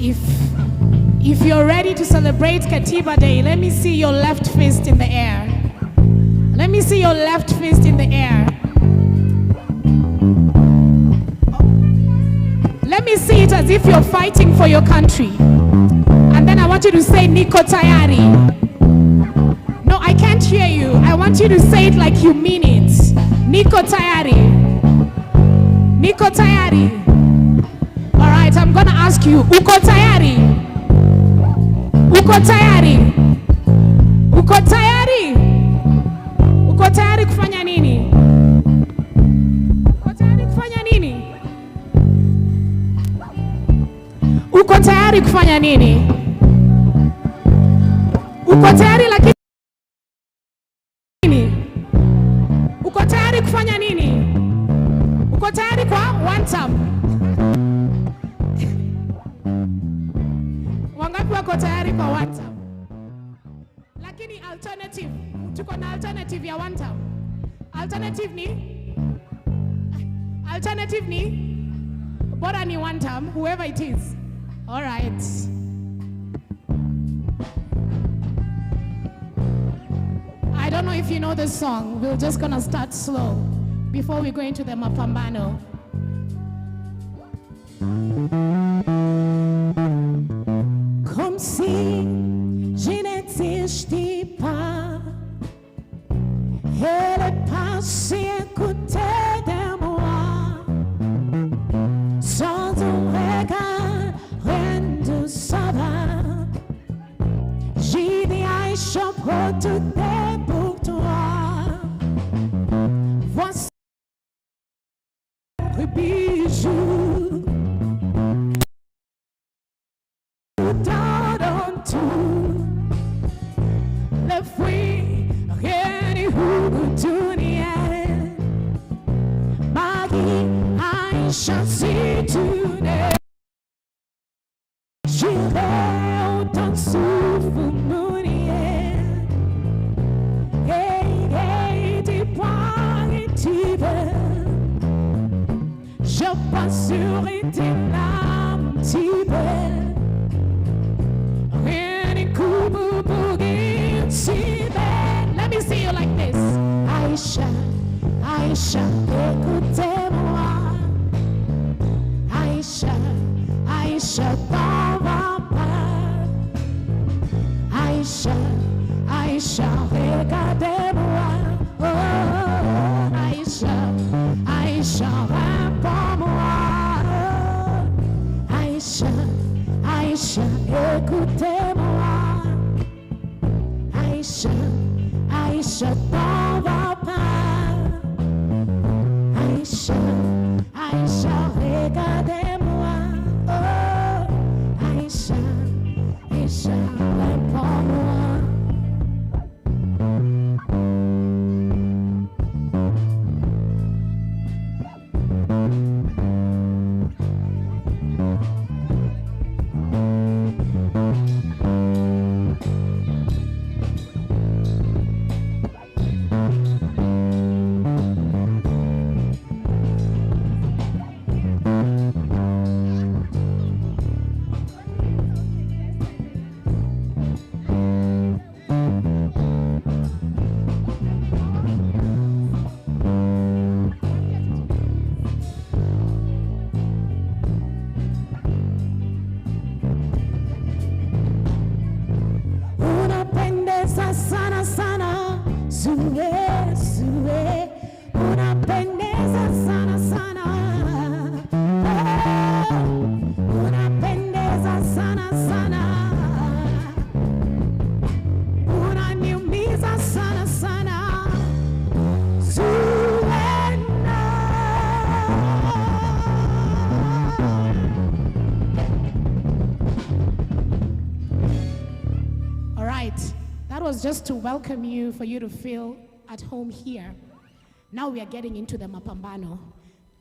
If you're ready to celebrate Katiba Day, let me see your left fist in the air. Let me see your left fist in the air. Let me see it as if you're fighting for your country. And then I want you to say Niko Tayari. No, I can't hear you. I want you to say it like you mean it. Niko Tayari. Niko Tayari. All right, I'm gonna ask you, Uko Tayari? Uko Tayari? Uko Tayari? Uko tayari kufanya nini? Uko tayari kufanya nini? Uko tayari kufanya nini? Uko tayari lakini nini? Uko tayari kufanya nini? Uko tayari kwa one term? Wangapi wako tayari kwa one term? Lakini alternative, tuko na alternative ya one term. Alternative ni bora ni one term, whoever it is. All right. I don't know if you know this song. We're just gonna start slow before we go into the mapambano. Comme si je n'existais pas, elle est passée à côté de moi, sans ton regard, rien ne s'en va. J'ai dit Aïcha, pour tout est pour toi. Voici le bijou. Dans tout le fruit, rien n'est opportunité. Magie, Aïcha, si tu n'es, j'irai autant souffle mounier. Hey, tu prends et tu veux. Je passe sur tes larmes, tu veux. Let me see you like this. Aïcha, Aïcha, écoutez-moi. Aïcha, Aïcha, t'en vas pas. Aïcha, Aïcha, regardez-moi. Oh, Aïcha, Aïcha, réponds-moi. Aïcha, Aïcha, écoutez-moi. Aïcha, Aïcha, t'en vas pas. Aïcha, Aïcha, regardez-moi. Oh, Aïcha, Aïcha, réponds-moi. Sana sana, sue, sue, unapendeza sana sana. Oh, unapendeza sana sana. Unaniumiza sana sana. Zuena. All right. That was just to welcome you, for you to feel at home here. Now we are getting into the mapambano.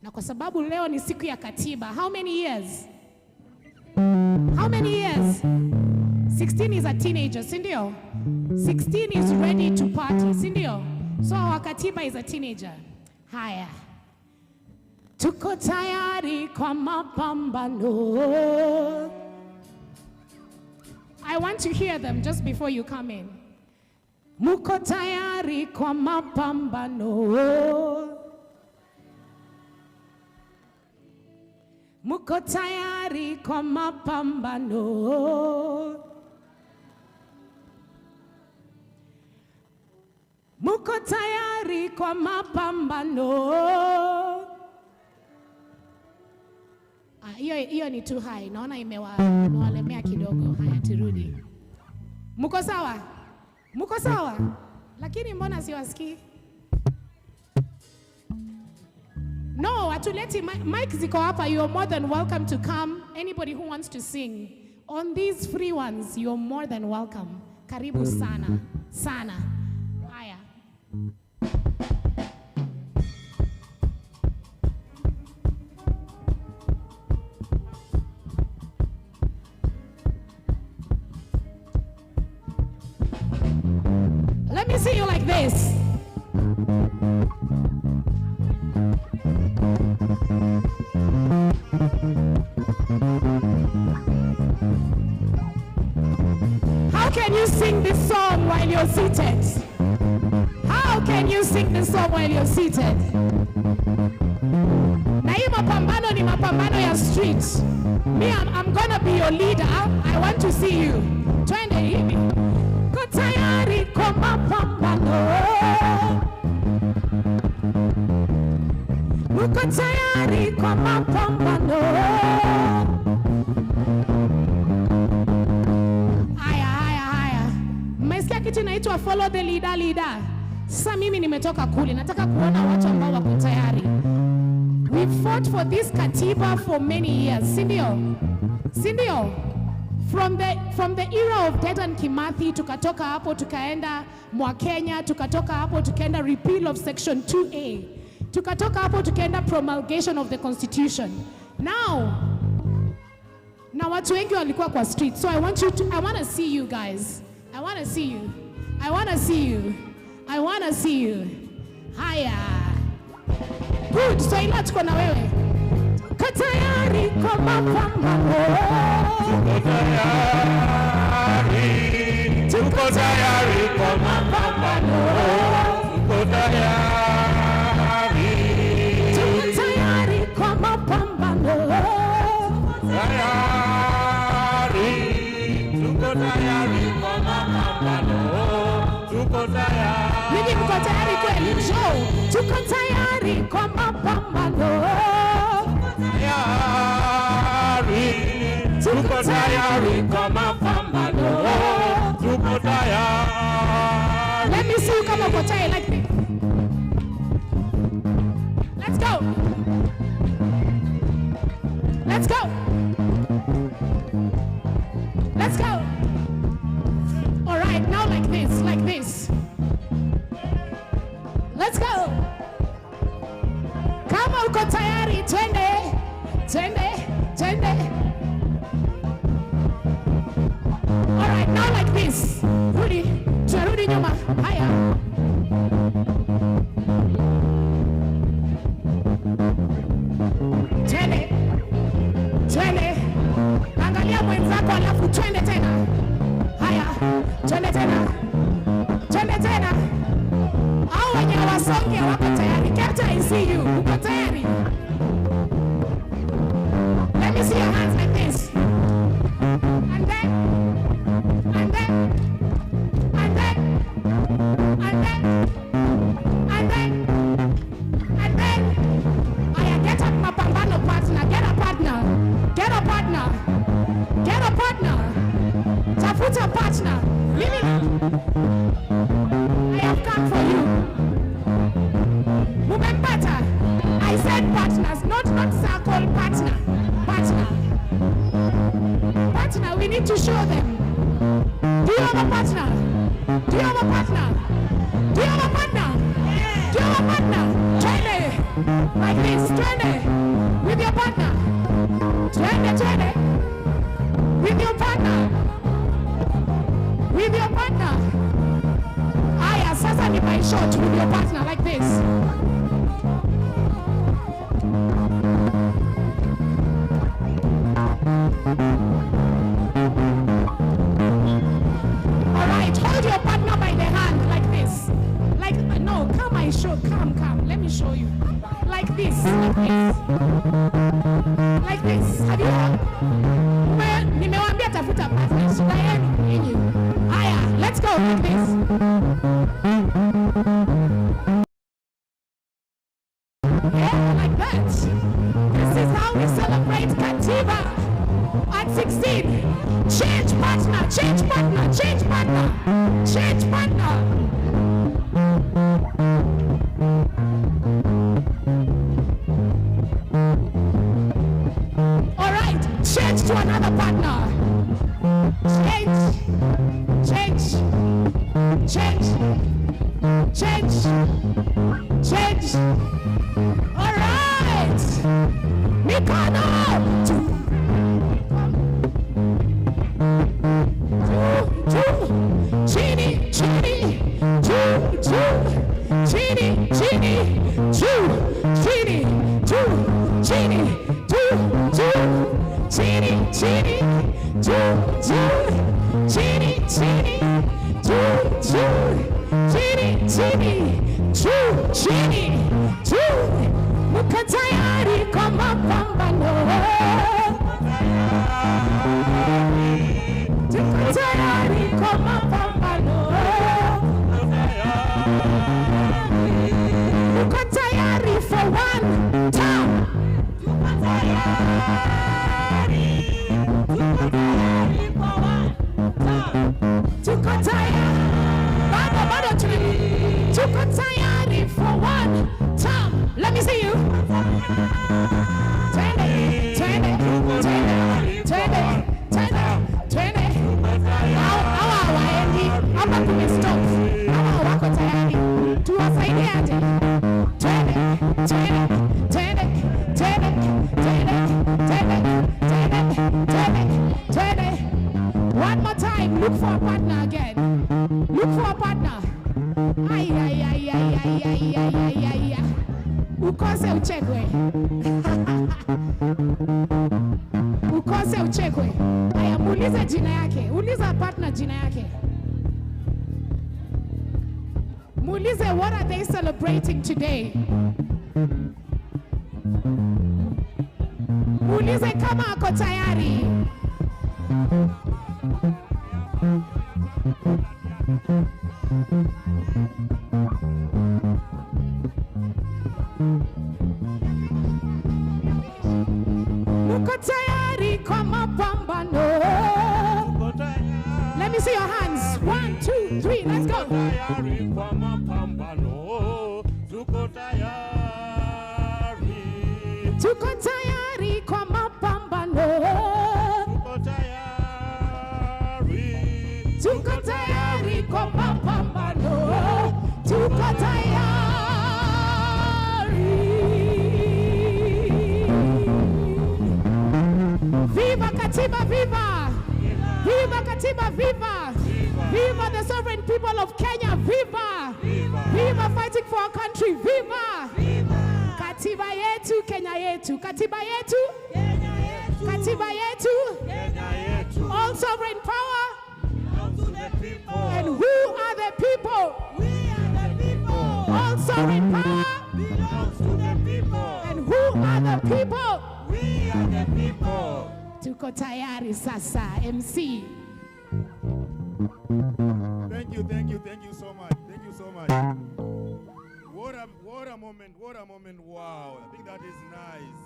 Na kwa sababu leo ni siku ya katiba. How many years? How many years? 16 is a teenager, sindio? 16 is ready to party, sindio? So our katiba is a teenager. Haya. Tuko tayari kwa mapambano. I want to hear them just before you come in. Muko tayari kwa mapambano. Muko tayari kwa mapambano. Muko tayari kwa mapambano. Hiyo ni too high. Naona imewalemea kidogo. Haya, turudi. Muko sawa? Muko sawa? Lakini mbona siwasikii? No, atuleti mic ziko hapa. You are more than welcome to come. Anybody who wants to sing on these free ones, you are more than welcome. Karibu sana. Sana. Haya. Let me see you like this. How can you sing this song while you're seated? How can you sing this song while you're seated? Na hii mapambano ni mapambano ya street. Me, I'm gonna be your leader. I want to see you. Twende hivi. Ko tayari kwa mapambano. Uko tayari kwa mapambano. Haya. Mmesikia kitu inaitwa follow the leader. Sasa mimi nimetoka kule. Nataka kuona watu ambao wako tayari. We fought for this katiba for many years. Sindio? From the era of Dedan Kimathi, tukatoka hapo tukaenda Mwakenya, tukatoka hapo tukaenda repeal of section 2A. Tukatoka hapo tukaenda promulgation of the constitution. Now watu wengi walikuwa kwa street. So I want to see you guys. I want to see you. Haya. Good. So ila tuko na wewe. Ko tayari kwa mapambano. Tuko tayari kwa mapambano. Tuko tayari kwa mapambano. Ninyi mko tayari kweli? Show. Tuko tayari kwa mapambano. Tuko tayari kwa mapambano. Tuko tayari. Let me see you come up tayari like this. Let's go. All right, now like this. Let's go. Kama uko tayari, twende. All right, now like this. Turudi nyuma. Haya. Twende. Angalia mwenzako alafu twende tena. Haya. Twende tena. Hao wenye wasonge wako tayari. Captain, I see you. Uko tayari? Let me see your hands like this. And then. Aya, get up mapambano partner. Get a partner. Tafuta partner. Mimi, I have come for you. Mumempata. I said partners, not circle partner. Partner, we need to show them. Do you have a partner? Twende. Like this. Twende. With your partner. Twende. With your partner. Aya, sasa ni my shot with your partner like this. Like this. Like this. Have you heard? Nimewambia tafuta partner. Shida yenu nyinyi. Haya, let's go like this. Yeah, like that. This is how we celebrate Katiba at 16. Change partner, change partner, change partner, change partner. All right, change to another partner. Change, change, change, change, change. All right, Mikano. Chini, chini, chini, chini, chini, chini, chini, chini, chini, chini, chini, muko tayari kwa mapambano. Tuko tayari kwa mapambano. Tuko tayari for one time. Tuko tayari. Tuko tayari for one time. Tuko tayari. Bado tuko tayari for one time. Let me see you. Twende, twende, twende, twende, twende, twende. Hawa waendi hapa kumestop. Hawa wako tayari. Tuwasaidie aje. Twende, twende, twende, twende, twende, twende, twende, twende, twende. One more time. Look for a partner again. Look for a partner. Ay, ay, ay, ay, ay, ay, ay, ay, ay, ay. Ukose uchekwe. Ukose uchekwe. Aya, muulize jina yake. Uliza partner jina yake. Muulize, what are they celebrating today? Muulize kama ako tayari. Muko tayari kwa mapambano. Let me see your hands. 1, 2, 3, let's go. Tuko tayari kwa mapambano. Tuko tayari kwa mapambano. Tuko tayari. Viva Katiba, viva! Viva Katiba, viva! Viva the sovereign people of Kenya, viva! Viva fighting for our country, viva! Katiba yetu, Kenya yetu. Katiba yetu, Katiba yetu. All sovereign power. And who are the people? We are the people. All sovereign power belongs to the people. And who are the people? We are the people. Tuko tayari sasa, MC. Thank you so much. Thank you so much. What a moment, wow. I think that is nice.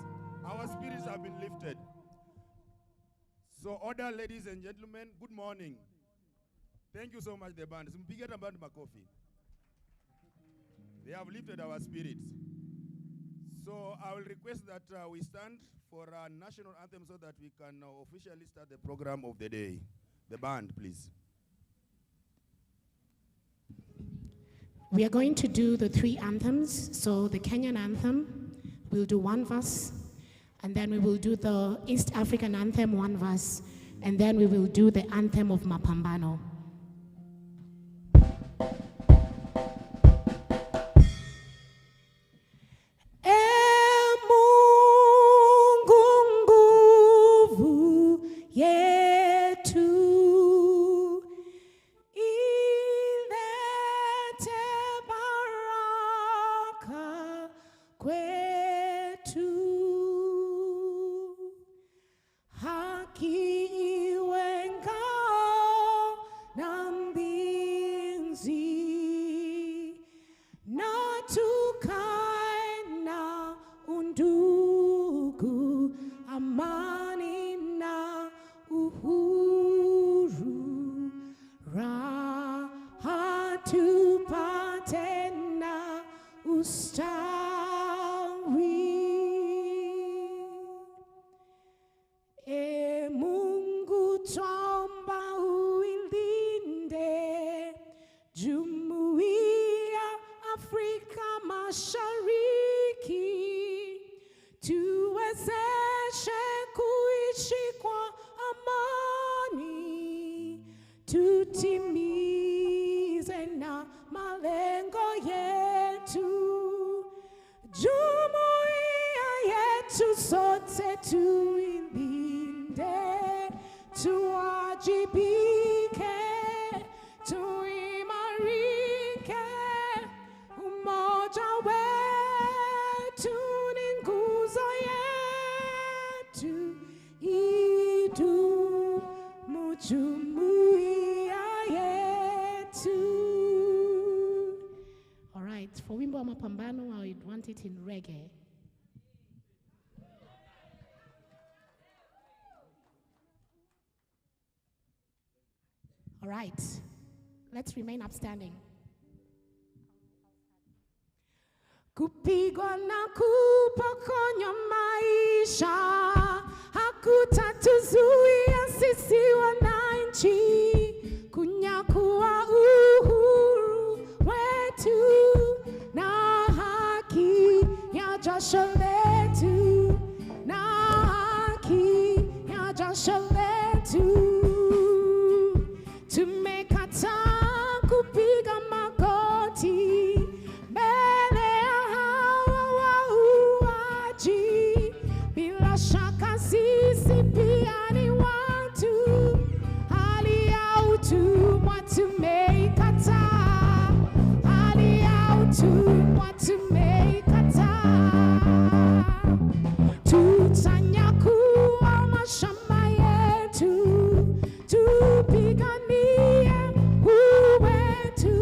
Our spirits have been lifted. So order, ladies and gentlemen, good morning. Thank you so much, the band. They have lifted our spirits. So I will request that we stand for our national anthem so that we can officially start the program of the day. The band, please. We are going to do the 3 anthems. So the Kenyan anthem, we'll do 1 verse, and then we will do the East African anthem, 1 verse, and then we will do the anthem of Mapambano. Kwe undugu, amani na uhuru, raha tupate na ustawi. E Mungu twaomba uilinde Jumuiya Afrika Mashariki, tuwezeshe kuishi kwa amani, tutimize na malengo yetu. Jumuiya yetu sote tuilinde, tuwajibike, tuimarike. Umoja wetu ni nguzo yetu, idumu jumuiya yetu. All right, for wimbo wa mapambano, I would want it in reggae. All right, let's remain upstanding. Kupigwa na kupokonywa maisha hakutatuzuia sisi wananchi kunyakua uhuru wetu na haki ya jasho letu, na haki ya jasho letu. Tumekataa kupiga magoti mbele ya hawa wauaji. Bila shaka sisi pia ni watu, hali ya utumwa tumeikataa, hali ya utumwa tumeikataa. Tutanyakua mashamba yetu, tupiganie uwetu,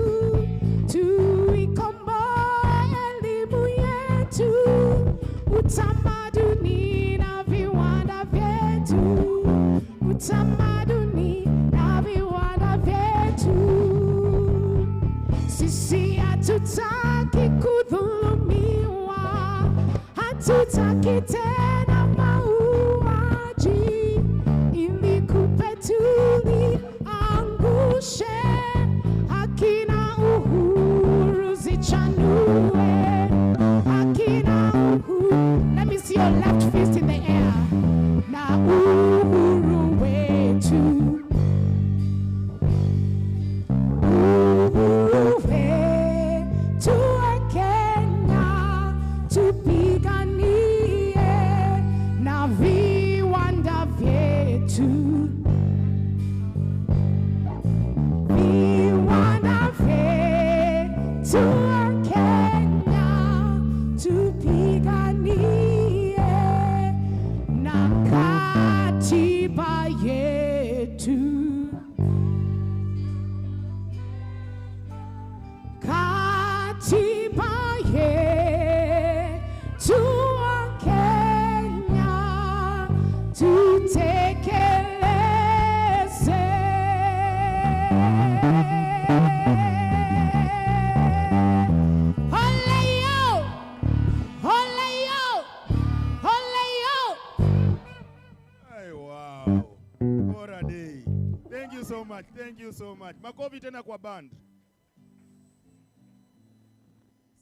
tuikomboe elimu yetu, utamaduni na viwanda vyetu, utamaduni na viwanda vyetu. Sisi hatutaki kudhulumiwa, hatutaki tena mauaji, ili kupetuli angushe, haki na uhuru zichanue, haki na uhuru. Let me see your left fist in the air. Na uhuru wetu, uhuru wetu wa Kenya, tupiganie na viwanda vyetu, viwanda vyetu wa Kenya, tupiganie na katiba yetu. Katiba yetu wa Kenya, tutekeleze. Ole yo! Ole yo! Ole yo! Hey, wow. What a day. Thank you so much. Thank you so much. Makofi tena kwa band.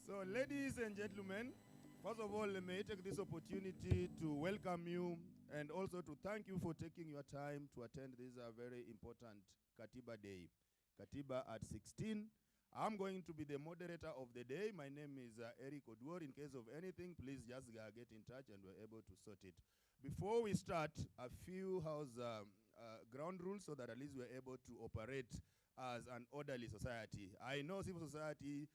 So, ladies and gentlemen, first of all, may I take this opportunity to welcome you and also to thank you for taking your time to attend this very important Katiba Day. Katiba at 16. I'm going to be the moderator of the day. My name is Eric Oduor. In case of anything, please just get in touch and we're able to sort it. Before we start, a few house ground rules so that at least we're able to operate as an orderly society. I know civil society,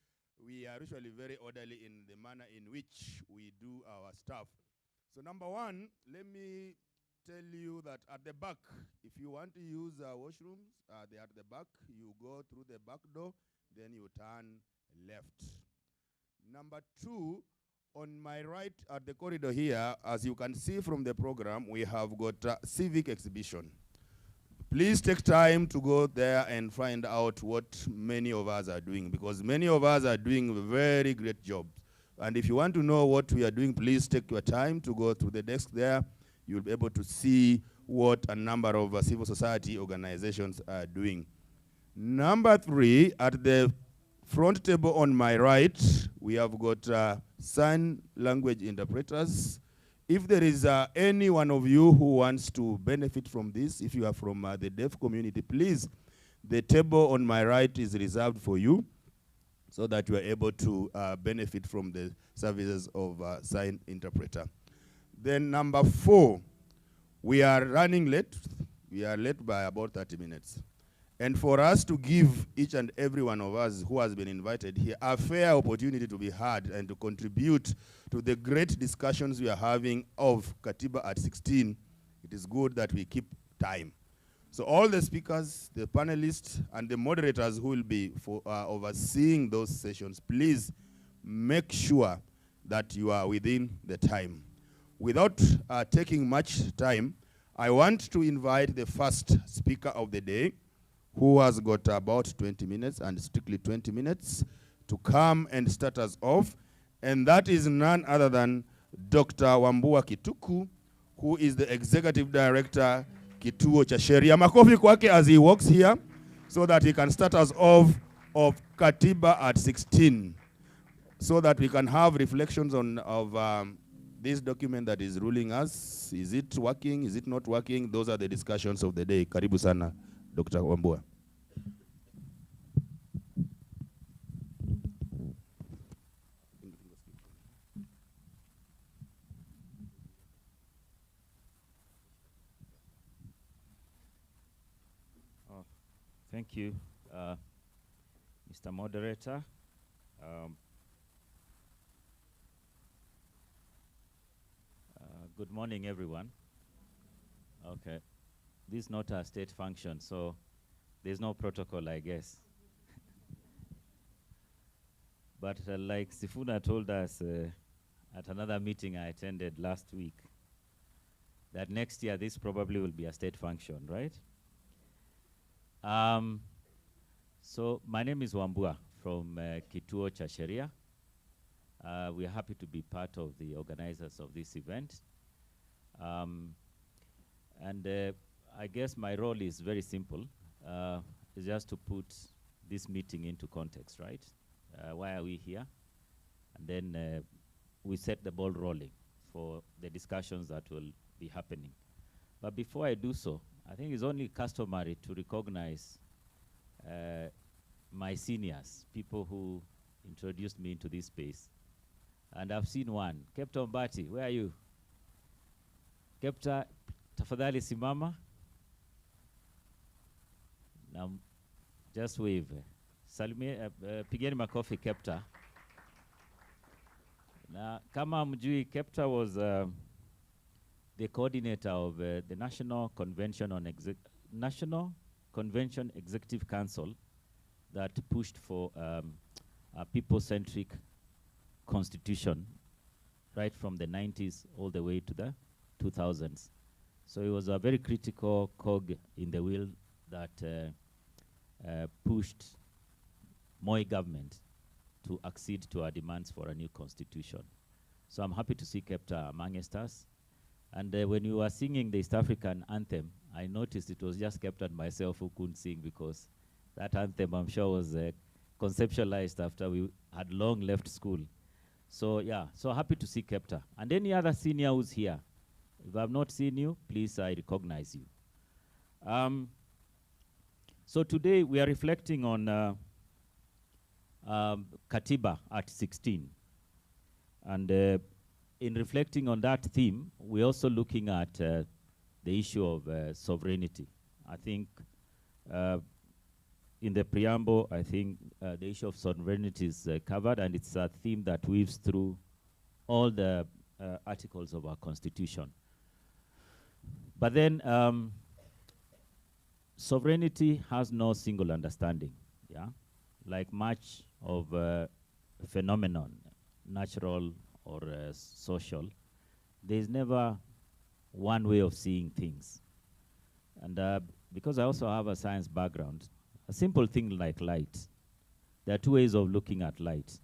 we are usually very orderly in the manner in which we do our stuff. So number one, let me tell you that at the back, if you want to use washrooms, they're at the back. You go through the back door, then you turn left. Number two, On my right at the corridor here, as you can see from the program, we have got a civic exhibition. Please take time to go there and find out what many of us are doing, because many of us are doing a very great job. And if you want to know what we are doing, please take your time to go to the desk there. You'll be able to see what a number of civil society organizations are doing. Number 3, at the front table on my right, we have got sign language interpreters. If there is any one of you who wants to benefit from this, if you are from the deaf community, please, the table on my right is reserved for you so that you are able to benefit from the services of sign interpreter. Then number 4, we are running late. We are late by about 30 minutes. And for us to give each and every one of us who has been invited here a fair opportunity to be heard and to contribute to the great discussions we are having of Katiba at 16, it is good that we keep time. So all the speakers, the panelists, and the moderators who will be overseeing those sessions, please make sure that you are within the time. Without taking much time, I want to invite the first speaker of the day, who has got about 20 minutes, and strictly 20 minutes, to come and start us off. And that is none other than Dr. Wambua Kituku, who is the Executive Director, Kituo cha Sheria. Makofi kwake as he walks here, so that he can start us off of Katiba at 16, so that we can have reflections on this document that is ruling us. Is it working? Is it not working? Those are the discussions of the day. Karibu sana, Dr. Wambua. Thank you, Mr. Moderator. Good morning, everyone. Okay. This is not a state function, so there's no protocol, I guess. But like Sifuna told us at another meeting I attended last week, that next year this probably will be a state function, right? So my name is Wambua from Kituo cha Sheria. We are happy to be part of the organizers of this event. I guess my role is very simple. It's just to put this meeting into context, right? Why are we here? And then we set the ball rolling for the discussions that will be happening. But before I do so, I think it's only customary to recognize my seniors, people who introduced me into this space. And I've seen one. Captain Mbati, where are you? Captain, tafadhali simama. Now, just wave. Salimia, pigeni makofi, Captain. Now, kama mjui, Captain was the coordinator of the National Convention Executive Council that pushed for a people-centric constitution right from the 90s all the way to the 2000s. So it was a very critical cog in the wheel that pushed Moi government to accede to our demands for a new constitution. So I'm happy to see Kepta amongst us. And when you were singing the East African anthem, I noticed it was just Kepta and myself who couldn't sing, because that anthem, I'm sure, was conceptualized after we had long left school. So yeah, so happy to see Kepta. And any other senior who's here, if I've not seen you, please, I recognize you. So today we are reflecting on Katiba at 16. And in reflecting on that theme, we're also looking at the issue of sovereignty. I think in the preamble, I think the issue of sovereignty is covered, and it's a theme that weaves through all the articles of our Constitution. But then sovereignty has no single understanding, yeah? Like much of phenomenon, natural or social, there is never one way of seeing things. And because I also have a science background, a simple thing like light, there are two ways of looking at light.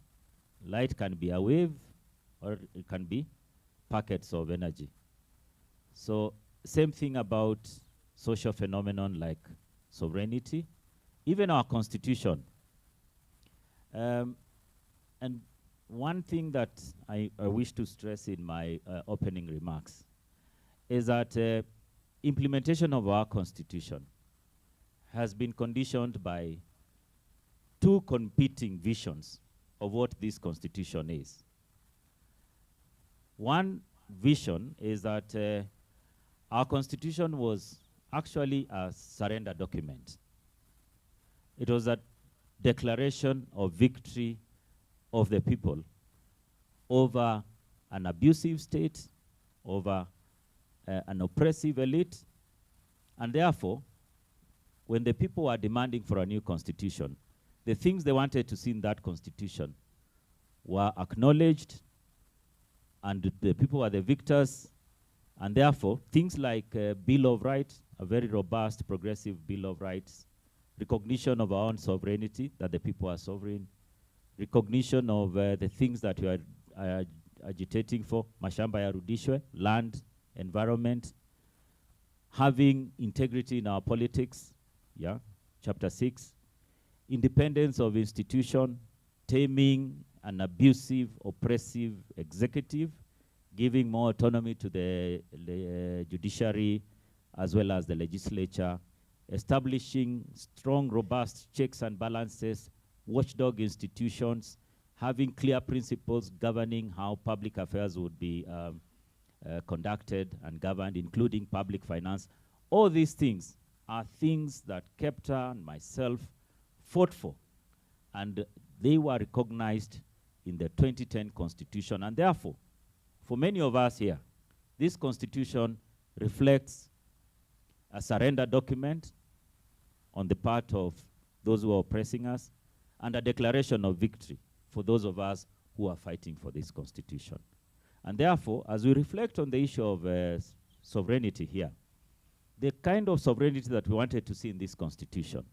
Light can be a wave, or it can be packets of energy. So same thing about social phenomenon like sovereignty, even our constitution. And one thing that I wish to stress in my opening remarks is that implementation of our constitution has been conditioned by two competing visions of what this constitution is. One vision is that our constitution was actually a surrender document. It was a declaration of victory of the people over an abusive state, over an oppressive elite, and therefore, when the people were demanding for a new constitution, the things they wanted to see in that constitution were acknowledged, and the people were the victors, and therefore, things like Bill of Rights, a very robust, progressive Bill of Rights, recognition of our own sovereignty, that the people are sovereign, recognition of the things that we are agitating for, mashamba yarudishwe, land, environment, having integrity in our politics, yeah, chapter 6, independence of institution, taming an abusive, oppressive executive, giving more autonomy to the judiciary as well as the legislature, establishing strong, robust checks and balances, watchdog institutions, having clear principles governing how public affairs would be conducted and governed, including public finance. All these things are things that Kepta and myself fought for, and they were recognized in the 2010 Constitution. And therefore, for many of us here, this Constitution reflects a surrender document on the part of those who are oppressing us, and a declaration of victory for those of us who are fighting for this Constitution. And therefore, as we reflect on the issue of sovereignty here, the kind of sovereignty that we wanted to see in this Constitution,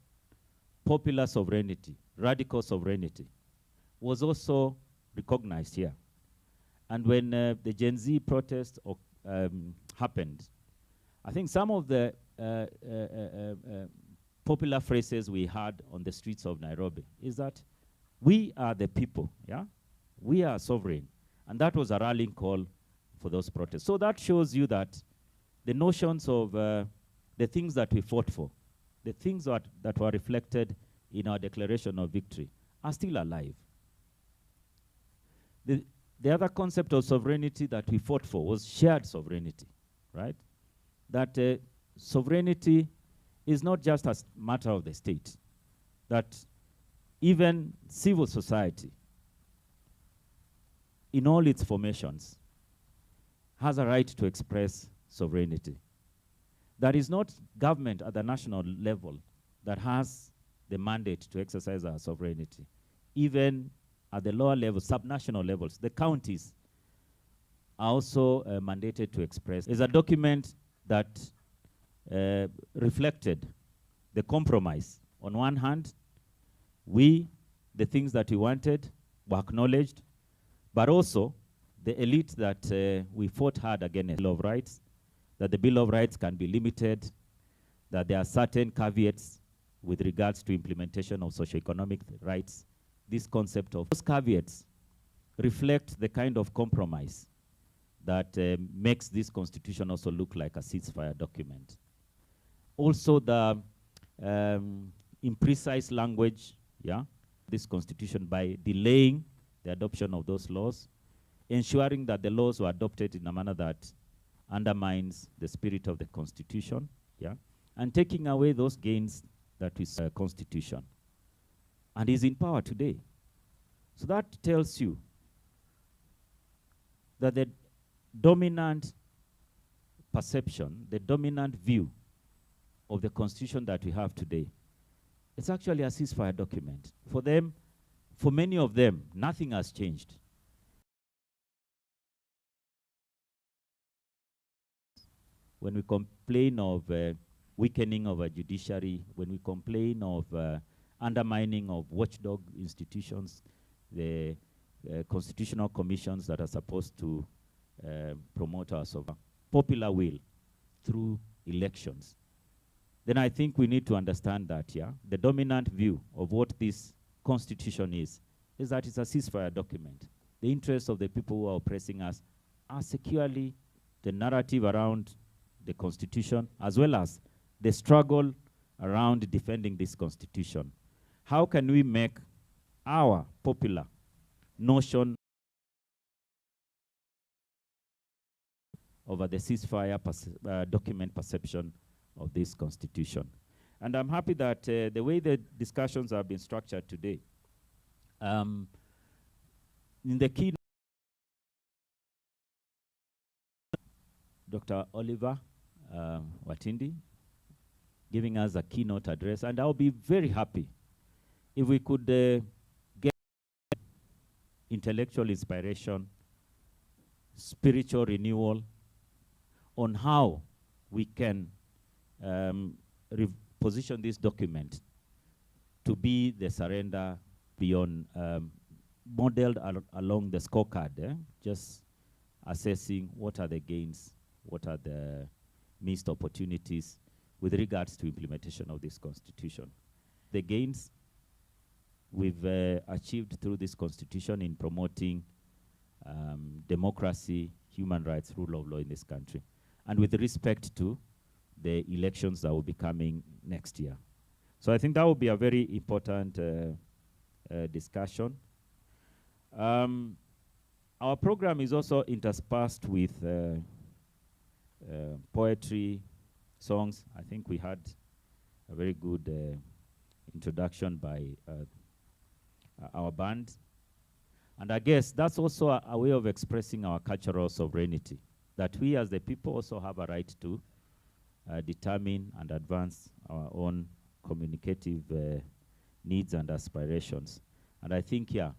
popular sovereignty, radical sovereignty, was also recognized here. And when the Gen Z protest happened, I think some of the popular phrases we heard on the streets of Nairobi is that we are the people, yeah? We are sovereign. And that was a rallying call for those protests. So that shows you that the notions of the things that we fought for, the things that were reflected in our declaration of victory, are still alive. The other concept of sovereignty that we fought for was shared sovereignty, right? That sovereignty is not just a matter of the state, that even civil society, in all its formations, has a right to express sovereignty. That is not government at the national level that has the mandate to exercise our sovereignty. Even at the lower levels, subnational levels, the counties are also mandated to express. It's a document that reflected the compromise. On one hand, the things that we wanted were acknowledged, but also the elite that we fought hard against. Bill of Rights, that the Bill of Rights can be limited, that there are certain caveats with regards to implementation of socioeconomic rights. This concept of those caveats reflect the kind of compromise that makes this constitution also look like a ceasefire document. Also the imprecise language, yeah, this constitution by delaying the adoption of those laws, ensuring that the laws were adopted in a manner that undermines the spirit of the constitution, yeah, and taking away those gains that is constitution, and is in power today. So that tells you that the dominant perception, the dominant view of the constitution that we have today, it's actually a ceasefire document. For them, for many of them, nothing has changed. when we complain of weakening of a judiciary, when we complain of undermining of watchdog institutions, the constitutional commissions that are supposed to promote our popular will through elections, then I think we need to understand that, yeah, the dominant view of what this constitution is that it's a ceasefire document. The interests of the people who are oppressing us are securely the narrative around the constitution, as well as the struggle around defending this constitution. How can we make our popular notion over the ceasefire document perception of this constitution? And I'm happy that the way the discussions have been structured today, in the keynote, Dr. Oliver Watindi giving us a keynote address, and I'll be very happy if we could get intellectual inspiration, spiritual renewal on how we can position this document to be the surrender beyond, modeled along the scorecard, just assessing what are the gains, what are the missed opportunities with regards to implementation of this constitution. The gains we've achieved through this constitution in promoting democracy, human rights, rule of law in this country, and with respect to the elections that will be coming next year. So I think that will be a very important discussion. Our program is also interspersed with poetry, songs. I think we had a very good introduction by our band. And I guess that's also a way of expressing our cultural sovereignty, that we as the people also have a right to determine and advance our own communicative needs and aspirations. And I think, yeah,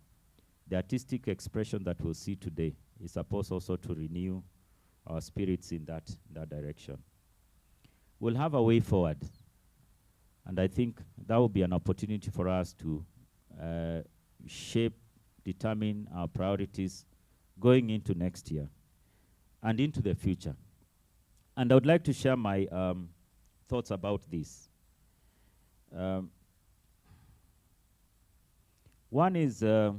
the artistic expression that we'll see today is supposed also to renew our spirits in that direction. We'll have a way forward, and I think that will be an opportunity for us to shape, determine our priorities going into next year and into the future. And I would like to share my thoughts about this. One is the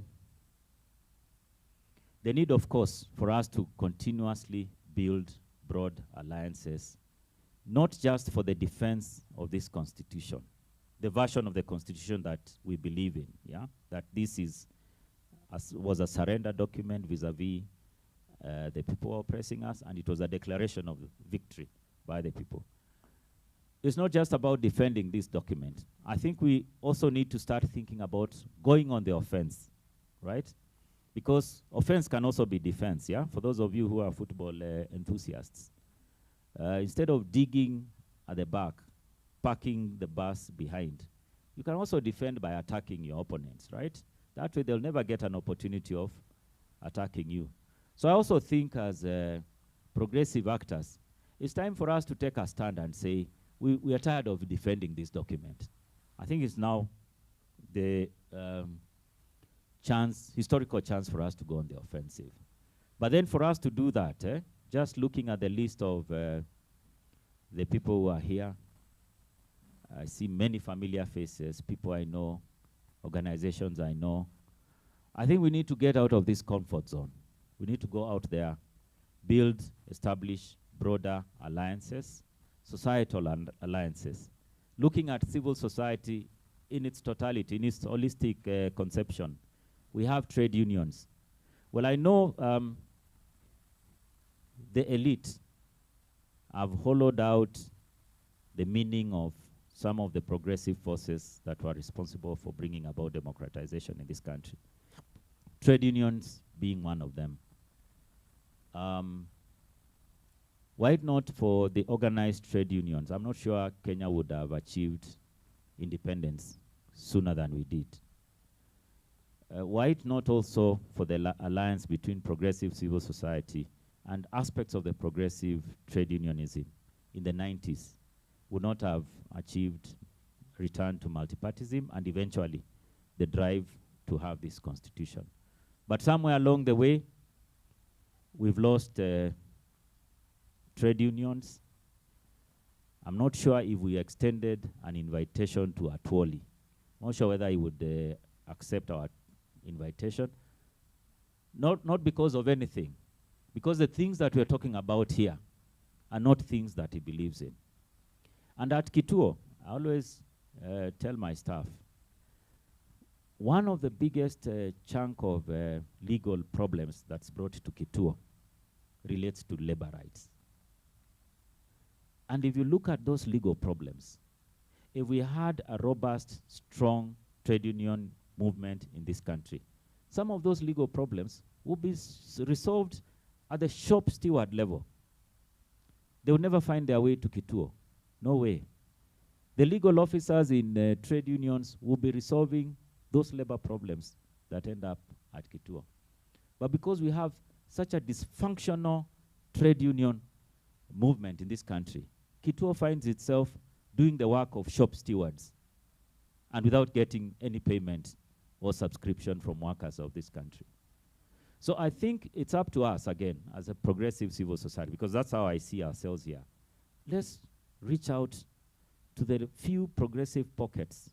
need, of course, for us to continuously build broad alliances, not just for the defense of this constitution, the version of the constitution that we believe in, yeah? That this is was a surrender document vis-a-vis the people oppressing us, and it was a declaration of victory by the people. It's not just about defending this document. I think we also need to start thinking about going on the offense, right? Because offense can also be defense, yeah? For those of you who are football enthusiasts. Instead of digging at the back, parking the bus behind, you can also defend by attacking your opponents, right? That way they'll never get an opportunity of attacking you. So I also think as progressive actors, it's time for us to take a stand and say, we are tired of defending this document. I think it's now the historical chance for us to go on the offensive. But then for us to do that, just looking at the list of the people who are here, I see many familiar faces, people I know, organizations I know. I think we need to get out of this comfort zone. We need to go out there, build, establish broader alliances, societal alliances, looking at civil society in its totality, in its holistic conception. We have trade unions. Well, I know the elite have hollowed out the meaning of some of the progressive forces that were responsible for bringing about democratization in this country. Trade unions being one of them. Why not for the organized trade unions? I'm not sure Kenya would have achieved independence sooner than we did. Why not also for the alliance between progressive civil society and aspects of the progressive trade unionism? in the 90s would not have achieved return to multipartyism and eventually the drive to have this constitution. But somewhere along the way, we've lost trade unions. I'm not sure if we extended an invitation to Atwoli. I'm not sure whether he would accept our invitation. Not because of anything, because the things that we're talking about here are not things that he believes in. And at Kituo, I always tell my staff, one of the biggest chunk of legal problems that's brought to Kituo relates to labor rights. And if you look at those legal problems, if we had a robust, strong trade union movement in this country, some of those legal problems would be resolved at the shop steward level. They would never find their way to Kituo. No way. The legal officers in trade unions will be resolving those labor problems that end up at Kituo. But because we have such a dysfunctional trade union movement in this country, Kituo finds itself doing the work of shop stewards and without getting any payment or subscription from workers of this country. So I think it's up to us, again, as a progressive civil society, because that's how I see ourselves here. Let's reach out to the few progressive pockets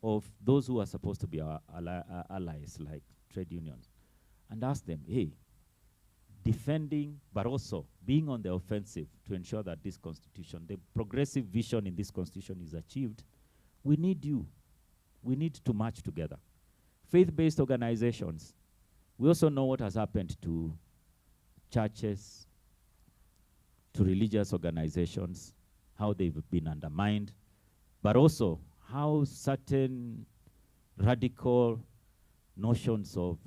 of those who are supposed to be our allies, like trade unions, and ask them, hey, defending, but also being on the offensive to ensure that this constitution, the progressive vision in this constitution is achieved, we need you. We need to march together. Faith-based organizations, we also know what has happened to churches, to religious organizations, how they've been undermined, but also how certain radical notions of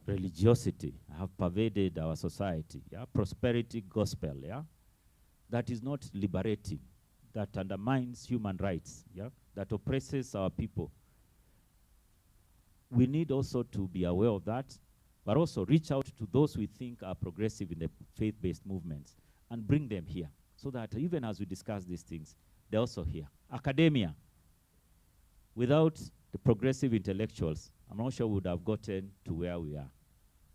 religiosity have pervaded our society, yeah? Prosperity gospel, yeah? That is not liberating, that undermines human rights, yeah? That oppresses our people. We need also to be aware of that, but also reach out to those we think are progressive in the faith-based movements and bring them here, so that even as we discuss these things, they're also here. Academia, without the progressive intellectuals, I'm not sure we would have gotten to where we are.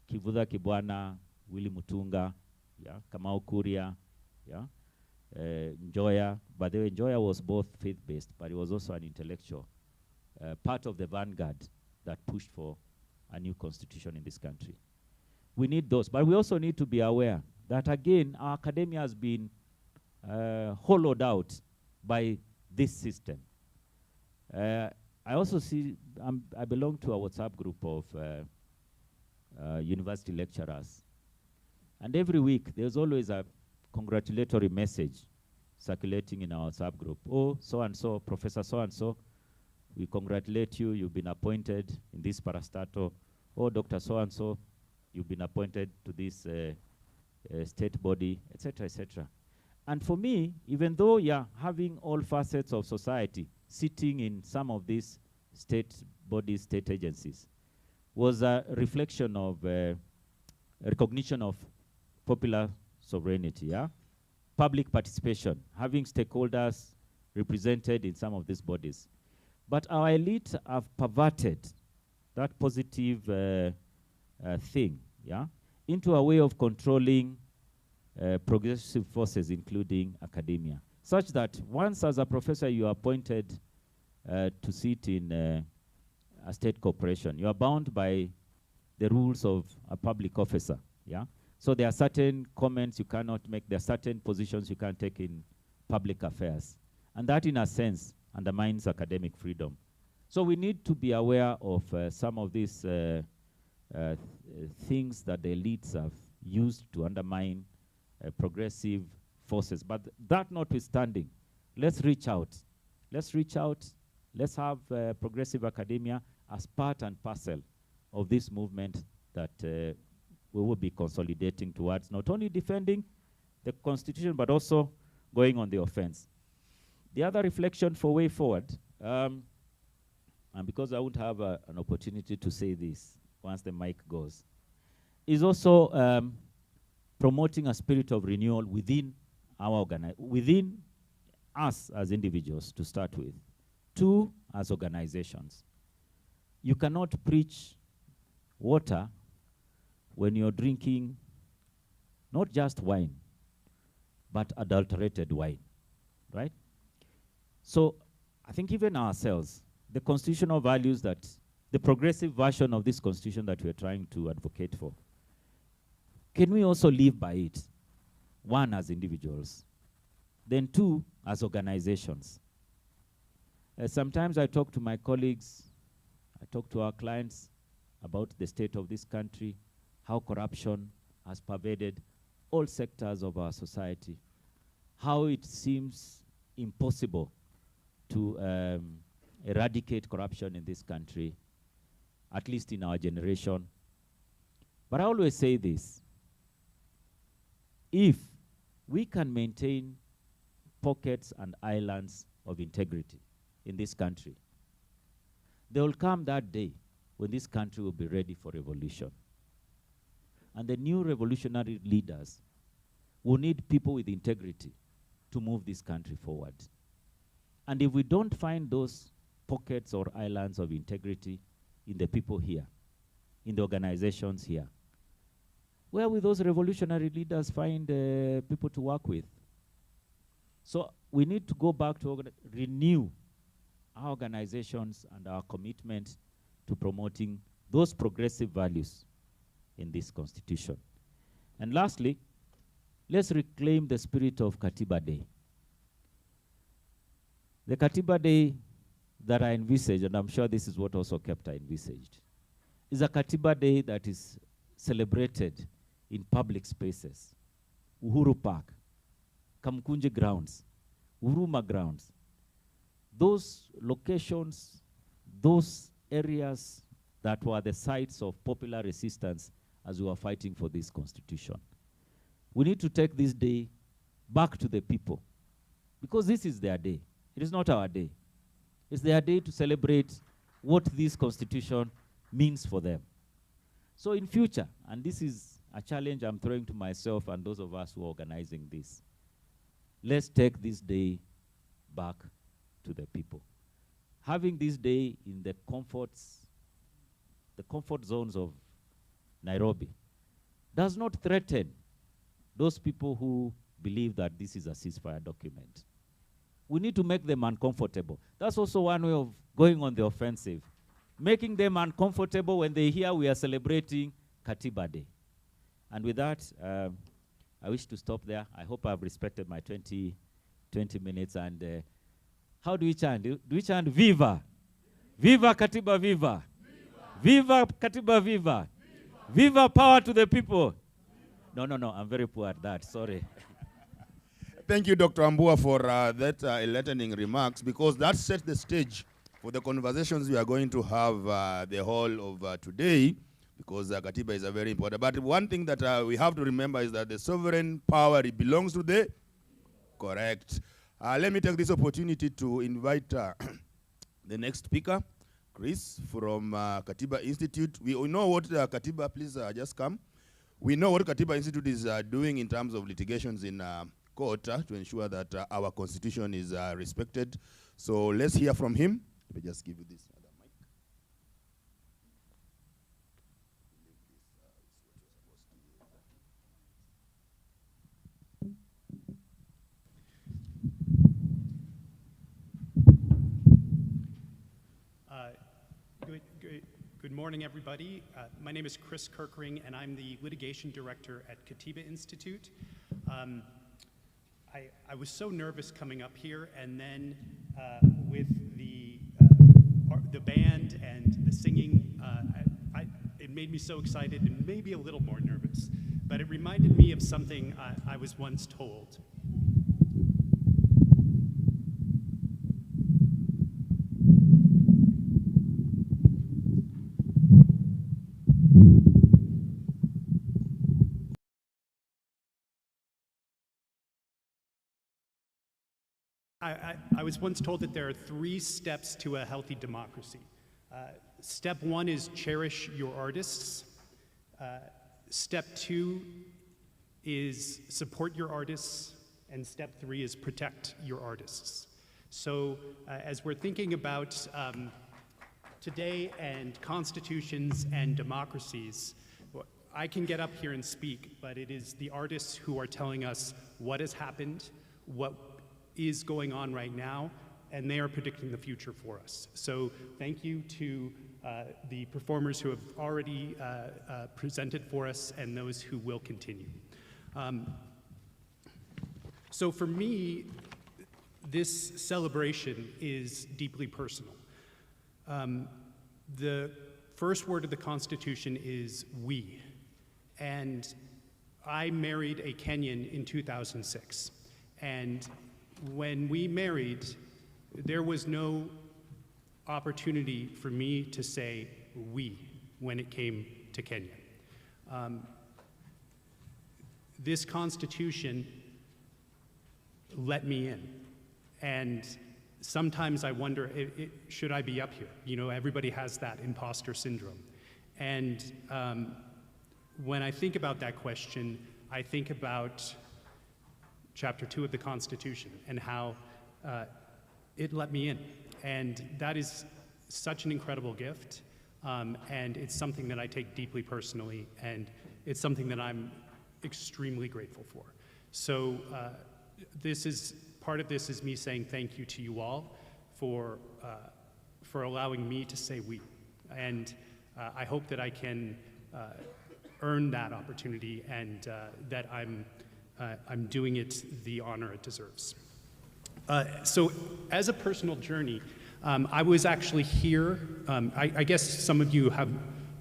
Kivutha Kibwana, Willy Mutunga, yeah, Kamau Kuria, yeah, Njoya. By the way, Njoya was both faith-based, but he was also an intellectual, part of the vanguard that pushed for a new constitution in this country. We need those, but we also need to be aware that, again, our academia has been hollowed out by this system. I also see, I belong to a WhatsApp group of university lecturers. And every week, there's always a congratulatory message circulating in our WhatsApp group. Oh, so-and-so, Professor so-and-so, we congratulate you, you've been appointed in this parastato. Oh, Dr. so-and-so, you've been appointed to this state body, etc., etc. And for me, even though you're having all facets of society sitting in some of these state bodies, state agencies, was a reflection of recognition of popular sovereignty, yeah? Public participation, having stakeholders represented in some of these bodies. But our elite have perverted that positive thing, yeah, into a way of controlling progressive forces, including academia, such that once as a professor you are appointed to sit in a state corporation, you are bound by the rules of a public officer, yeah? So there are certain comments you cannot make, there are certain positions you can't take in public affairs. And that, in a sense, undermines academic freedom. So we need to be aware of some of these things that the elites have used to undermine progressive forces. But that notwithstanding, let's reach out. Let's reach out. Let's have progressive academia as part and parcel of this movement that we will be consolidating towards, not only defending the Constitution, but also going on the offense. The other reflection for way forward, and because I won't have an opportunity to say this once the mic goes, is also promoting a spirit of renewal within within us as individuals to start with. 2, as organizations. You cannot preach water when you're drinking not just wine, but adulterated wine, right? So I think even ourselves, the constitutional values that, the progressive version of this constitution that we're trying to advocate for, can we also live by it? 1, as individuals. Then 2, as organizations. Sometimes I talk to my colleagues, I talk to our clients about the state of this country, how corruption has pervaded all sectors of our society, how it seems impossible to eradicate corruption in this country, at least in our generation. But I always say this: if we can maintain pockets and islands of integrity in this country, there will come that day when this country will be ready for revolution. And the new revolutionary leaders will need people with integrity to move this country forward. And if we don't find those pockets or islands of integrity in the people here, in the organizations here, where will those revolutionary leaders find people to work with? So we need to go back to renew our organizations and our commitment to promoting those progressive values in this constitution. And lastly, let's reclaim the spirit of Katiba Day. The Katiba Day that I envisaged, and I'm sure this is what also Kepta envisaged, is a Katiba Day that is celebrated in public spaces. Uhuru Park, Kamkunji grounds, Uruma grounds. Those locations, those areas that were the sites of popular resistance as we were fighting for this constitution. We need to take this day back to the people, because this is their day. It is not our day. It's their day to celebrate what this constitution means for them. So in future, and this is a challenge I'm throwing to myself and those of us who are organizing this, let's take this day back to the people. Having this day in the comfort zones of Nairobi does not threaten those people who believe that this is a ceasefire document. We need to make them uncomfortable. That's also one way of going on the offensive, making them uncomfortable when they hear we are celebrating Katiba Day. And with that, I wish to stop there. I hope I've respected my 20 minutes. And how do we chant? Do we chant Viva? Viva Katiba Viva! Viva Katiba Viva! Viva power to the people! No, I'm very poor at that, sorry. Thank you, Dr. Ambua, for that enlightening remarks, because that sets the stage for the conversations we are going to have the whole of today, because Katiba is a very important. But one thing that we have to remember is that the sovereign power, it belongs to the correct. Let me take this opportunity to invite the next speaker, Chris from Katiba Institute. We know what Katiba, please just come. We know what Katiba Institute is doing in terms of litigations in court to ensure that our constitution is respected. So let's hear from him. Let me just give you this other mic. Good morning, everybody. My name is Chris Kirkring, and I'm the litigation director at Katiba Institute. I was so nervous coming up here, and then with the band and the singing, it made me so excited and maybe a little more nervous. But it reminded me of something I was once told. I was once told that there are 3 steps to a healthy democracy. Step 1 is cherish your artists. Step 2 is support your artists, and step 3 is protect your artists. So as we're thinking about today and constitutions and democracies, I can get up here and speak, but it is the artists who are telling us what has happened, what is going on right now, and they are predicting the future for us. So thank you to the performers who have already presented for us and those who will continue. So for me, this celebration is deeply personal. The first word of the Constitution is we. And I married a Kenyan in 2006. And when we married, there was no opportunity for me to say we when it came to Kenya. This Constitution let me in. And sometimes I wonder, should I be up here? You know, everybody has that imposter syndrome. And when I think about that question, I think about Chapter 2 of the Constitution and how it let me in. And that is such an incredible gift. And it's something that I take deeply personally, and it's something that I'm extremely grateful for. So part of this is me saying thank you to you all for allowing me to say we. And I hope that I can earn that opportunity, and that I'm doing it the honor it deserves. So as a personal journey, I was actually here. I guess some of you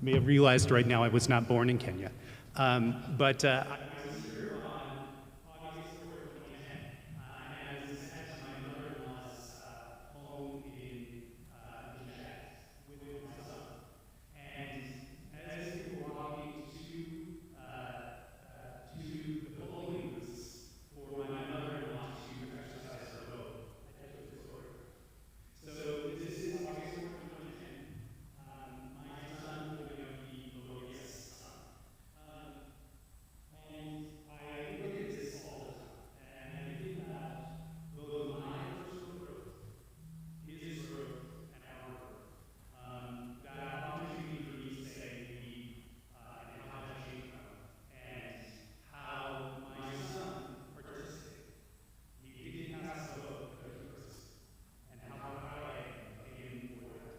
may have realized right now I was not born in Kenya. But I was here on August 4th, 2010, and I was at my mother-in-law's home in Jack with my son. And as we were walking to the polling booths for my mother-in-law to exercise her vote, I took this photo. So this is August 4th, 2010. My son will be the glorious son. And I look at this all the time, and I think about both my personal growth, his growth, and our growth. That opportunity for me to say we, and how that came from, and how my son participated. He didn't pass the vote, but he participated, and how proud I am of him for that.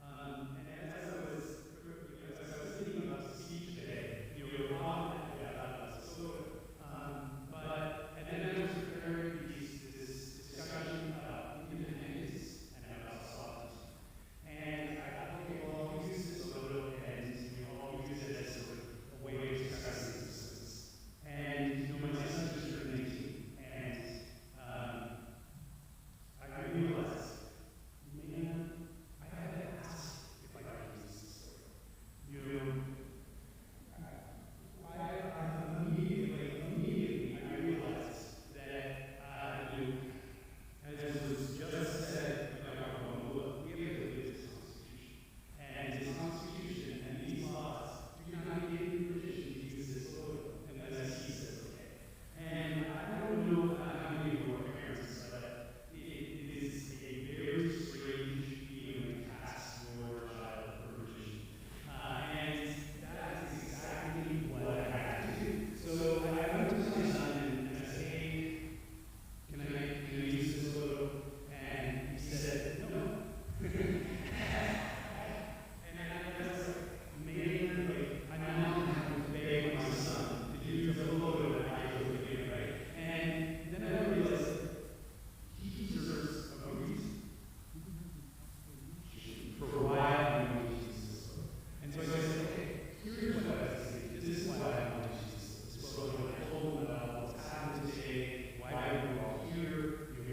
And as I was thinking about the speech today, you know, and then I was preparing this discussion about independence and about sovereignty. And I thought, okay, well, I'll use this photo and I'll use it as sort of a way of expressing this. And my son just turned 19, and I realized, man, I had to ask if I could use this photo. You know, I immediately I realized that as was just said by Dr. Wambua, we have to live this Constitution. And this Constitution and these laws do not give you permission to use this photo unless he says okay. And I don't know how many of you are parents, but it is a very strange feeling to ask your child for permission. And that is exactly what I had to do. So I went to my son and I said, hey, can I use this photo? And he said, no. And I was like, man, I'm not having to beg my son to use a photo that I took of him, right? And then I realized he deserves a reason for why I want to use this photo. And so I said, okay, here's what I was thinking. This is why I want to use this photo. I told him about what's happened today, why we're all here,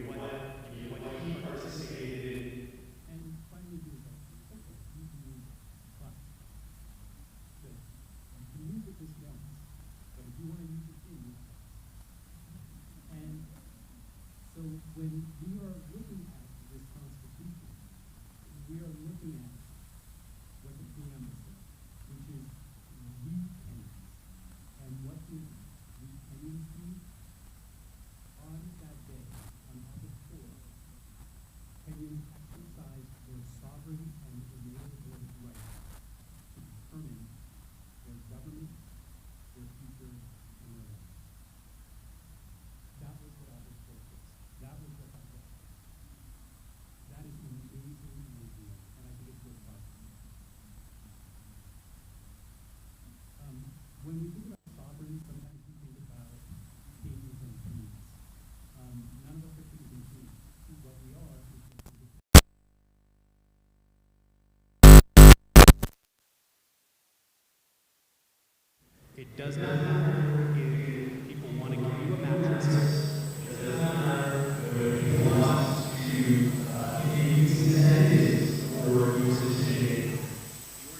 what he participated in. And finally, do that. Okay, you can use it. Fine. So, you can use it this once, but if you want to use it again, you can. And so when we are looking at this Constitution, we are looking at what the preamble says, which is we can. And what is we can? It does not matter if people want to give you a mattress. Your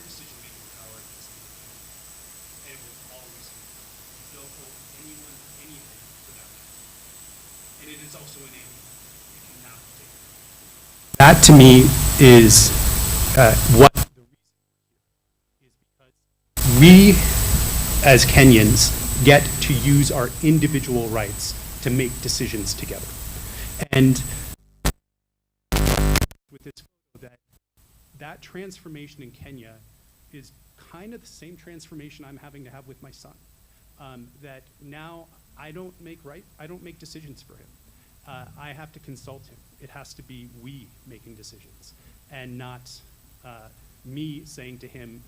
decision-making power is independent, and it will always be. Don't owe anyone anything for that matter. And it is also enabling if you have to take it. That to me is what the reason is, because we as Kenyans get to use our individual rights to make decisions together. And with this photo, that transformation in Kenya is kind of the same transformation I'm having to have with my son. That now I don't make decisions for him. I have to consult him. It has to be we making decisions, and not me saying to him,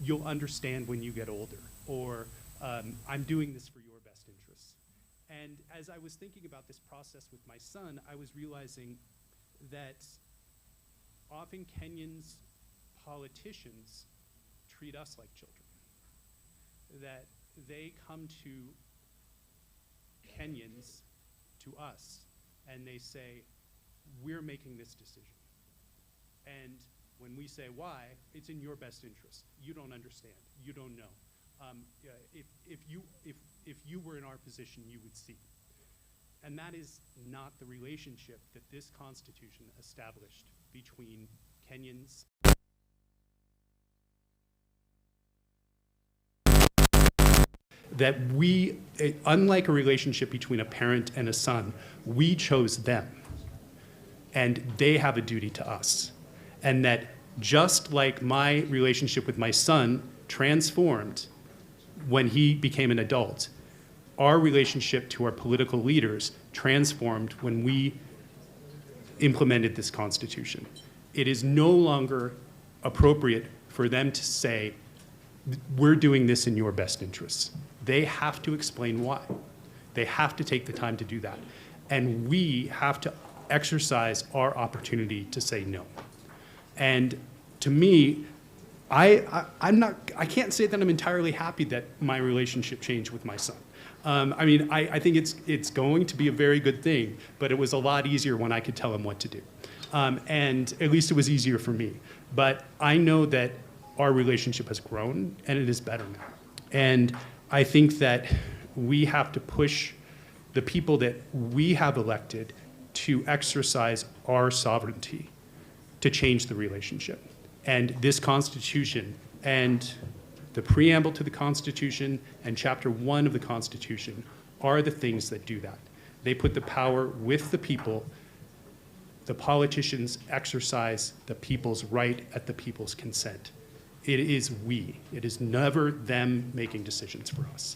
you'll understand when you get older, or I'm doing this for your best interests. And as I was thinking about this process with my son, I was realizing that often Kenyans politicians treat us like children. That they come to Kenyans, to us, and they say, we're making this decision. And when we say why, it's in your best interest. You don't understand. You don't know. If you were in our position, you would see. And that is not the relationship that this Constitution established between Kenyans. That we, unlike a relationship between a parent and a son, we chose them, and they have a duty to us. And that just like my relationship with my son transformed when he became an adult, our relationship to our political leaders transformed when we implemented this Constitution. It is no longer appropriate for them to say, we're doing this in your best interests. They have to explain why. They have to take the time to do that. And we have to exercise our opportunity to say no. And to me, I can't say that I'm entirely happy that my relationship changed with my son. I mean, I think it's going to be a very good thing, but it was a lot easier when I could tell him what to do. And at least it was easier for me. But I know that our relationship has grown, and it is better now. And I think that we have to push the people that we have elected to exercise our sovereignty to change the relationship. And this Constitution and the preamble to the Constitution and Chapter 1 of the Constitution are the things that do that. They put the power with the people. The politicians exercise the people's right at the people's consent. It is we. It is never them making decisions for us.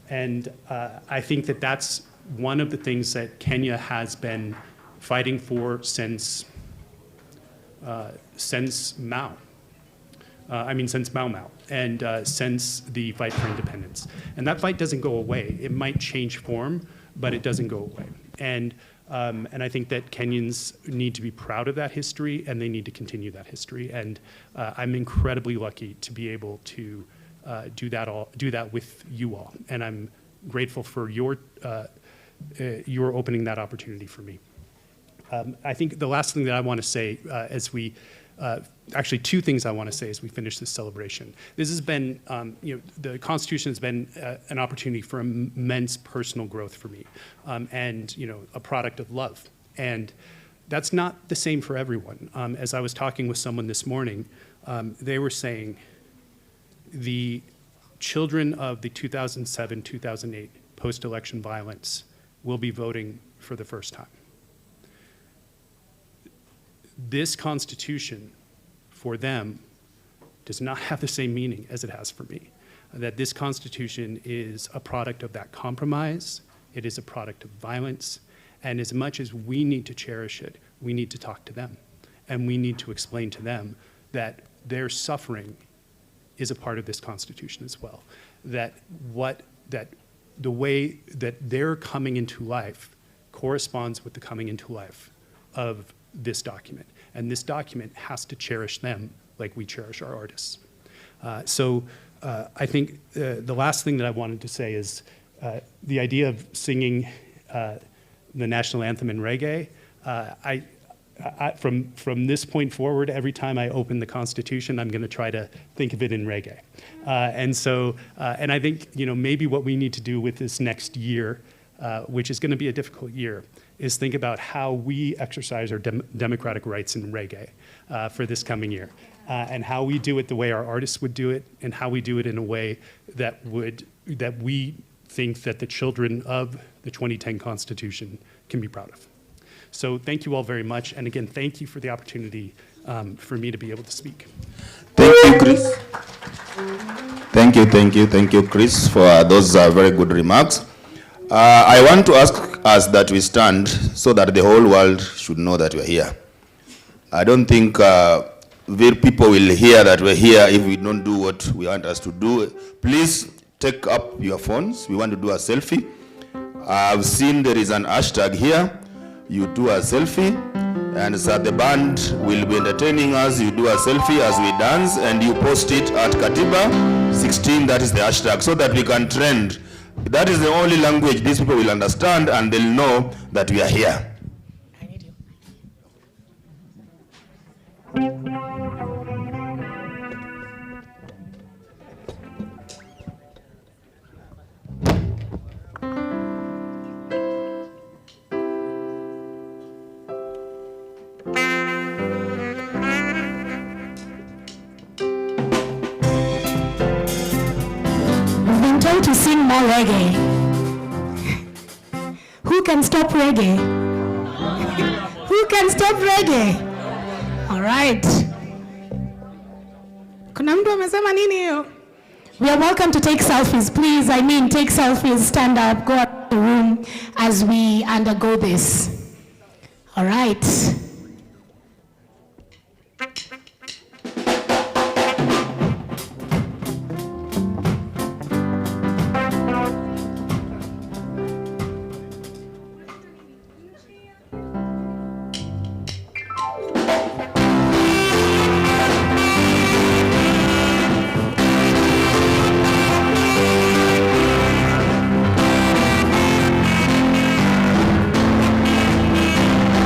And I think that that's one of the things that Kenya has been fighting for since Mao. Since Mau Mau, and since the fight for independence. And that fight doesn't go away. It might change form, but it doesn't go away. And I think that Kenyans need to be proud of that history, and they need to continue that history. And I'm incredibly lucky to be able to do that with you all. And I'm grateful for your opening that opportunity for me. I think the last thing that I want to say actually, two things I want to say as we finish this celebration. This has been, the Constitution has been an opportunity for immense personal growth for me, and a product of love. And that's not the same for everyone. As I was talking with someone this morning, they were saying the children of the 2007-2008 post-election violence will be voting for the first time. This Constitution, for them, does not have the same meaning as it has for me. That this Constitution is a product of that compromise, it is a product of violence, and as much as we need to cherish it, we need to talk to them. And we need to explain to them that their suffering is a part of this Constitution as well. That the way that their coming into life corresponds with the coming into life of this document. And this document has to cherish them like we cherish our artists. So I think the last thing that I wanted to say is the idea of singing the national anthem in reggae. From this point forward, every time I open the Constitution, I'm going to try to think of it in reggae. And I think, you know, maybe what we need to do with this next year, which is going to be a difficult year, is think about how we exercise our democratic rights in reggae for this coming year, and how we do it the way our artists would do it, and how we do it in a way that we think that the children of the 2010 Constitution can be proud of. So thank you all very much, and again, thank you for the opportunity for me to be able to speak. Thank you, Chris. Thank you, Chris, for those very good remarks. I want to ask us that we stand so that the whole world should know that we're here. I don't think people will hear that we're here if we don't do what we want us to do. Please take up your phones. We want to do a selfie. I've seen there is an hashtag here. You do a selfie, and so the band will be entertaining us. You do a selfie as we dance, and you post it at Katiba 16, that is the hashtag, so that we can trend. That is the only language these people will understand, and they'll know that we are here. I need you. We've been told to sing more reggae. Who can stop reggae? Who can stop reggae? All right. Kuna mtu amesema nini hiyo? We are welcome to take selfies, please. I mean, take selfies, stand up, go out of the room as we undergo this. All right.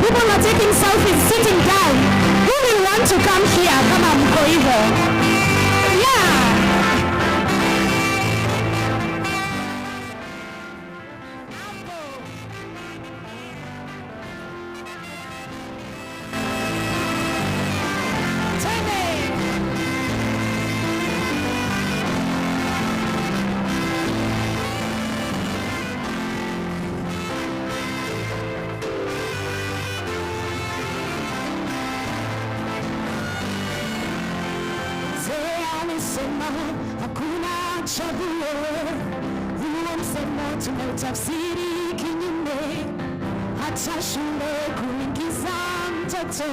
People are taking selfies sitting down. Who will want to come here? Come on, mko hivyo. Yeah. Alisema hakuna chaguo, huo msemo tumeutafsiri kinyume. Hata shule kuingiza mtoto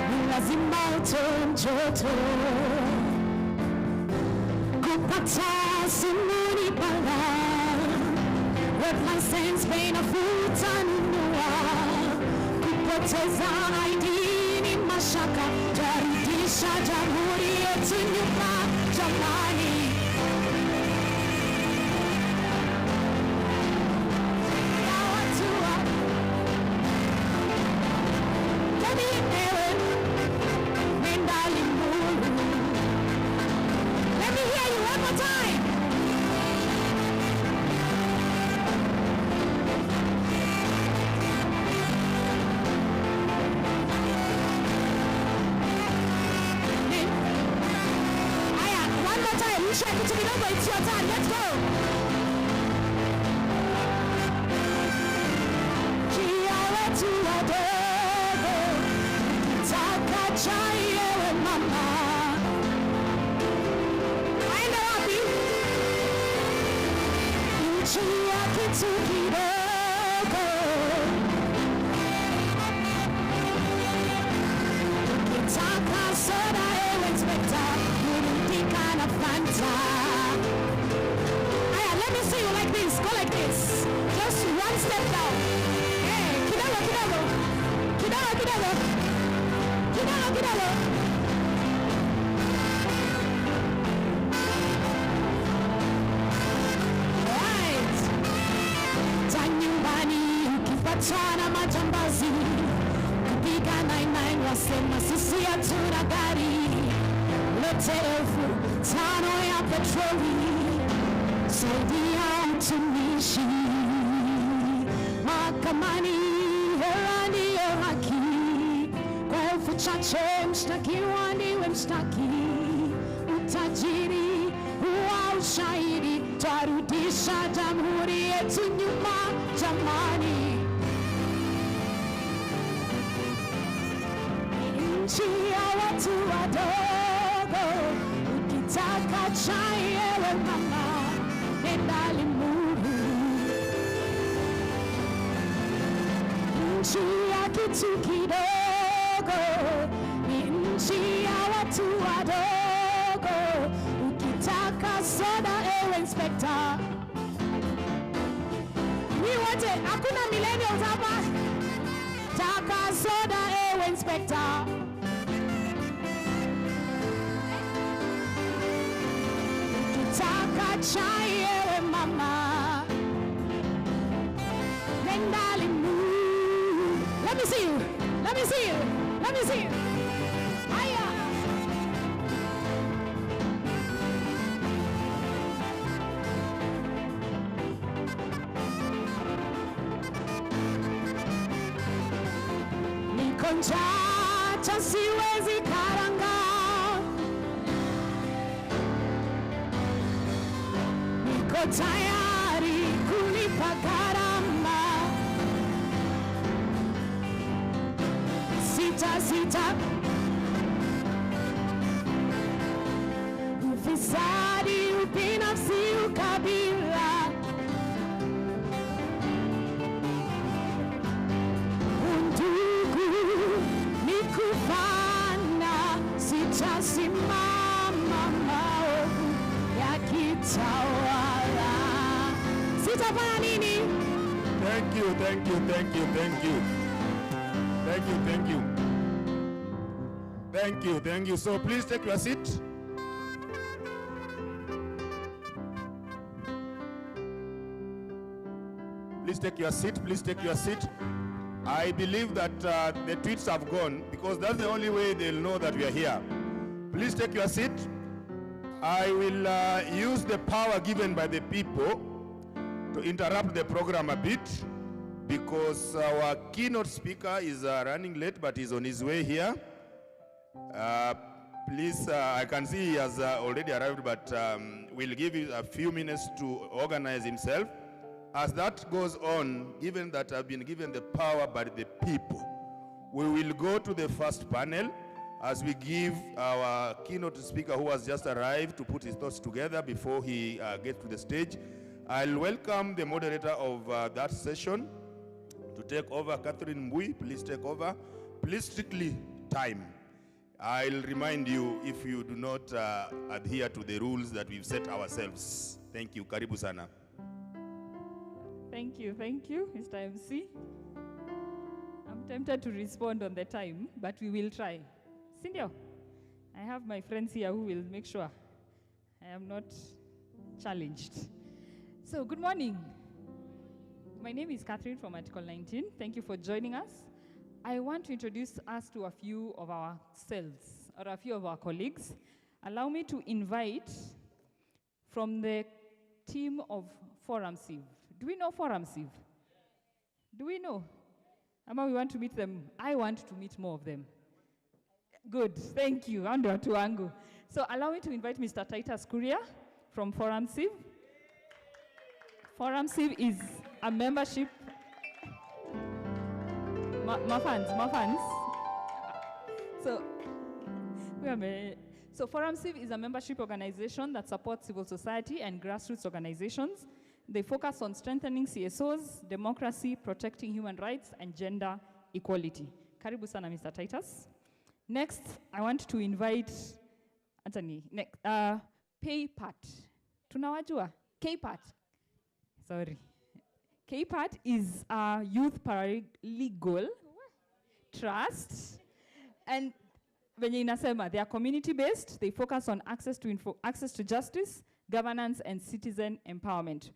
ni lazima utoe mtoto. Kupata simu ni balaa, red license bei nafuu utanunua. Kupoteza ID ni mashaka, jarudisha jamhuri yetu nyuma jamani. Na watu wa jamii ewe nenda limuru. Let me hear you one more time. One more time, you check it to me over, it's your time, let's go. Kia wetu wadogo, taka chai ewe mama. Aenda wapi? Nchi ya kitu kidogo. Ukitaka soda ewe inspector, burudika na Fanta. Aya, let me see you like this, go like this. Just one step down. Hey, kidogo, kidogo. Kidogo, kidogo. Kidogo, kidogo. tana majambazi kupiga 99 wasema sisi hatuna gari, lete 5,000 ya petroli, saidia mtumishi mahakamani, hela ndiyo haki, kwa 1,000 chache mshtakiwa ndiwe mshtaki, utajiri huwa ushahidi, twarudisha jamhuri yetu nyuma jamani. Nchi ya watu wadogo, ukitaka chai ewe mama, nenda Limuru. Nchi ya kitu kidogo, ni nchi ya watu wadogo, ukitaka soda ewe inspector. Ni wote, hakuna millennials hapa. Taka soda ewe inspector. Ukitaka chai ewe mama, nenda Limuru. Let me see you. Let me see you. Let me see you. Aya. Niko njaa siwezi karanga, niko tayari kulipa gharama, sita ufisadi, ubinafsi, ukabila, undugu ni kufana, sitasimama maovu yakitawala. Sitafanya nini? Thank you, thank you, thank you, thank you. Thank you, thank you. Thank you, thank you. So please take your seat. Please take your seat, please take your seat. I believe that the tweets have gone because that's the only way they'll know that we are here. Please take your seat. I will use the power given by the people to interrupt the program a bit because our keynote speaker is running late, but he's on his way here. Please, I can see he has already arrived, but we'll give you a few minutes to organize himself. As that goes on, given that I've been given the power by the people, we will go to the first panel as we give our keynote speaker who has just arrived to put his thoughts together before he gets to the stage. I'll welcome the moderator of that session to take over. Catherine Mbui, please take over. Please strictly time. I'll remind you if you do not adhere to the rules that we've set ourselves. Thank you. Karibu sana. Thank you, Mr. MC. I'm tempted to respond on the time, but we will try. Cindy, I have my friends here who will make sure I am not challenged. So, good morning. My name is Catherine from Article 19. Thank you for joining us. I want to introduce us to a few of ourselves, or a few of our colleagues. Allow me to invite from the team of Forum Civ. Do we know Forum Civ? Do we know? Ama we want to meet them? I want to meet more of them. Good, thank you. Ando tuangu. So allow me to invite Mr. Titus Kuria from Forum Civ. Forum Civ is a membership. Mafans. So Forum Civ is a membership organization that supports civil society and grassroots organizations. They focus on strengthening CSOs, democracy, protecting human rights, and gender equality. Karibu sana, Mr. Titus. Next, I want to invite Anthony. PayPat. Tunawajua? KPAT. Sorry. KPAT is a youth paralegal trust. And venye inasema, they are community-based. They focus on access to justice, governance, and citizen empowerment.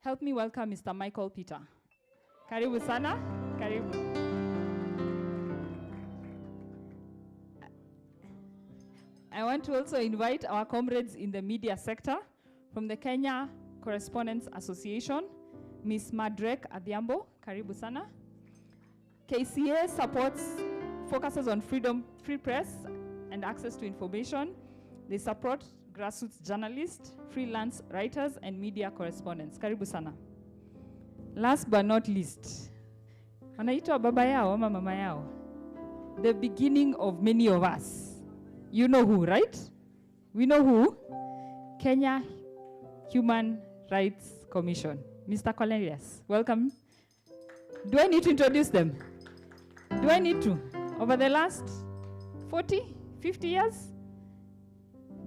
Help me welcome Mr. Michael Peter. Karibu sana. Karibu. I want to also invite our comrades in the media sector from the Kenya Correspondents Association, Ms. Madrek Adhiambo, karibu sana. KCA focuses on freedom, free press, and access to information. They support grassroots journalists, freelance writers, and media correspondents. Karibu sana. Last but not least, wanaitwa baba yao ama mama yao, the beginning of many of us. You know who, right? We know who? Kenya Human Rights Commission. Mr. Cornelius, welcome. Do I need to introduce them? Do I need to? Over the last 40, 50 years,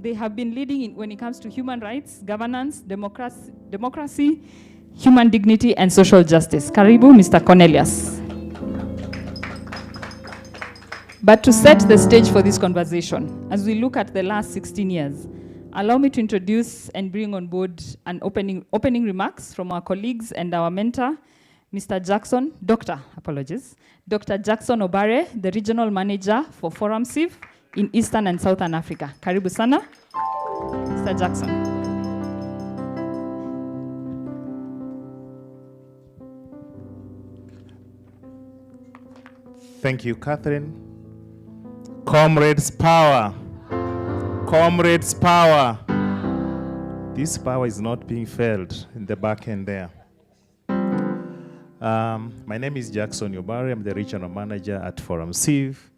they have been leading when it comes to human rights, governance, democracy, human dignity, and social justice. Karibu, Mr. Cornelius. But to set the stage for this conversation, as we look at the last 16 years, allow me to introduce and bring on board an opening remarks from our colleagues and our mentor, Dr. Jackson Obare, the Regional Manager for Forum Civ in Eastern and Southern Africa. Karibu sana, Mr. Jackson. Thank you, Catherine. Comrades power. Comrades power. This power is not being felt in the back end there. My name is Jackson Obare. I'm the Regional Manager at Forum Civ,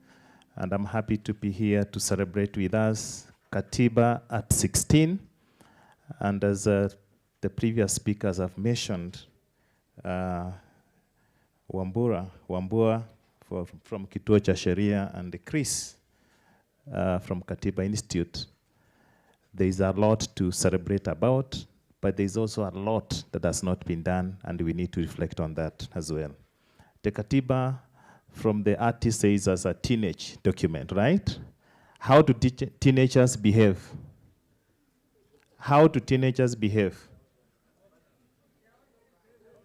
and I'm happy to be here to celebrate with us Katiba at 16. And as the previous speakers have mentioned, Wambua from Kituo cha Sheria and Chris from Katiba Institute. There is a lot to celebrate about, but there's also a lot that has not been done, and we need to reflect on that as well. The Katiba, from the artist, says as a teenage document, right? How do teenagers behave? How do teenagers behave?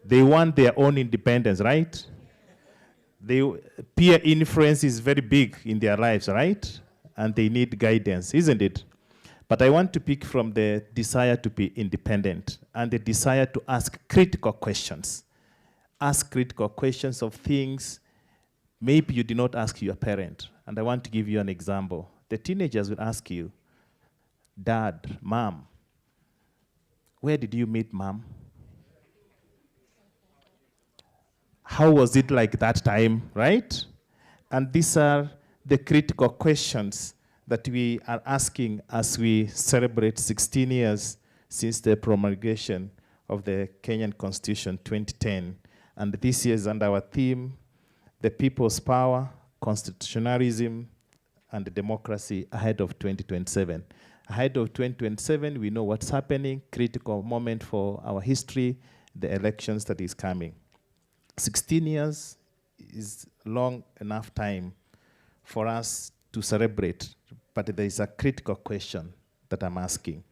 They want their own independence, right? Peer influence is very big in their lives, right? And they need guidance, isn't it? But I want to pick from the desire to be independent and the desire to ask critical questions. Ask critical questions of things maybe you did not ask your parent. And I want to give you an example. The teenagers will ask you, Dad, Mom, where did you meet Mom? How was it like that time, right? And these are the critical questions that we are asking as we celebrate 16 years since the promulgation of the Kenyan Constitution 2010. And this year is under our theme, the people's power, constitutionalism, and democracy ahead of 2027. Ahead of 2027, we know what's happening, critical moment for our history, the elections that is coming. 16 years is long enough time for us to celebrate, but there is a critical question that I'm asking.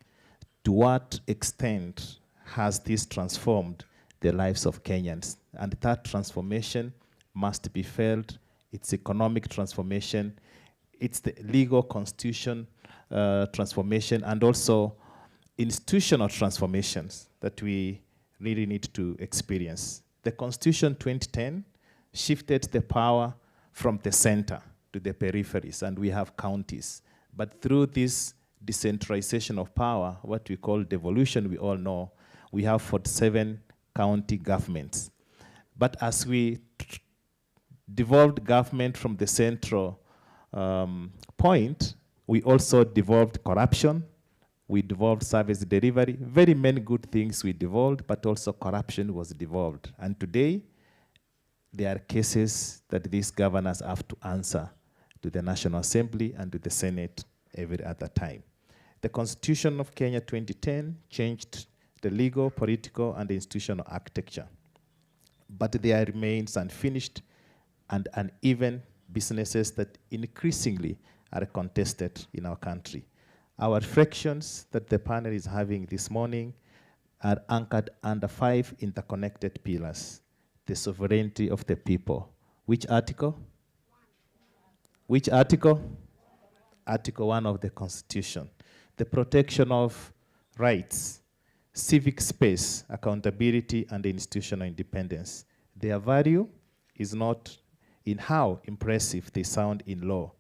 To what extent has this transformed the lives of Kenyans? And that transformation must be felt. It's economic transformation, it's the legal constitution transformation, and also institutional transformations that we really need to experience. The Constitution 2010 shifted the power from the center to the peripheries, and we have counties. But through this decentralization of power, what we call devolution, we all know, we have 47 county governments. But as we devolved government from the central point, we also devolved corruption, we devolved service delivery, very many good things we devolved, but also corruption was devolved. And today, there are cases that these governors have to answer to the National Assembly and to the Senate every other time. The Constitution of Kenya 2010 changed the legal, political, and institutional architecture. But there remains unfinished and uneven businesses that increasingly are contested in our country. Our reflections that the panel is having this morning are anchored under 5 interconnected pillars. the sovereignty of the people. Which article? Which article? Article 1 of the Constitution. The protection of rights, civic space, accountability, and institutional independence. Their value is not in how impressive they sound in law,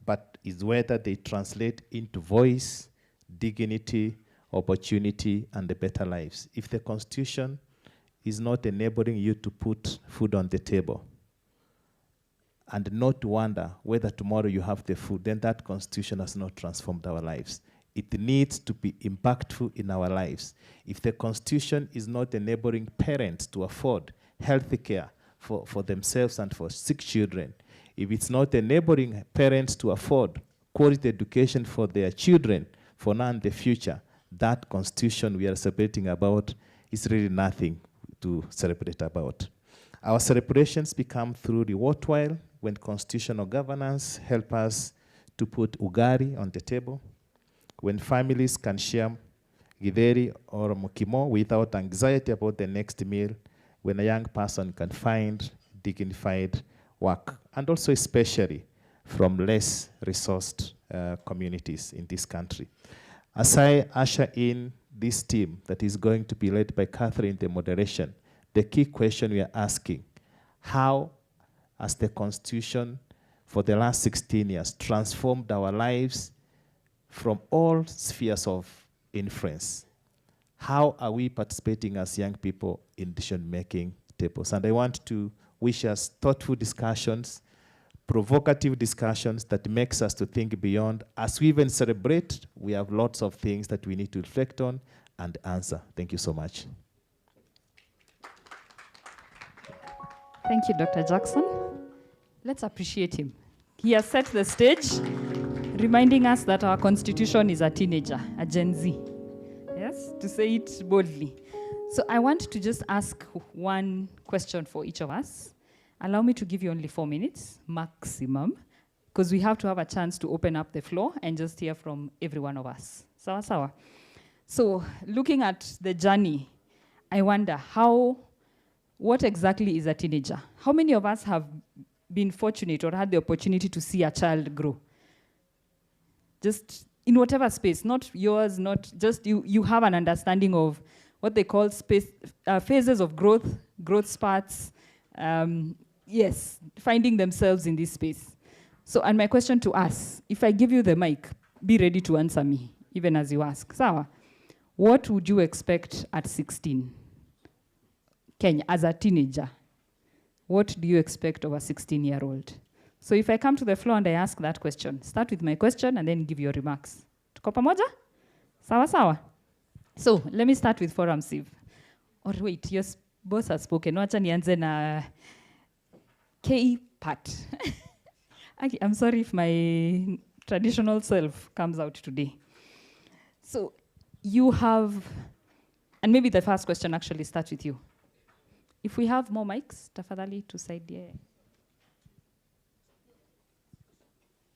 but is whether they translate into voice, dignity, opportunity, and the better lives. If the Constitution is not enabling you to put food on the table and not to wonder whether tomorrow you have the food, then that Constitution has not transformed our lives. It needs to be impactful in our lives. If the Constitution is not enabling parents to afford healthy care for themselves and for sick children, if it's not enabling parents to afford quality education for their children for now and the future, that Constitution we are celebrating about is really nothing to celebrate about. Our celebrations become truly worthwhile when constitutional governance help us to put ugari on the table, when families can share githeri or mukimo without anxiety about the next meal, when a young person can find dignified work, and also especially from less resourced communities in this country. As I usher in this team that is going to be led by Catherine, the moderation, the key question we are asking, how has the Constitution for the last 16 years transformed our lives from all spheres of influence? How are we participating as young people in decision-making tables? And I want to wish us thoughtful discussions, provocative discussions that makes us to think beyond. As we even celebrate, we have lots of things that we need to reflect on and answer. Thank you so much. Thank you, Dr. Jackson. Let's appreciate him. He has set the stage, reminding us that our Constitution is a teenager, a Gen Z. Yes, to say it boldly. So I want to just ask one question for each of us. Allow me to give you only 4 minutes, maximum, because we have to have a chance to open up the floor and just hear from every one of us. Sawa sawa. So looking at the journey, I wonder what exactly is a teenager? How many of us have been fortunate or had the opportunity to see a child grow? Just in whatever space, not yours, not just you have an understanding of what they call phases of growth spurts, yes, finding themselves in this space. So, and my question to us, if I give you the mic, be ready to answer me, even as you ask. Sawa, what would you expect at 16? Kenya, as a teenager, what do you expect of a 16-year-old? So if I come to the floor and I ask that question, start with my question and then give your remarks. Tuko pamoja? Sawa sawa? So let me start with Forum Siv. Or wait, your boss has spoken. Wacha nianze na K-part. I'm sorry if my traditional self comes out today. So you have, and maybe the first question actually starts with you. If we have more mics, tafadhali to side here.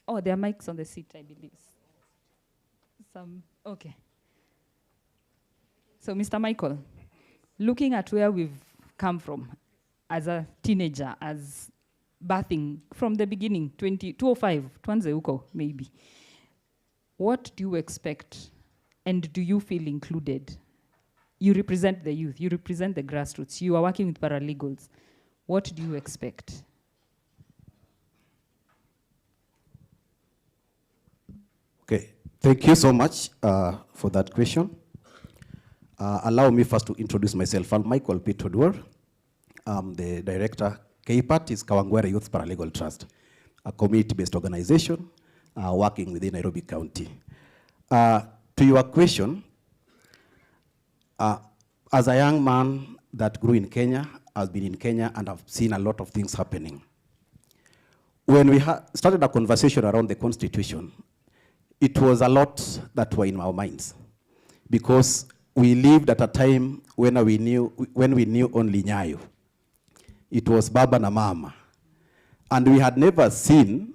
Oh, there are mics on the seat, I believe. Okay. So, Mr. Michael, looking at where we've come from as a teenager, as birthing from the beginning, 205, tuanze huko, maybe. What do you expect, and do you feel included? You represent the youth, you represent the grassroots, you are working with paralegals. What do you expect? Okay, thank you so much for that question. Allow me first to introduce myself. I'm Michael Pitodwar. I'm the director. KPAT is Kawangware Youth Paralegal Trust, a community-based organization working within Nairobi County. To your question, as a young man that grew in Kenya, I've been in Kenya and I've seen a lot of things happening. When we started a conversation around the Constitution, it was a lot that were in our minds because we lived at a time when we knew only Nyayo. It was Baba na Mama. And we had never seen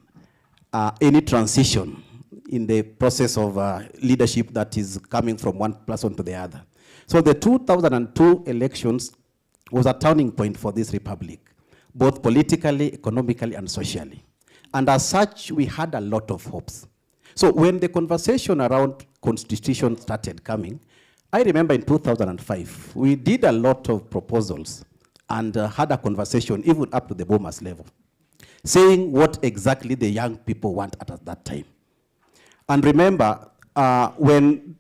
any transition in the process of leadership that is coming from one person to the other. So the 2002 elections was a turning point for this republic, both politically, economically, and socially. And as such, we had a lot of hopes. So when the conversation around constitution started coming, I remember in 2005, we did a lot of proposals and had a conversation even up to the Bomas level, saying what exactly the young people want at that time. And remember, when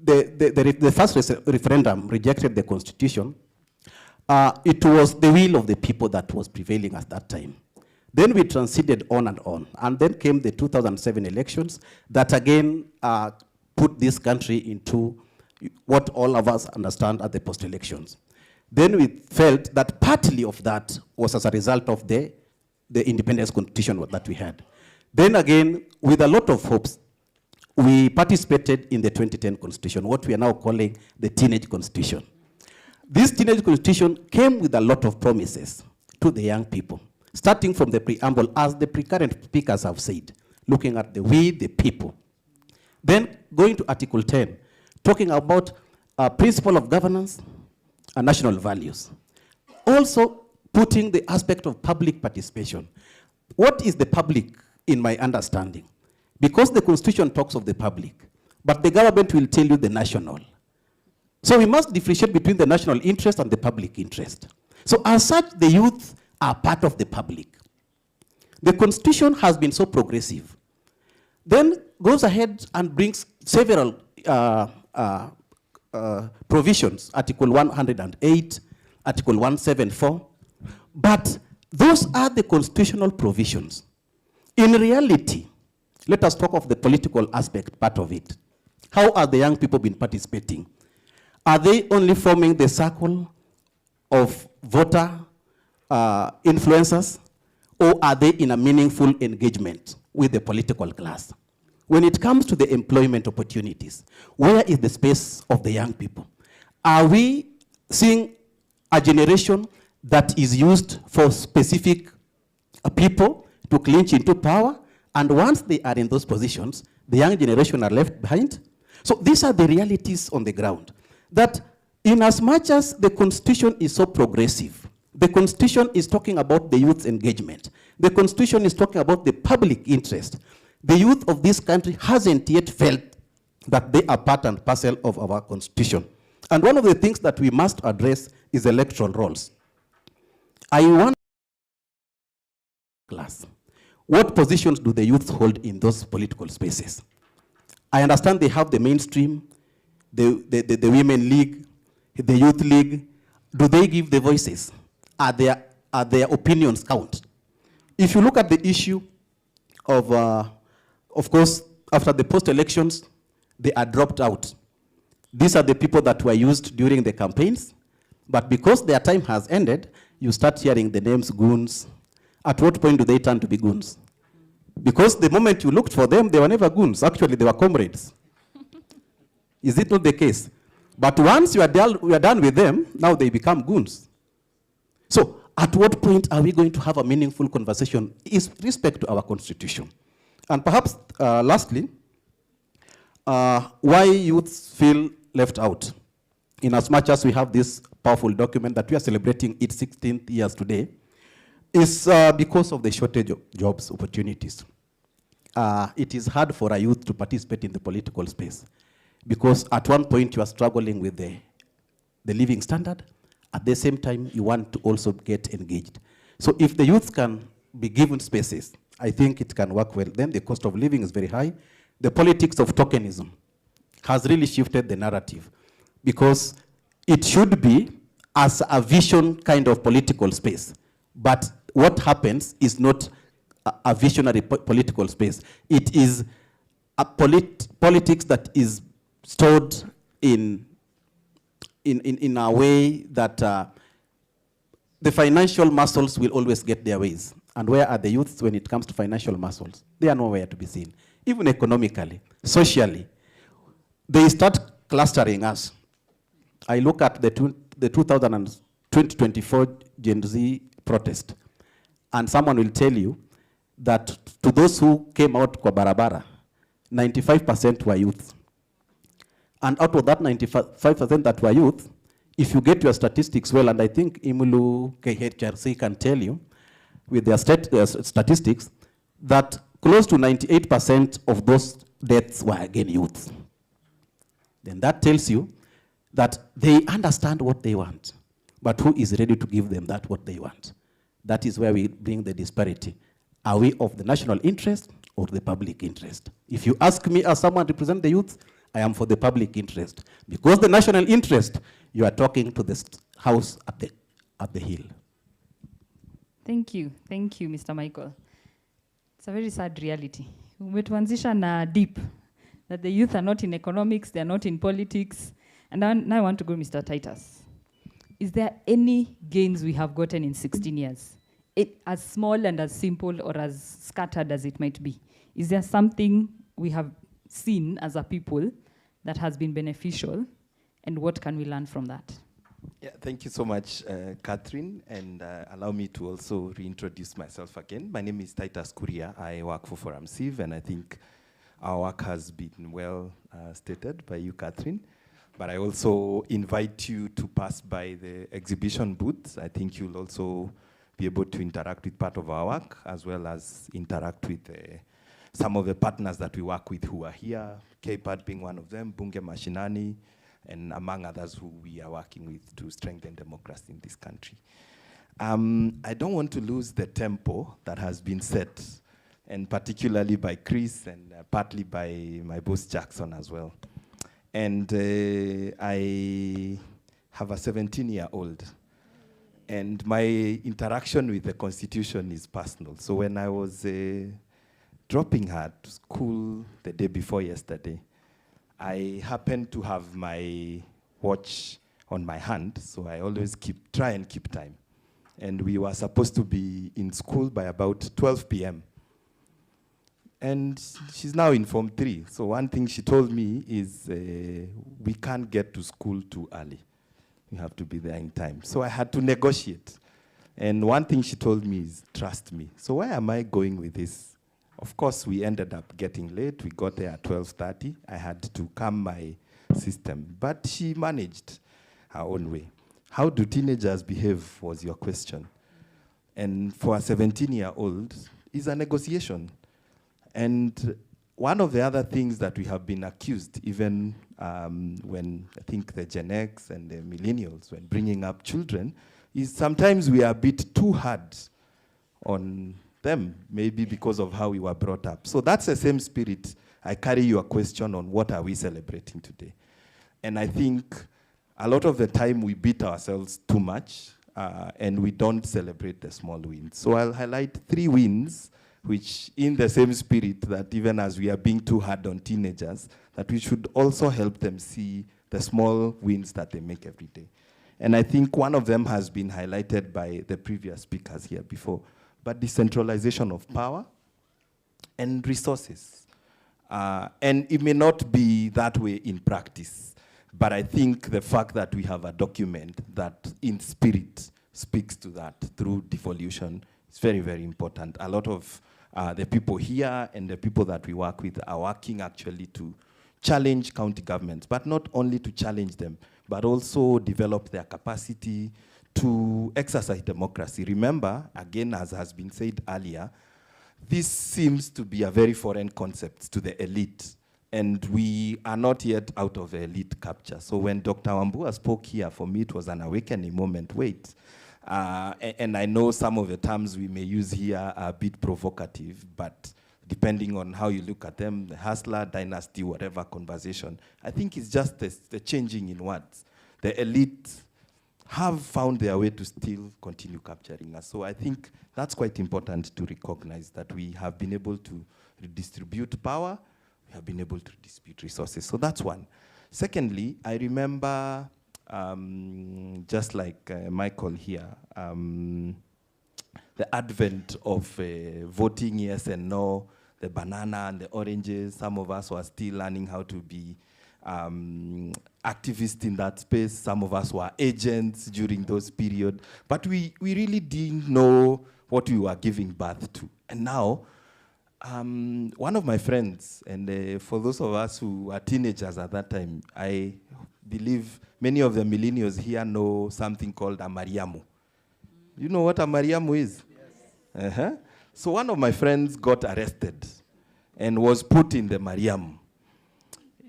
the first referendum rejected the constitution, it was the will of the people that was prevailing at that time. Then we transited on, and then came the 2007 elections that again put this country into what all of us understand as the post-elections. Then we felt that partly of that was as a result of the independence constitution that we had. Then again, with a lot of hopes, we participated in the 2010 constitution, what we are now calling the teenage constitution. This teenage constitution came with a lot of promises to the young people, starting from the preamble, as the current speakers have said, looking at we, the people. Then going to Article 10, talking about principle of governance and national values. Also putting the aspect of public participation. What is the public in my understanding? Because the constitution talks of the public, but the government will tell you the national. So we must differentiate between the national interest and the public interest. So as such, the youth are part of the public. The constitution has been so progressive. Then goes ahead and brings several provisions, Article 108, Article 174, but those are the constitutional provisions. In reality, let us talk of the political aspect part of it. How are the young people been participating? Are they only forming the circle of voter influencers, or are they in a meaningful engagement with the political class? When it comes to the employment opportunities, where is the space of the young people? Are we seeing a generation that is used for specific people to clinch into power, and once they are in those positions, the young generation are left behind? So these are the realities on the ground, that in as much as the constitution is so progressive, the constitution is talking about the youth's engagement, the constitution is talking about the public interest, the youth of this country hasn't yet felt that they are part and parcel of our constitution. And one of the things that we must address is electoral roles. I want class. What positions do the youth hold in those political spaces? I understand they have the mainstream, the women league, the youth league. Do they give the voices? Are their opinions count? If you look at the issue of course, after the post-elections, they are dropped out. These are the people that were used during the campaigns, but because their time has ended, you start hearing the names goons. At what point do they turn to be goons? Because the moment you looked for them, they were never goons. Actually, they were comrades. Is it not the case? But once you are done with them, now they become goons. So at what point are we going to have a meaningful conversation with respect to our constitution? And perhaps, lastly, why youths feel left out, in as much as we have this powerful document that we are celebrating its 16th years today, is because of the shortage of jobs opportunities. It is hard for a youth to participate in the political space, because at one point you are struggling with the living standard. At the same time, you want to also get engaged. So if the youth can be given spaces, I think it can work well. Then the cost of living is very high. The politics of tokenism has really shifted the narrative, because it should be as a vision kind of political space. But what happens is not a visionary political space. It is a politics that is stored in a way that the financial muscles will always get their ways. And where are the youths when it comes to financial muscles? They are nowhere to be seen. Even economically, socially, they start clustering us. I look at the 2024 Gen Z protest, and someone will tell you that to those who came out kwa barabara, 95% were youth. And out of that 95% that were youth, if you get your statistics well, and I think Imulu KHRC can tell you, with their statistics, that close to 98% of those deaths were again youth. Then that tells you that they understand what they want, but who is ready to give them that what they want? That is where we bring the disparity. Are we of the national interest or the public interest? If you ask me as someone representing the youth, I am for the public interest. Because the national interest, you are talking to the house at the hill. Thank you, Mr. Michael. It's a very sad reality. Umetuanzisha na deep, that the youth are not in economics, they are not in politics. And now I want to go, Mr. Titus. Is there any gains we have gotten in 16 years? As small and as simple or as scattered as it might be. Is there something we have seen as a people that has been beneficial, and what can we learn from that? Yeah, thank you so much, Catherine, and allow me to also reintroduce myself again. My name is Titus Kuria. I work for Forum Civ, and I think our work has been well stated by you, Catherine. But I also invite you to pass by the exhibition booth. I think you'll also be able to interact with part of our work, as well as interact with some of the partners that we work with who are here, KPAD being one of them, Bunge Mashinani, and among others who we are working with to strengthen democracy in this country. I don't want to lose the tempo that has been set, and particularly by Chris and partly by my boss Jackson as well. And I have a 17-year-old, and my interaction with the Constitution is personal. So when I was dropping her to school the day before yesterday, I happened to have my watch on my hand, so I always try and keep time. And we were supposed to be in school by about 12 p.m. And she's now in Form 3. So one thing she told me is we can't get to school too early. You have to be there in time. So I had to negotiate. And one thing she told me is, trust me. So where am I going with this? Of course, we ended up getting late. We got there at 12:30. I had to calm my system. But she managed her own way. How do teenagers behave was your question. And for a 17-year-old, it's a negotiation. And one of the other things that we have been accused, even when I think the Gen X and the millennials, when bringing up children, is sometimes we are a bit too hard on them, maybe because of how we were brought up. So that's the same spirit. I carry your question on what are we celebrating today. And I think a lot of the time we beat ourselves too much and we don't celebrate the small wins. So I'll highlight 3 wins which in the same spirit that even as we are being too hard on teenagers, that we should also help them see the small wins that they make every day. And I think one of them has been highlighted by the previous speakers here before, but decentralization of power and resources. And it may not be that way in practice, but I think the fact that we have a document that in spirit speaks to that through devolution is very, very important. A lot of the people here and the people that we work with are working actually to challenge county governments, but not only to challenge them, but also develop their capacity to exercise democracy. Remember, again, as has been said earlier, this seems to be a very foreign concept to the elite, and we are not yet out of elite capture. So when Dr. Wambua spoke here, for me it was an awakening moment. Wait. And I know some of the terms we may use here are a bit provocative, but depending on how you look at them, the hustler, dynasty, whatever conversation, I think it's just the changing in words. The elite have found their way to still continue capturing us. So I think that's quite important to recognize that we have been able to redistribute power, we have been able to redistribute resources. So that's one. Secondly, I remember just like Michael here, the advent of voting yes and no, the banana and the oranges. Some of us were still learning how to be activists in that space. Some of us were agents during those periods. But we really didn't know what we were giving birth to. And now, one of my friends, and for those of us who are teenagers at that time, I believe many of the millennials here know something called a Mariamu. You know what a Mariamu is? Yes. Uh-huh. So one of my friends got arrested and was put in the Mariamu.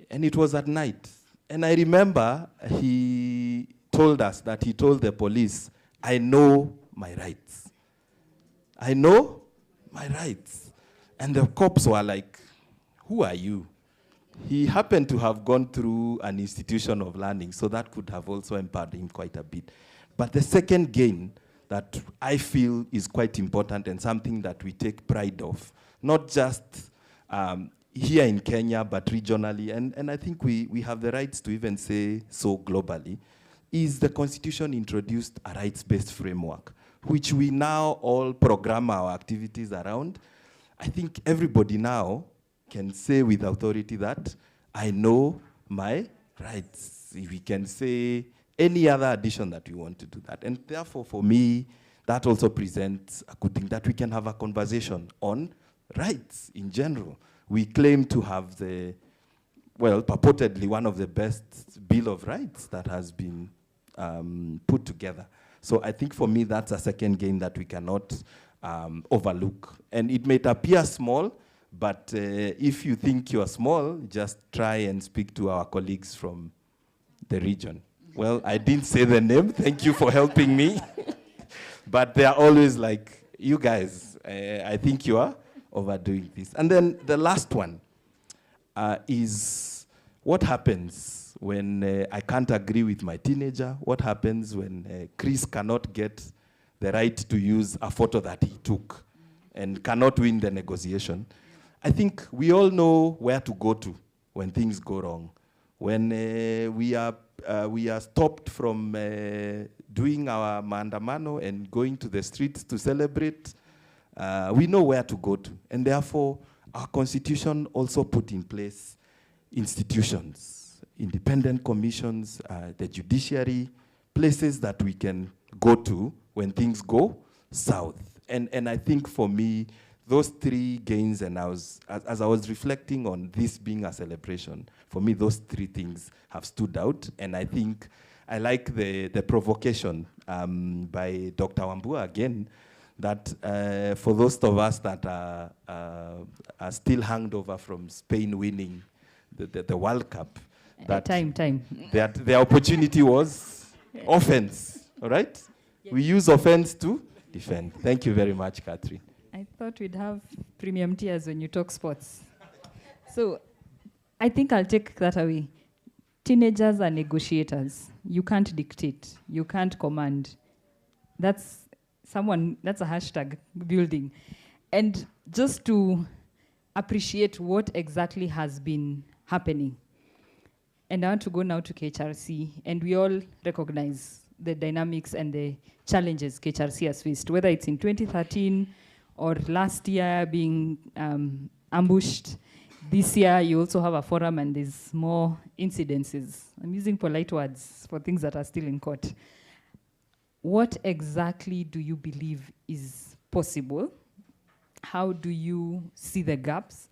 And it was at night. And I remember he told us that he told the police, I know my rights. I know my rights. And the cops were like, who are you? He happened to have gone through an institution of learning, so that could have also empowered him quite a bit. But the second gain that I feel is quite important and something that we take pride of, not just here in Kenya, but regionally, and I think we have the rights to even say so globally, is the Constitution introduced a rights-based framework, which we now all program our activities around. I think everybody now can say with authority that I know my rights. We can say any other addition that we want to do that. And therefore, for me, that also presents a good thing, that we can have a conversation on rights in general. We claim to have the, well, purportedly one of the best Bill of Rights that has been put together. So I think for me, that's a second gain that we cannot overlook. And it may appear small, but if you think you're small, just try and speak to our colleagues from the region. Well, I didn't say the name. Thank you for helping me. But they are always like, you guys, I think you are overdoing this. And then the last one is what happens when I can't agree with my teenager? What happens when Chris cannot get the right to use a photo that he took and cannot win the negotiation? I think we all know where to go to when things go wrong. When we are stopped from doing our maandamano and going to the streets to celebrate, we know where to go to. And therefore, our Constitution also put in place institutions, independent commissions, the judiciary, places that we can go to when things go south. And I think for me, those three gains, and as I was reflecting on this being a celebration, for me, those three things have stood out. And I think I like the provocation by Dr. Wambua again, that for those of us that are still hanged over from Spain winning the World Cup, that the opportunity was offense, all right? Yes. We use offense to defend. Thank you very much, Catherine. I thought we'd have premium tiers when you talk sports. So I think I'll take that away. Teenagers are negotiators. You can't dictate. You can't command. That's a hashtag building. And just to appreciate what exactly has been happening. And I want to go now to KHRC, and we all recognize the dynamics and the challenges KHRC has faced, whether it's in 2013 or last year being ambushed. This year, you also have a forum and there's more incidences. I'm using polite words for things that are still in court. What exactly do you believe is possible? How do you see the gaps?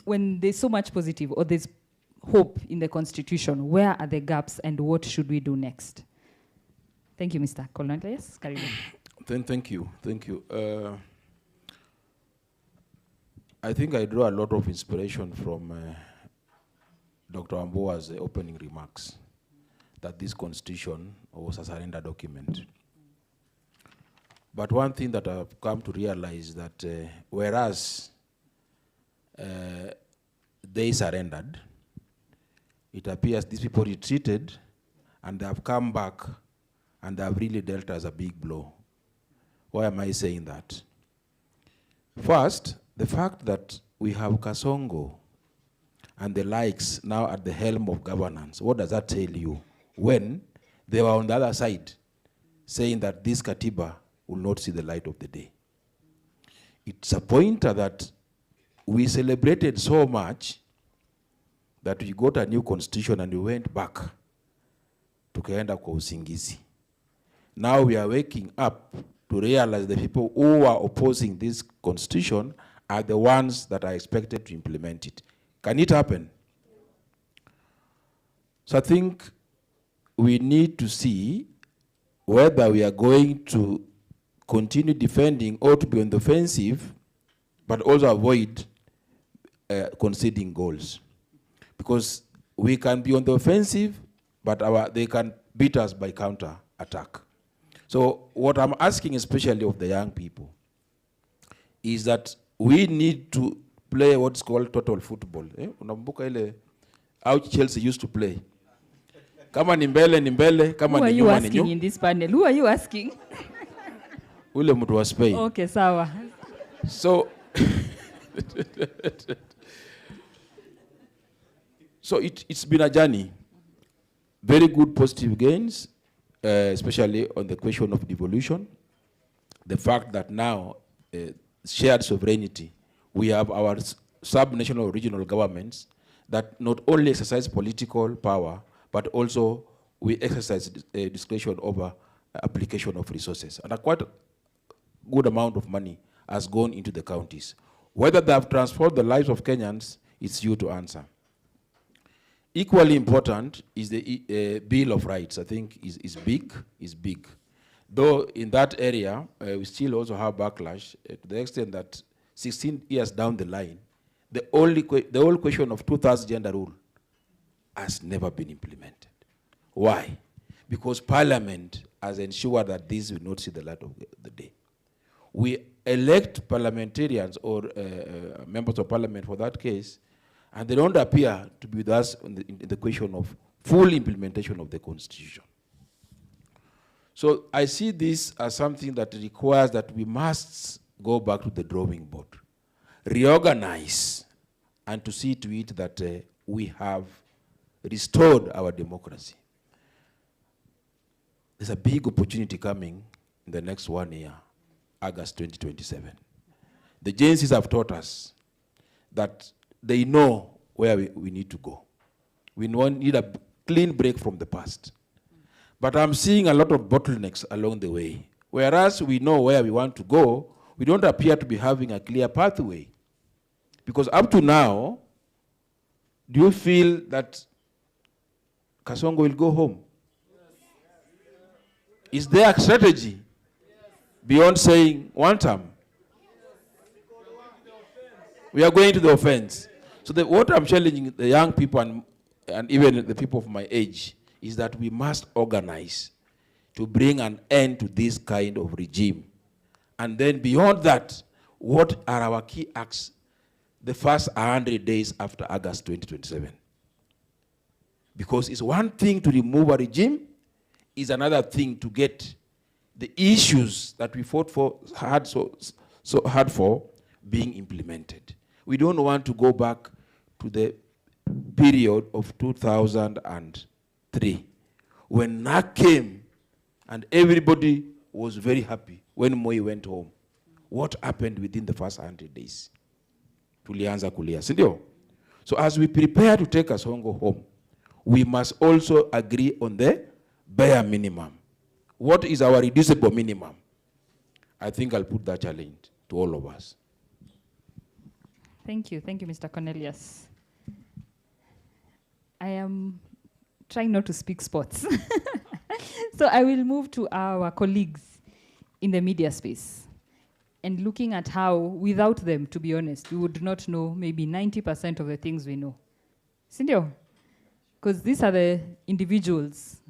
When there's so much positive or there's hope in the Constitution, where are the gaps and what should we do next? Thank you, Mr. Kolonel. Yes, Karibu. Thank you. I think I draw a lot of inspiration from Dr. Wambua's opening remarks, that this constitution was a surrender document. But one thing that I've come to realize that whereas they surrendered, it appears these people retreated and they have come back and they have really dealt us a big blow. Why am I saying that? First, the fact that we have Kasongo and the likes now at the helm of governance, what does that tell you? When they were on the other side saying that this Katiba will not see the light of the day. It's a pointer that we celebrated so much that we got a new constitution and we went back tukaenda kwa usingizi. Now we are waking up to realize the people who are opposing this constitution are the ones that are expected to implement it. Can it happen? So I think we need to see whether we are going to continue defending or to be on the offensive, but also avoid conceding goals. Because we can be on the offensive, but they can beat us by counter attack. So what I'm asking, especially of the young people, is that we need to play what's called total football. Unambuka ile how Chelsea used to play. Kama ni mbele, kama ni nyuma ni nyuma. Who are you asking in this panel? Who are you asking? Ule mtu wa Spain. Okay, sawa. So, it's been a journey. Very good positive gains, especially on the question of devolution. The fact that now, shared sovereignty, we have our sub-national regional governments that not only exercise political power, but also we exercise discretion over application of resources. And a quite good amount of money has gone into the counties. Whether they have transformed the lives of Kenyans, it's you to answer. Equally important is the Bill of Rights. I think is big. Though in that area, we still also have backlash to the extent that 16 years down the line, the whole question of two-thirds gender rule has never been implemented. Why? Because Parliament has ensured that this will not see the light of the day. We elect parliamentarians or members of Parliament for that case, and they don't appear to be with us in the question of full implementation of the Constitution. So I see this as something that requires that we must go back to the drawing board, reorganize, and to see to it that we have restored our democracy. There's a big opportunity coming in the next 1 year, August 2027. The agencies have taught us that they know where we need to go. We need a clean break from the past. But I'm seeing a lot of bottlenecks along the way. Whereas we know where we want to go, we don't appear to be having a clear pathway. Because up to now, do you feel that Kasongo will go home? Is there a strategy beyond saying one term? We are going to the offense. So what I'm challenging the young people and even the people of my age is that we must organize to bring an end to this kind of regime. And then beyond that, what are our key acts the first 100 days after August 2027? Because it's one thing to remove a regime, it's another thing to get the issues that we fought for, so hard for, being implemented. We don't want to go back to the period of 2003 when NAC came and everybody was very happy when Moi went home. What happened within the first 100 days? Tulianza kulia, sindio? So as we prepare to take Kasongo home, we must also agree on the bare minimum. What is our reducible minimum? I think I'll put that challenge to all of us. Thank you, Mr. Cornelius. I am trying not to speak sports. So I will move to our colleagues in the media space and looking at how, without them, to be honest, we would not know maybe 90% of the things we know. Sindio? Because these are the individuals.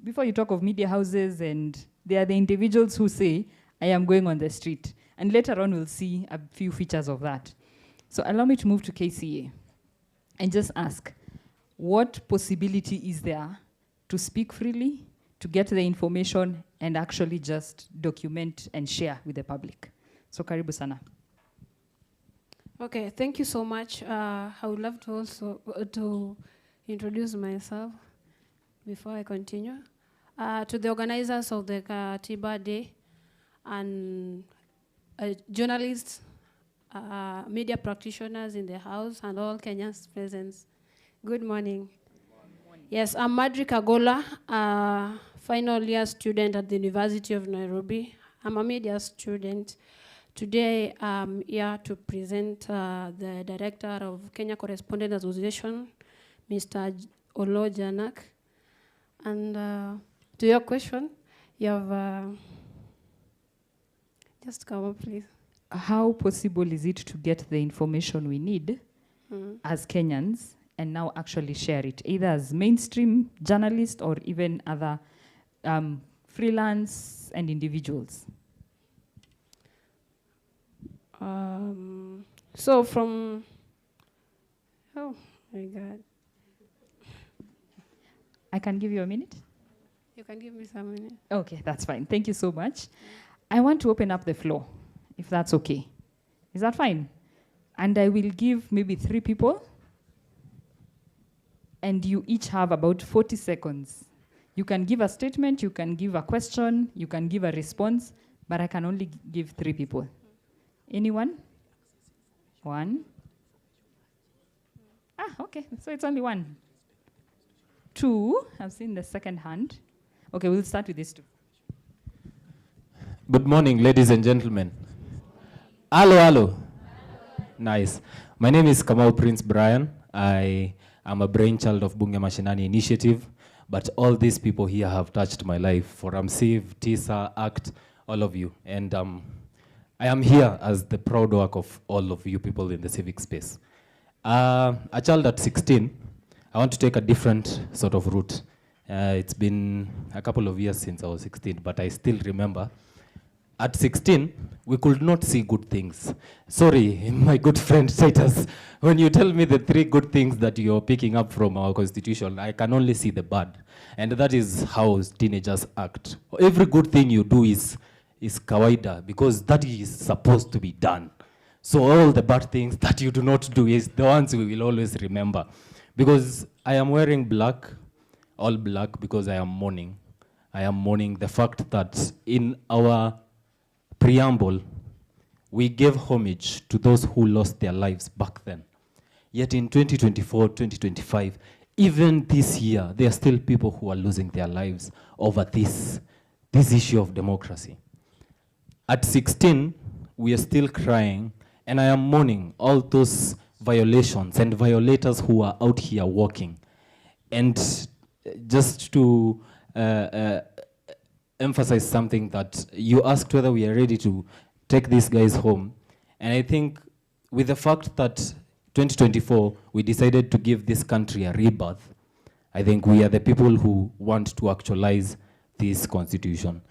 Before you talk of media houses, and they are the individuals who say, I am going on the street. And later on, we'll see a few features of that. So allow me to move to KCA and just ask, what possibility is there to speak freely, to get the information, and actually just document and share with the public? So karibu sana. Okay, thank you so much. I would love to also to introduce myself before I continue. To the organizers of the Katiba Day and journalists, media practitioners in the house, and all Kenyans present. Good morning. Yes, I'm Madri Kagola, final year student at the University of Nairobi. I'm a media student. Today I'm here to present the Director of Kenya Correspondent Association, Mr. Olo Janak. And to your question, you have, just come up please. How possible is it to get the information we need as Kenyans and now actually share it, either as mainstream journalists or even other freelance and individuals? So from, oh my God. I can give you a minute? You can give me some minute. Okay, that's fine. Thank you so much. I want to open up the floor, if that's okay. Is that fine? And I will give maybe 3 people, and you each have about 40 seconds. You can give a statement, you can give a question, you can give a response, but I can only give 3 people. Anyone? 1? Ah, okay, so it's only 1. 2, I've seen the second hand. Okay, we'll start with these 2. Good morning, ladies and gentlemen. Hello, hello. Nice. My name is Kamau Prince Brian. I am a brainchild of Bunge Mashinani Initiative, but all these people here have touched my life. For Ramsiv, TISA, ACT, all of you. And I am here as the proud work of all of you people in the civic space. A child at 16, I want to take a different sort of route. It's been a couple of years since I was 16, but I still remember. At 16, we could not see good things. Sorry, my good friend Titus, when you tell me the 3 good things that you're picking up from our constitution, I can only see the bad. And that is how teenagers act. Every good thing you do is kawaida, because that is supposed to be done. So all the bad things that you do not do is the ones we will always remember. Because I am wearing black, all black, because I am mourning. I am mourning the fact that in our preamble, we gave homage to those who lost their lives back then. Yet in 2024, 2025, even this year, there are still people who are losing their lives over this issue of democracy. At 16, we are still crying, and I am mourning all those violations and violators who are out here walking. And just to emphasize something that you asked whether we are ready to take these guys home. And I think with the fact that 2024, we decided to give this country a rebirth, I think we are the people who want to actualize this constitution.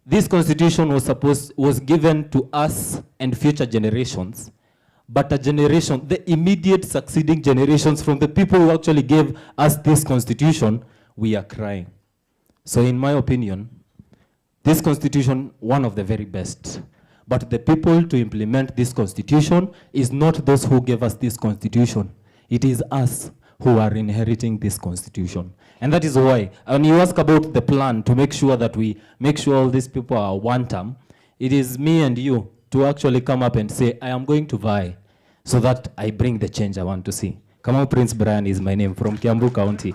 This constitution was given to us and future generations, but a generation, the immediate succeeding generations from the people who actually gave us this constitution, we are crying. So in my opinion, this constitution, one of the very best. But the people to implement this constitution is not those who gave us this constitution. It is us who are inheriting this constitution. And that is why, when you ask about the plan to make sure that we make sure all these people are one term, it is me and you to actually come up and say, I am going to vie so that I bring the change I want to see. Kamau Prince Brian is my name, from Kiambu County.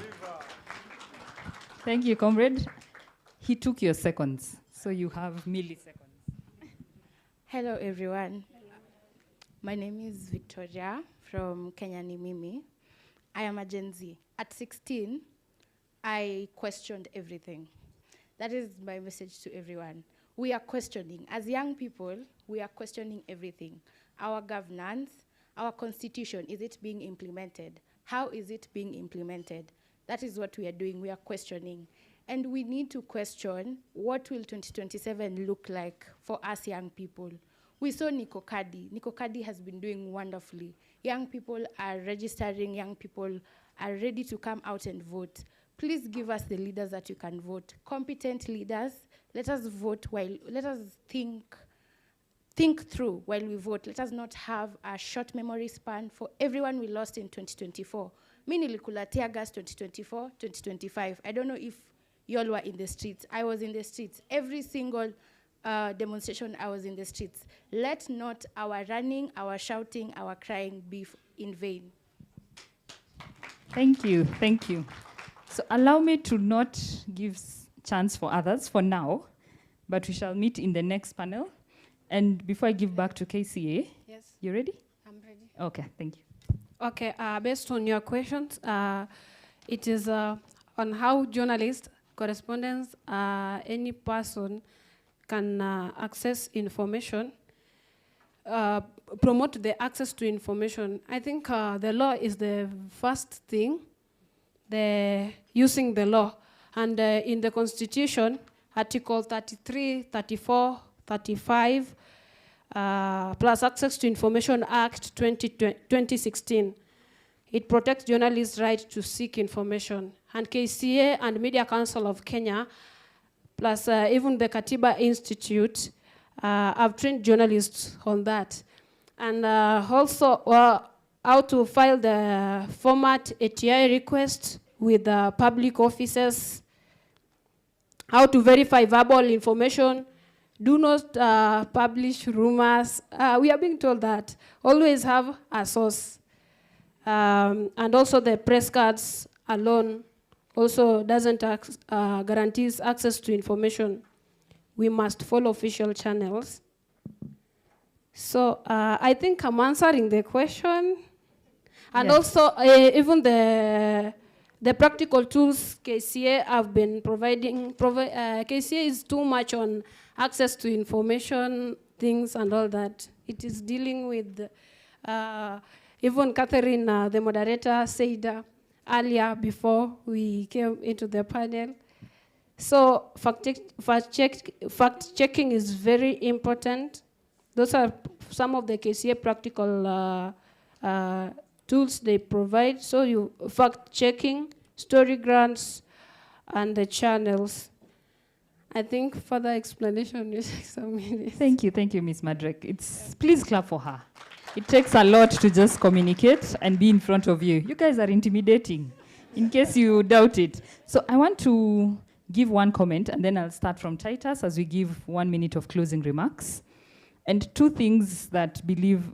Thank you, comrade. He took your seconds, so you have milliseconds. Hello, everyone. My name is Victoria from Kenya ni Mimi. I am a Gen Z. At 16, I questioned everything. That is my message to everyone. We are questioning. As young people, we are questioning everything. Our governance, our constitution, is it being implemented? How is it being implemented? That is what we are doing. We are questioning. And we need to question, what will 2027 look like for us young people? We saw Niko Kadi. Niko Kadi has been doing wonderfully. Young people are registering, young people are ready to come out and vote. Please give us the leaders that you can vote. Competent leaders. Let us vote let us think through while we vote. Let us not have a short memory span for everyone we lost in 2024. Mi nilikula tear gas 2024, 2025. I don't know if y'all were in the streets. I was in the streets. Every single demonstration, I was in the streets. Let not our running, our shouting, our crying be in vain. Thank you, thank you. So allow me to not give chance for others for now, but we shall meet in the next panel. And before I give back to KCA, Yes. you ready? I'm ready. Okay, thank you. Okay, based on your questions, it is on how journalists, correspondents, any person can access information, promote the access to information. I think the law is the first thing, using the law. And in the Constitution, Article 33, 34, 35, plus Access to Information Act 2016. It protects journalists' right to seek information. And KCA and Media Council of Kenya, plus even the Katiba Institute, have trained journalists on that. And also how to file the format ATI request with public offices, how to verify verbal information, do not publish rumors. We are being told that. Always have a source. And also the press cards alone also doesn't guarantees access to information. We must follow official channels. So I think I'm answering the question. And also even the practical tools KCA have been providing. KCA is too much on access to information, things and all that. It is dealing with, even Catherine, the moderator, said earlier before we came into the panel. So fact-checking is very important. Those are some of the KCA practical tools they provide. So you fact-checking, story grants, and the channels. I think further explanation will take some minutes. Thank you, Ms. Madrek. Please clap for her. It takes a lot to just communicate and be in front of you. You guys are intimidating, in case you doubt it. So I want to give one comment, and then I'll start from Titus as we give 1 minute of closing remarks. And two things that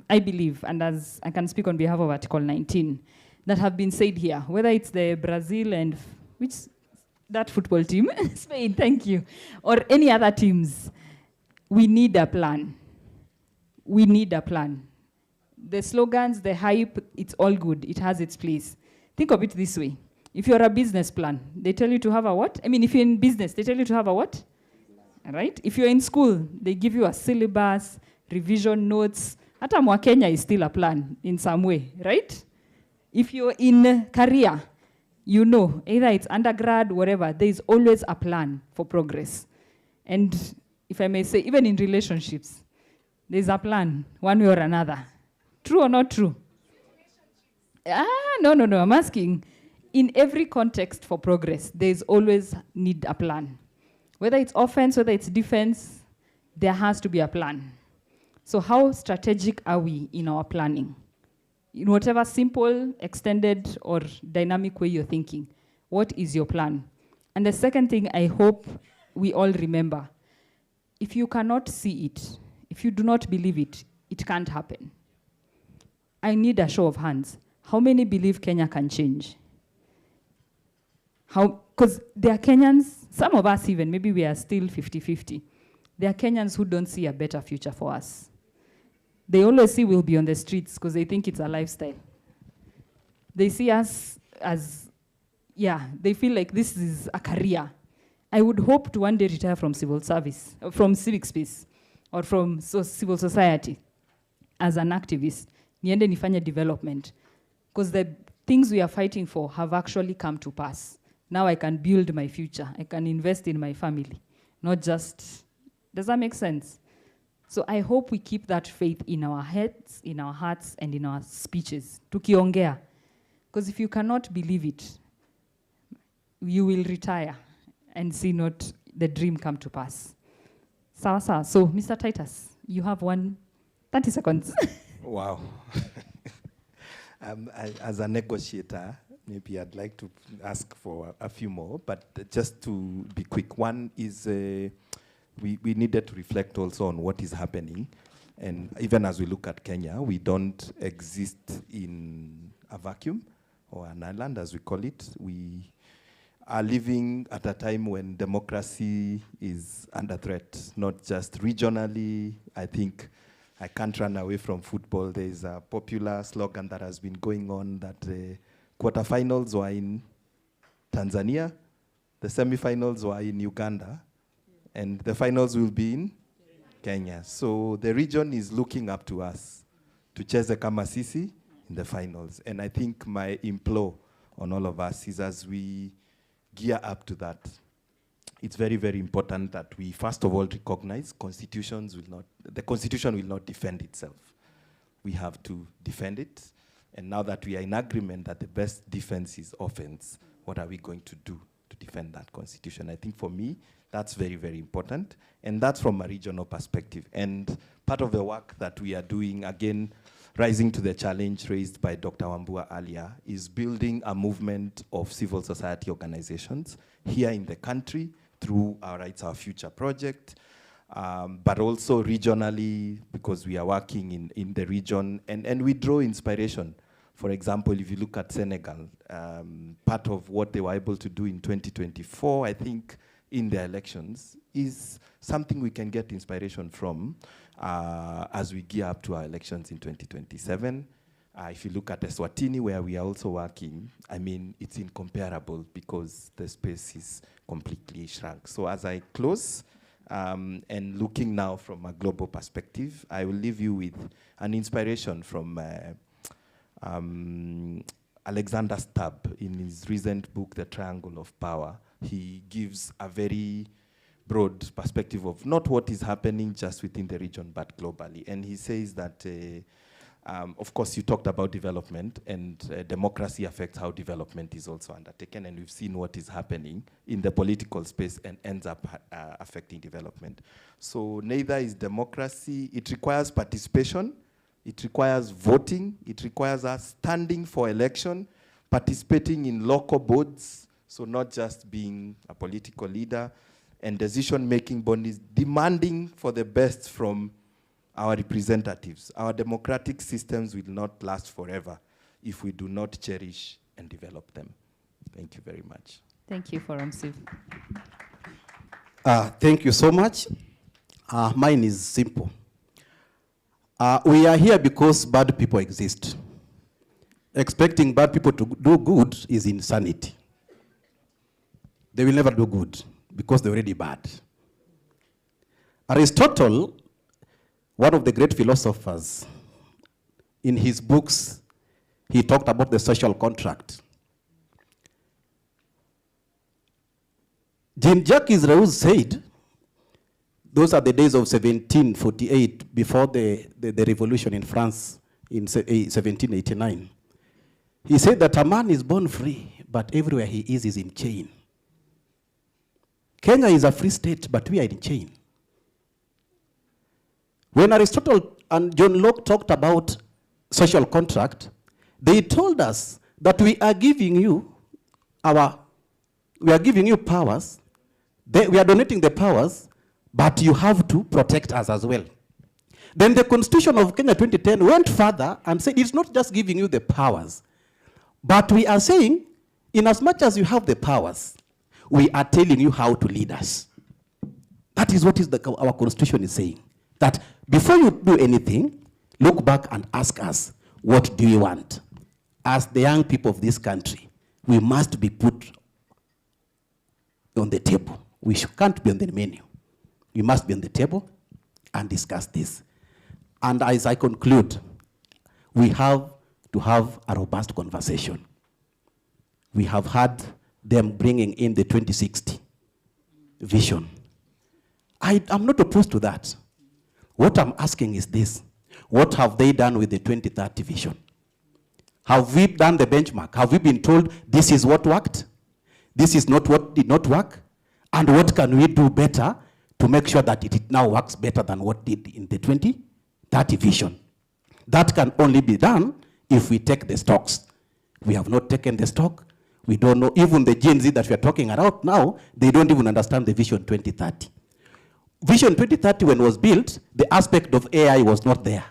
I believe, and as I can speak on behalf of Article 19, that have been said here, whether it's the Brazil and that football team, Spain, thank you, or any other teams, we need a plan. We need a plan. The slogans, the hype, it's all good. It has its place. Think of it this way. If you're a business plan, they tell you to have a what? I mean, if you're in business, they tell you to have a what? Right? If you're in school, they give you a syllabus, revision notes. Hata mwa Kenya is still a plan in some way, right? If you're in career, you know, either it's undergrad, whatever, there is always a plan for progress. And if I may say, even in relationships, there's a plan, one way or another. True or not true? No, I'm asking. In every context for progress, there's always need a plan. Whether it's offense, whether it's defense, there has to be a plan. So how strategic are we in our planning? In whatever simple, extended, or dynamic way you're thinking, what is your plan? And the second thing I hope we all remember, if you cannot see it, if you do not believe it, it can't happen. I need a show of hands. How many believe Kenya can change? Because there are Kenyans, some of us even, maybe we are still 50-50. There are Kenyans who don't see a better future for us. They always see we'll be on the streets because they think it's a lifestyle. They see us as, they feel like this is a career. I would hope to one day retire from civil service, from civic space, or from civil society as an activist. Niende nifanye development. Because the things we are fighting for have actually come to pass. Now I can build my future. I can invest in my family. Not just, does that make sense? So I hope we keep that faith in our heads, in our hearts, and in our speeches. Tukiongea. Because if you cannot believe it, you will retire and see not the dream come to pass. Sawa. So, Mr. Titus, you have 30 seconds. Wow. As a negotiator, maybe I'd like to ask for a few more, but just to be quick. One is we needed to reflect also on what is happening. And even as we look at Kenya, we don't exist in a vacuum or an island, as we call it. are living at a time when democracy is under threat, not just regionally. I think I can't run away from football. There is a popular slogan that has been going on that the quarterfinals were in Tanzania, the semifinals were in Uganda, and the finals will be in Kenya. So the region is looking up to us to chase kama sisi in the finals. And I think my implore on all of us is, as we gear up to that, it's very, very important that we first of all recognize the constitution will not defend itself. We have to defend it. And now that we are in agreement that the best defense is offense, what are we going to do to defend that constitution? I think for me, that's very, very important. And that's from a regional perspective. And part of the work that we are doing, again, rising to the challenge raised by Dr. Wambua earlier, is building a movement of civil society organizations here in the country through our Rights Our Future project, but also regionally, because we are working in the region, and we draw inspiration. For example, if you look at Senegal, part of what they were able to do in 2024, I think, in their elections, is something we can get inspiration from as we gear up to our elections in 2027. If you look at Eswatini, where we are also working, I mean, it's incomparable because the space is completely shrunk. So as I close, and looking now from a global perspective, I will leave you with an inspiration from Alexander Stubb in his recent book, The Triangle of Power. He gives a very broad perspective of not what is happening just within the region, but globally. And he says that, of course, you talked about development, and democracy affects how development is also undertaken. And we've seen what is happening in the political space and ends up affecting development. So neither is democracy. It requires participation. It requires voting. It requires us standing for election, participating in local boards, so not just being a political leader, and decision-making bodies demanding for the best from our representatives. Our democratic systems will not last forever if we do not cherish and develop them. Thank you very much. Thank you, Forum Civ. Thank you so much. Mine is simple. We are here because bad people exist. Expecting bad people to do good is insanity. They will never do good because they're already bad. Aristotle, one of the great philosophers, in his books, he talked about the social contract. Jean-Jacques Rousseau said, those are the days of 1748, before the revolution in France in 1789. He said that a man is born free, but everywhere he is in chain. Kenya is a free state, but we are in chain. When Aristotle and John Locke talked about social contract, they told us that we are giving you powers, we are donating the powers, but you have to protect us as well. Then the Constitution of Kenya 2010 went further and said it's not just giving you the powers, but we are saying, in as much as you have the powers, we are telling you how to lead us. That is what our Constitution is saying. That before you do anything, look back and ask us, what do you want? As the young people of this country, we must be put on the table. We can't be on the menu. We must be on the table and discuss this. And as I conclude, we have to have a robust conversation. We have had them bringing in the 2060 vision. I'm not opposed to that. What I'm asking is this: what have they done with the 2030 vision? Have we done the benchmark? Have we been told this is what worked? This is not what did not work? And what can we do better to make sure that it now works better than what did in the 2030 vision? That can only be done if we take the stocks. We have not taken the stock. We don't know, even the Gen Z that we are talking about now, they don't even understand the Vision 2030. Vision 2030, when it was built, the aspect of AI was not there.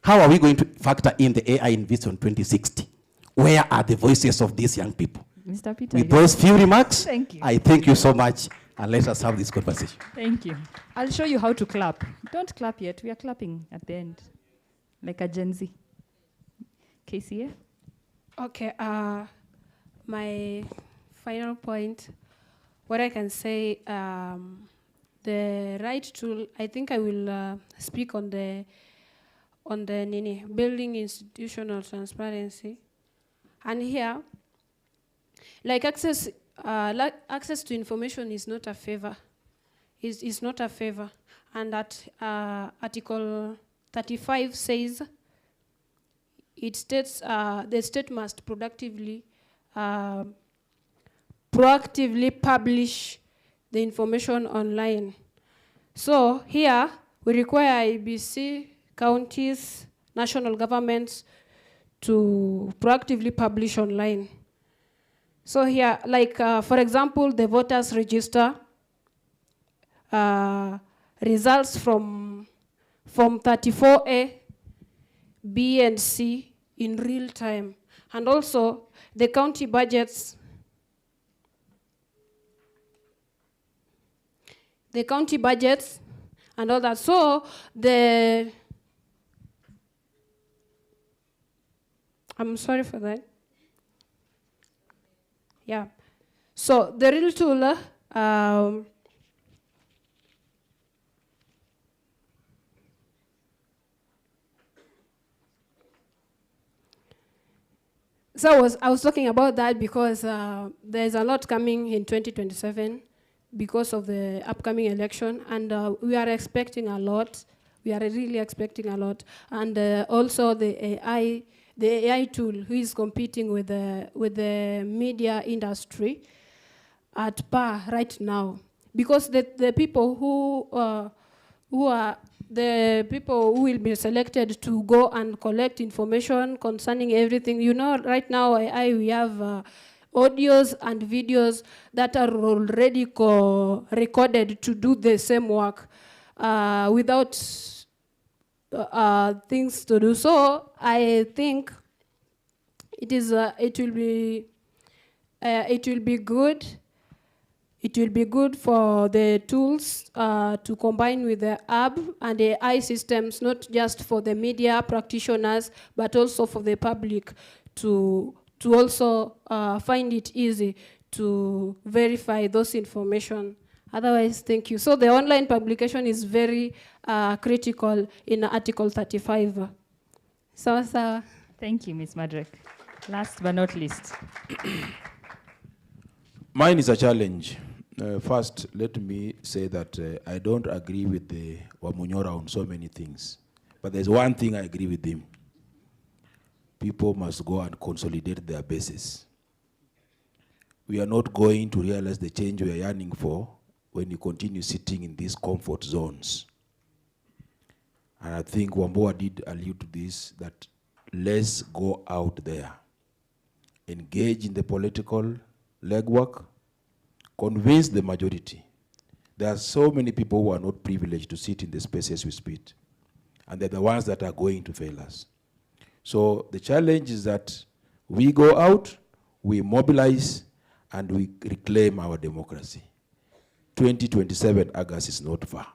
How are we going to factor in the AI in Vision 2060? Where are the voices of these young people? Mr. Peter. With those few remarks, Thank you. I thank you so much, and let us have this conversation. Thank you. I'll show you how to clap. Don't clap yet. We are clapping at the end, like a Gen Z. KCA? Okay, my final point, what I can say, the right tool, I think I will speak on the building institutional transparency. And here, like access to information is not a favor. Is not a favor. And that Article 35 says, it states the state must proactively publish the information online. So here, we require IBC, counties, national governments to proactively publish online. So here, like for example, the voters register, results from 34A, B and C in real time. And also the county budgets, and all that. So I'm sorry for that. Yeah. So the real tool, so I was talking about that because there's a lot coming in 2027 because of the upcoming election, and we are expecting a lot. We are really expecting a lot, and also the AI tool, who is competing with the media industry at par right now, because the people who will be selected to go and collect information concerning everything. You know, right now we have audios and videos that are already recorded to do the same work without things to do. So I think it will be good. It will be good for the tools to combine with the app and the AI systems, not just for the media practitioners, but also for the public to also find it easy to verify those information. Otherwise, thank you. So the online publication is very critical in Article 35. So. Thank you, Ms. Madrek. Last but not least. Mine is a challenge. First, let me say that I don't agree with the Wamunyora on so many things. But there's one thing I agree with him. People must go and consolidate their bases. We are not going to realize the change we are yearning for when you continue sitting in these comfort zones. And I think Wamboa did allude to this, that let's go out there, engage in the political legwork, convince the majority. There are so many people who are not privileged to sit in the spaces we speak, and they're the ones that are going to fail us. So the challenge is that we go out, we mobilize, and we reclaim our democracy. 2027 August is not far.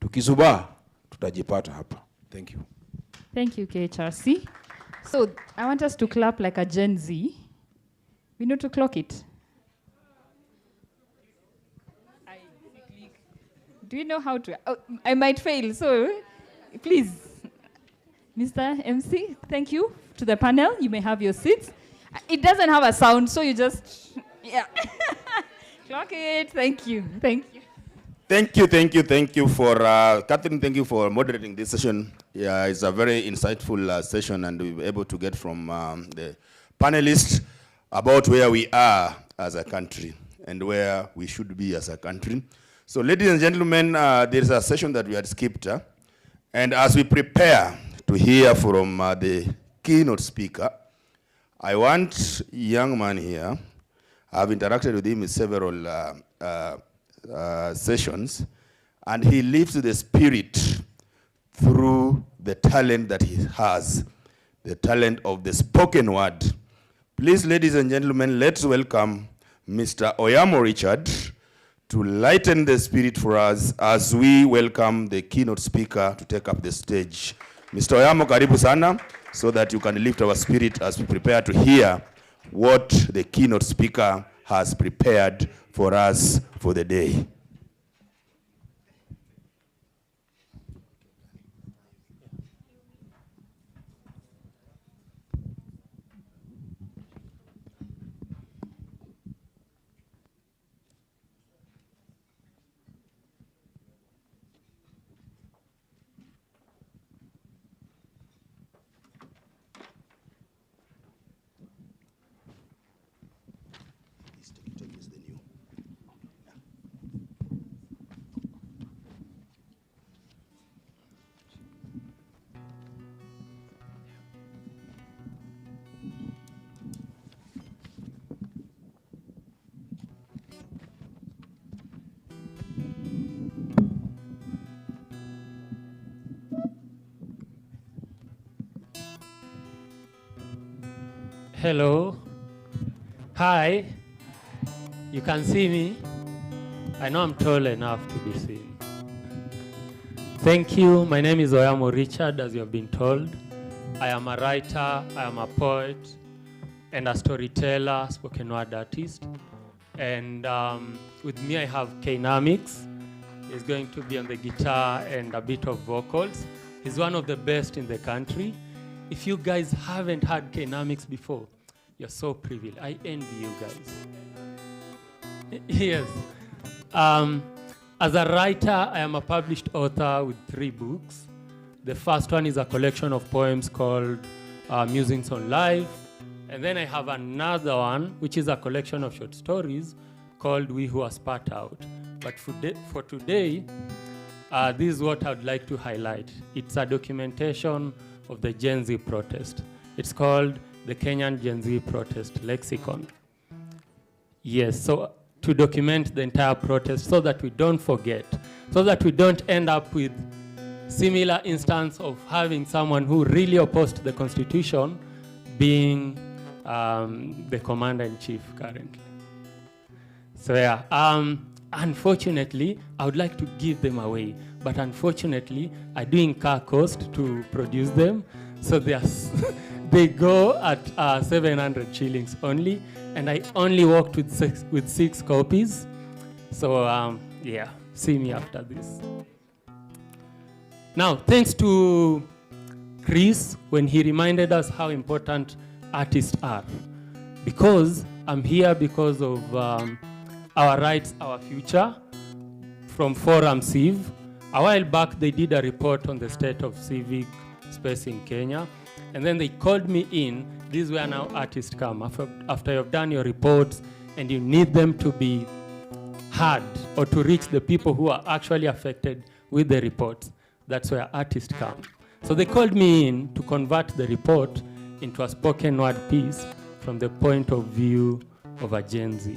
Tukisuba, tutajipata hapa. Thank you. Thank you, KHRC. So I want us to clap like a Gen Z. We need to clock it. Do you know how to? Oh, I might fail, so please. Mr. MC, thank you to the panel. You may have your seats. It doesn't have a sound, so you just, yeah. Clock it. Thank you. Thank you. Thank you for, Catherine, thank you for moderating this session. Yeah, it's a very insightful session, and we were able to get from the panelists about where we are as a country and where we should be as a country. So, ladies and gentlemen, there is a session that we had skipped, and as we prepare to hear from the keynote speaker, I want a young man here. I've interacted with him in several sessions, and he lives the spirit through the talent that he has, the talent of the spoken word. Please, ladies and gentlemen, let's welcome Mr. Oyamo Richard to lighten the spirit for us as we welcome the keynote speaker to take up the stage. Mr. Oyamo, karibu sana, so that you can lift our spirit as we prepare to hear what the keynote speaker has prepared for us for the day. Hello. Hi. You can see me. I know I'm tall enough to be seen. Thank you. My name is Oyamo Richard, as you have been told. I am a writer, I am a poet, and a storyteller, spoken word artist. And with me I have Kainamix. He's going to be on the guitar and a bit of vocals. He's one of the best in the country. If you guys haven't heard Kainamix before, you're so privileged. I envy you guys. Yes. As a writer, I am a published author with 3 books. The first one is a collection of poems called Musings on Life. And then I have another one, which is a collection of short stories called We Who Are Spat Out. But for today, this is what I would like to highlight. It's a documentation of the Gen Z protest. It's called the Kenyan Gen Z Protest Lexicon. Yes, so to document the entire protest so that we don't forget, so that we don't end up with similar instance of having someone who really opposed the Constitution being the commander-in-chief currently. So yeah, unfortunately, I would like to give them away, but unfortunately, I do incur cost to produce them, so they go at 700 shillings only, and I only worked with 6 copies. So yeah, see me after this. Now, thanks to Chris when he reminded us how important artists are, because I'm here because of Our Rights, Our Future from Forum Civ. A while back, they did a report on the state of civic space in Kenya, and then they called me in. This is where now artists come. After you've done your reports and you need them to be heard or to reach the people who are actually affected with the reports, that's where artists come. So they called me in to convert the report into a spoken word piece from the point of view of a Gen Z.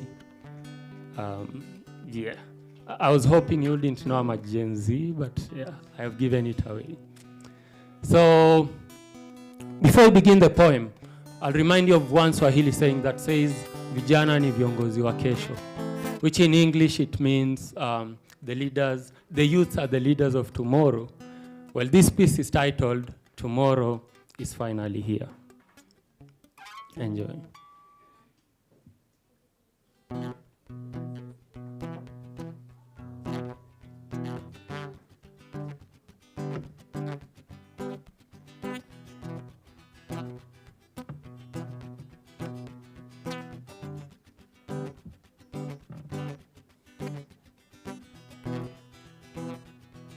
Yeah. I was hoping you didn't know I'm a Gen Z, but yeah, I have given it away. So, before we begin the poem, I'll remind you of one Swahili saying that says, Vijana ni viongozi wa kesho, which in English it means the youths are the leaders of tomorrow. Well, this piece is titled, Tomorrow is Finally Here. Enjoy.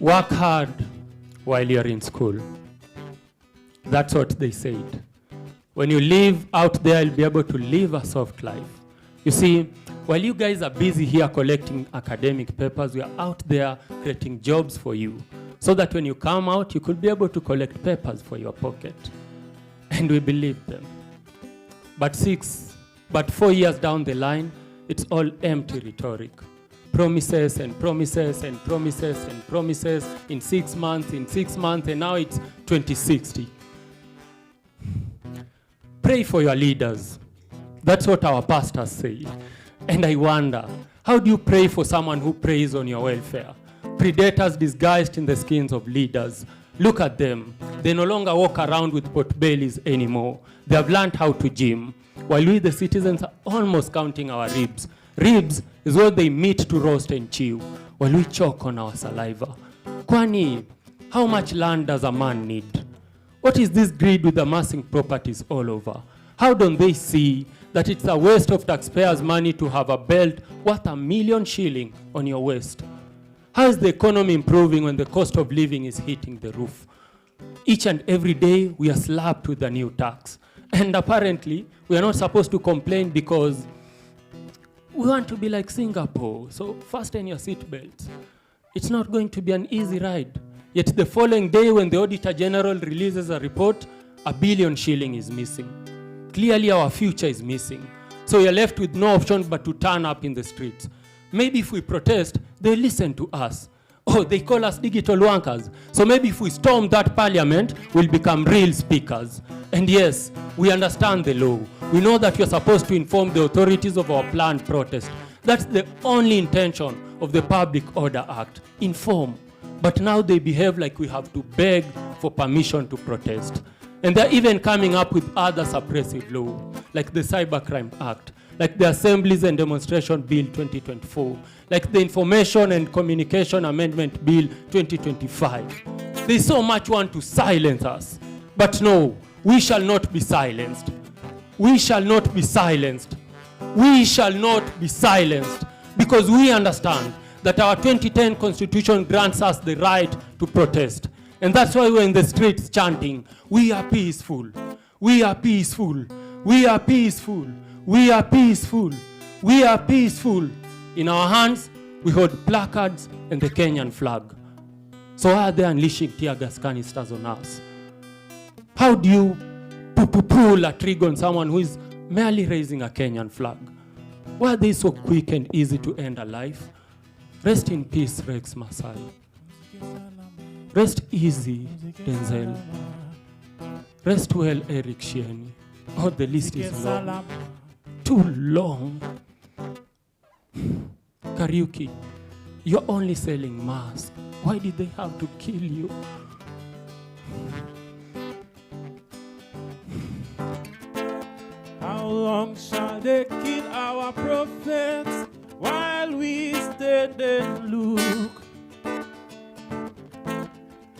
Work hard while you're in school. That's what they said. When you live out there, you'll be able to live a soft life. You see, while you guys are busy here collecting academic papers, we are out there creating jobs for you, so that when you come out, you could be able to collect papers for your pocket. And we believe them. But 4 years down the line, it's all empty rhetoric. Promises and promises and promises and promises in 6 months, and now it's 2060. Pray for your leaders. That's what our pastors say. And I wonder, how do you pray for someone who preys on your welfare? Predators disguised in the skins of leaders. Look at them. They no longer walk around with pot bellies anymore. They have learned how to gym, while we, the citizens, are almost counting our ribs. Ribs is what they meet to roast and chew, while we choke on our saliva. Kwani, how much land does a man need? What is this greed with amassing properties all over? How don't they see that it's a waste of taxpayers' money to have a belt worth $1 million shilling on your waist? How is the economy improving when the cost of living is hitting the roof? Each and every day, we are slapped with a new tax. And apparently, we are not supposed to complain because we want to be like Singapore. So fasten your seatbelts. It's not going to be an easy ride. Yet the following day, when the Auditor General releases a report, $1 billion shilling is missing. Clearly, our future is missing. So we are left with no option but to turn up in the streets. Maybe if we protest, they'll listen to us. Oh, they call us digital wankers. So maybe if we storm that parliament, we'll become real speakers. And yes, we understand the law. We know that you're supposed to inform the authorities of our planned protest. That's the only intention of the Public Order Act. Inform. But now they behave like we have to beg for permission to protest. And they're even coming up with other suppressive law, like the Cybercrime Act, like the Assemblies and Demonstration Bill 2024, like the Information and Communication Amendment Bill 2025. They so much want to silence us. But no, we shall not be silenced. We shall not be silenced. We shall not be silenced because we understand that our 2010 Constitution grants us the right to protest. And that's why we're in the streets chanting, we are peaceful, we are peaceful, we are peaceful, we are peaceful, we are peaceful. In our hands, we hold placards and the Kenyan flag. So why are they unleashing tear gas canisters on us? How do you pull a trigger on someone who is merely raising a Kenyan flag? Why are they so quick and easy to end a life? Rest in peace, Rex Masai. Rest easy, Denzel. Rest well, Eric Shieni. Oh, the list is long. Too long. Kariuki, you're only selling masks. Why did they have to kill you? How long shall they kill our prophets while we stand and look?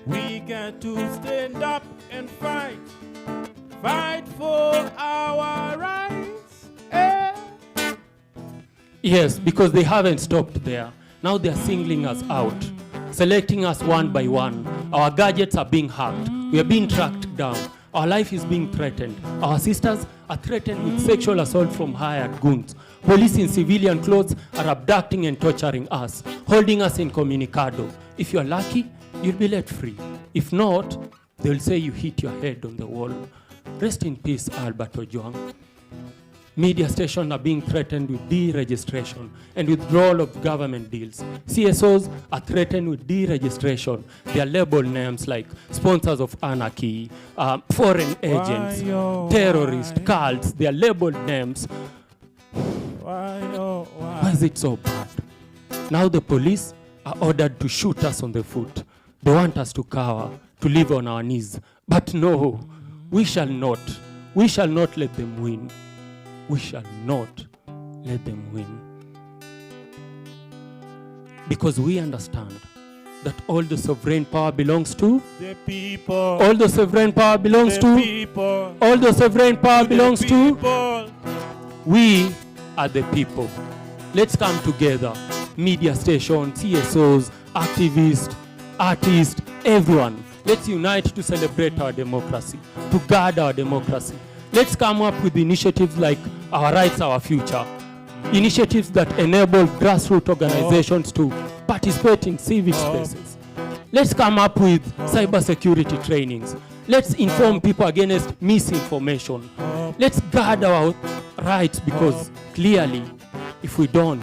We got to stand up and fight for our rights. Yes, because they haven't stopped there. Now they're singling us out, selecting us one by one. Our gadgets are being hacked. We are being tracked down. Our life is being threatened. Our sisters are threatened with sexual assault from hired goons. Police in civilian clothes are abducting and torturing us, holding us incommunicado. If you're lucky, you'll be let free. If not, they'll say you hit your head on the wall. Rest in peace, Albert Ojwang. Media stations are being threatened with deregistration and withdrawal of government deals. CSOs are threatened with deregistration. They are labeled names like sponsors of anarchy, foreign agents, terrorists, cults. They are labeled names. Why is it so bad? Now the police are ordered to shoot us on the foot. They want us to cower, to live on our knees. But no, we shall not. We shall not let them win. We shall not let them win. Because we understand that all the sovereign power belongs to the people. All the sovereign power belongs to people. All the sovereign power belongs to people. We are the people. Let's come together. Media stations, CSOs, activists, artists, everyone. Let's unite to celebrate our democracy, to guard our democracy. Let's come up with initiatives like Our Rights, Our Future. Initiatives that enable grassroots organizations to participate in civic spaces. Let's come up with cybersecurity trainings. Let's inform people against misinformation. Let's guard our rights because clearly, if we don't,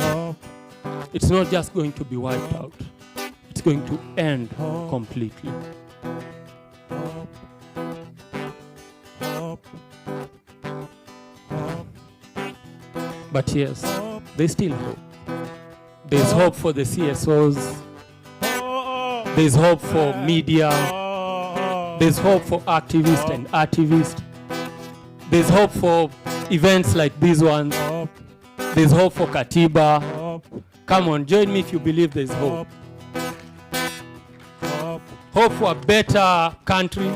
it's not just going to be wiped out. It's going to end completely. But yes, there's still hope. There's hope for the CSOs. There's hope for media. There's hope for activists and activists. There's hope for events like these ones. There's hope for Katiba. Come on, join me if you believe there's hope. Hope for a better country.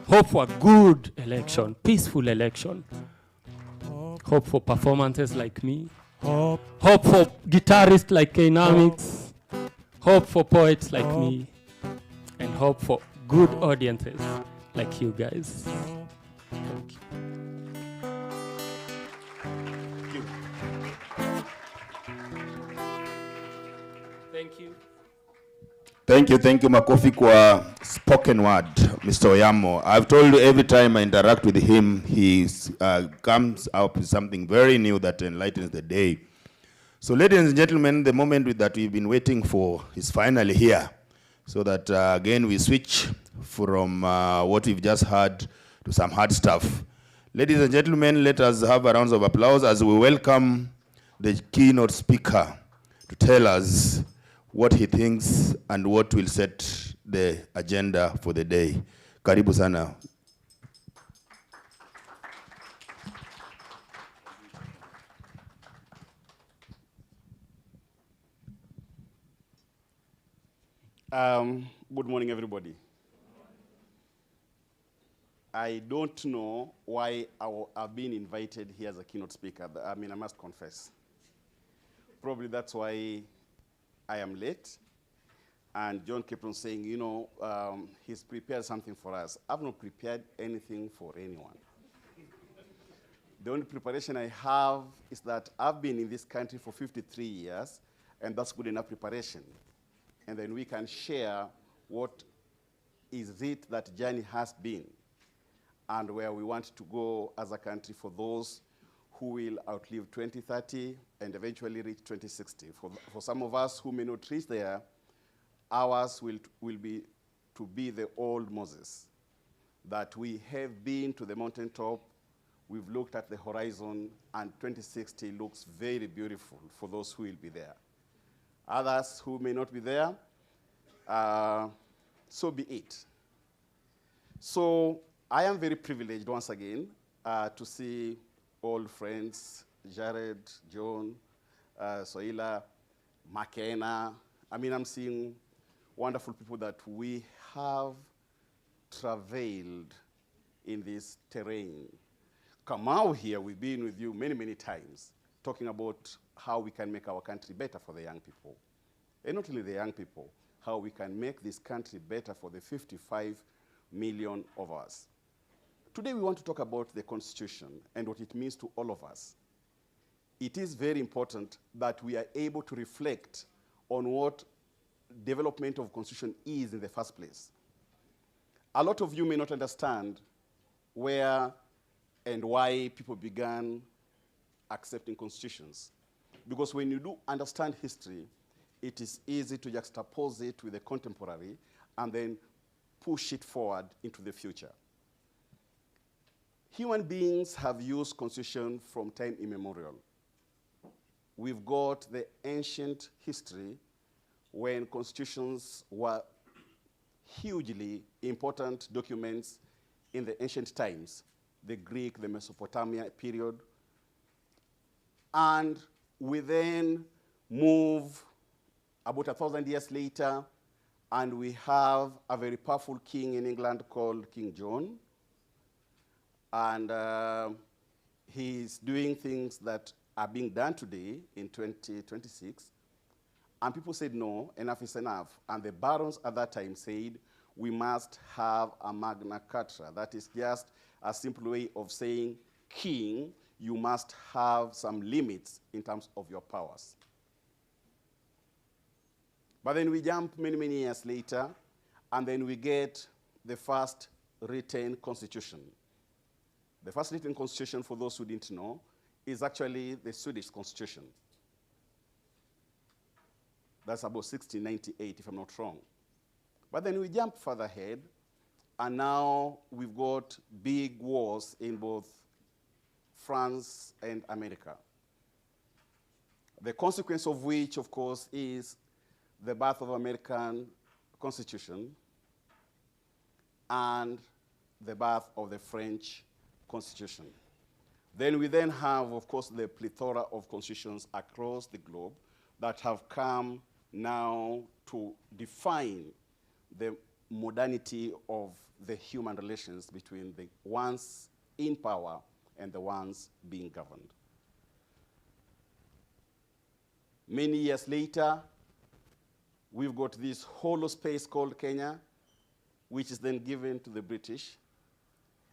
Hope for a good election, peaceful election. Hope for performances like me. Hope for guitarists like Kainamix. Hope for poets like me. And hope for good audiences like you guys. Thank you. Thank you. Thank you, Makofi, kwa spoken word, Mr. Oyamo. I've told you every time I interact with him, he comes up with something very new that enlightens the day. So ladies and gentlemen, the moment that we've been waiting for is finally here. So that again, we switch from what we've just heard to some hard stuff. Ladies and gentlemen, let us have a round of applause as we welcome the keynote speaker to tell us what he thinks and what will set the agenda for the day. Karibu sana. Good morning, everybody. I don't know why I've been invited here as a keynote speaker. I mean, I must confess. Probably that's why I am late. And John kept on saying, you know, he's prepared something for us. I've not prepared anything for anyone. The only preparation I have is that I've been in this country for 53 years, and that's good enough preparation. And then we can share what is it that journey has been and where we want to go as a country for those who will outlive 2030 and eventually reach 2060. For some of us who may not reach there, ours will be to be the old Moses, that we have been to the mountaintop, we've looked at the horizon, and 2060 looks very beautiful for those who will be there. Others who may not be there, so be it. So I am very privileged once again to see old friends, Jared, John, Soila, Makena. I mean, I'm seeing wonderful people that we have travailed in this terrain. Kamau here, we've been with you many, many times, talking about how we can make our country better for the young people. And not only the young people, how we can make this country better for the 55 million of us. Today we want to talk about the Constitution and what it means to all of us. It is very important that we are able to reflect on what development of Constitution is in the first place. A lot of you may not understand where and why people began accepting constitutions. Because when you do understand history, it is easy to juxtapose it with the contemporary and then push it forward into the future. Human beings have used constitution from time immemorial. We've got the ancient history when constitutions were hugely important documents in the ancient times, the Greek, the Mesopotamia period. And we then move about 1,000 years later, and we have a very powerful king in England called King John. And he's doing things that are being done today in 2026. And people said, no, enough is enough. And the barons at that time said, we must have a Magna Carta. That is just a simple way of saying, king, you must have some limits in terms of your powers. But then we jump many, many years later, and then we get the first written constitution. The first written constitution, for those who didn't know, is actually the Swedish constitution. That's about 1698, if I'm not wrong. But then we jump further ahead, and now we've got big wars in both France and America. The consequence of which, of course, is the birth of American Constitution and the birth of the French Constitution. Then we then have, of course, the plethora of constitutions across the globe that have come now to define the modernity of the human relations between the ones in power and the ones being governed. Many years later, we've got this hollow space called Kenya, which is then given to the British.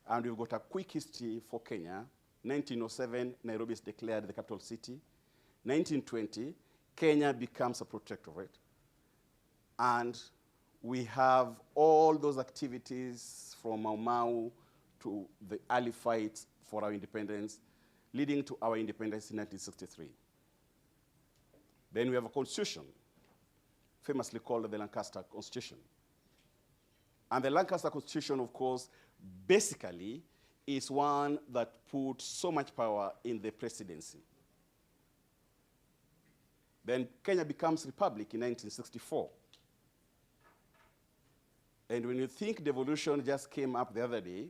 And we've got a quick history for Kenya. 1907, Nairobi is declared the capital city. 1920, Kenya becomes a protectorate. And we have all those activities from Mau Mau to the early fights for our independence, leading to our independence in 1963. Then we have a constitution, famously called the Lancaster Constitution. And the Lancaster Constitution, of course, basically is one that put so much power in the presidency. Then Kenya becomes republic in 1964. And when you think devolution just came up the other day,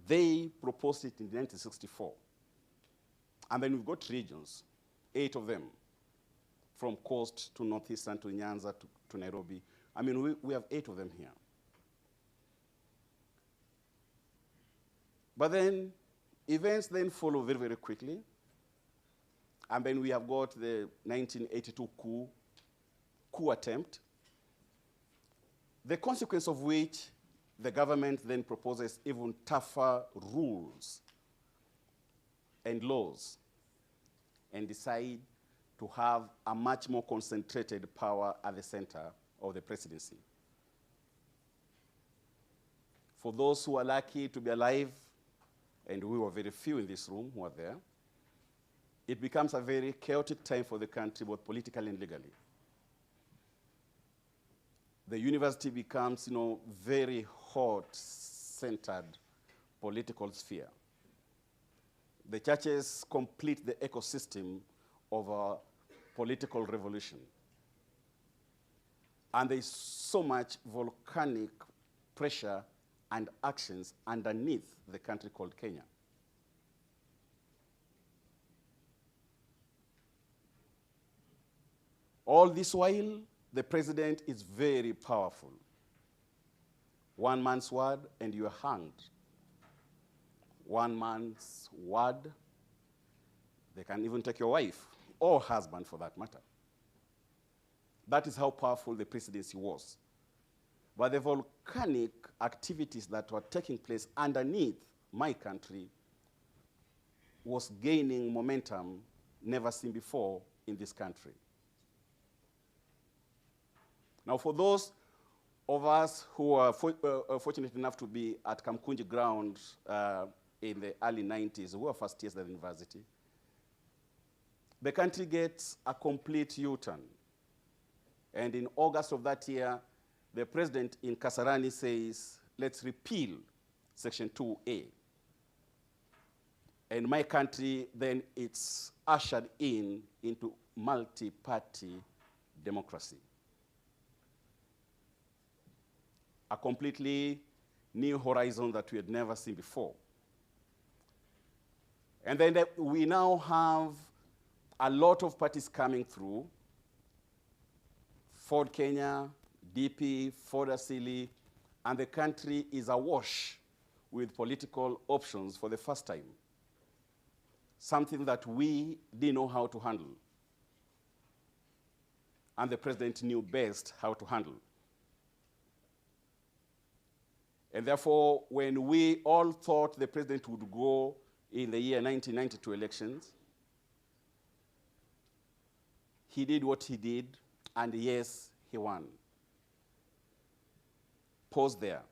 they proposed it in 1964. And then we've got regions, 8 of them, from coast to northeastern to Nyanza to Nairobi. I mean, we have 8 of them here. But then events then follow very, very quickly. And then we have got the 1982 coup attempt, the consequence of which the government then proposes even tougher rules and laws and decide to have a much more concentrated power at the center of the presidency. For those who are lucky to be alive, and we were very few in this room who are there, it becomes a very chaotic time for the country, both politically and legally. The university becomes, very hot-centered political sphere. The churches complete the ecosystem of a political revolution. And there's so much volcanic pressure and actions underneath the country called Kenya. All this while, the president is very powerful. One man's word and you're hanged. One man's word, they can even take your wife or husband for that matter. That is how powerful the presidency was. But the volcanic activities that were taking place underneath my country was gaining momentum never seen before in this country. Now, for those of us who are fortunate enough to be at Kamkunji ground in the early 90s, who were first years at the university, the country gets a complete U-turn. And in August of that year, the president in Kasarani says, let's repeal Section 2A. And my country, then it's ushered into multi-party democracy. A completely new horizon that we had never seen before. And then we now have a lot of parties coming through. Ford Kenya, DP, Ford Asili, and the country is awash with political options for the first time. Something that we didn't know how to handle. And the president knew best how to handle. And therefore, when we all thought the president would go in the year 1992 elections, he did what he did, and yes, he won. Pause there.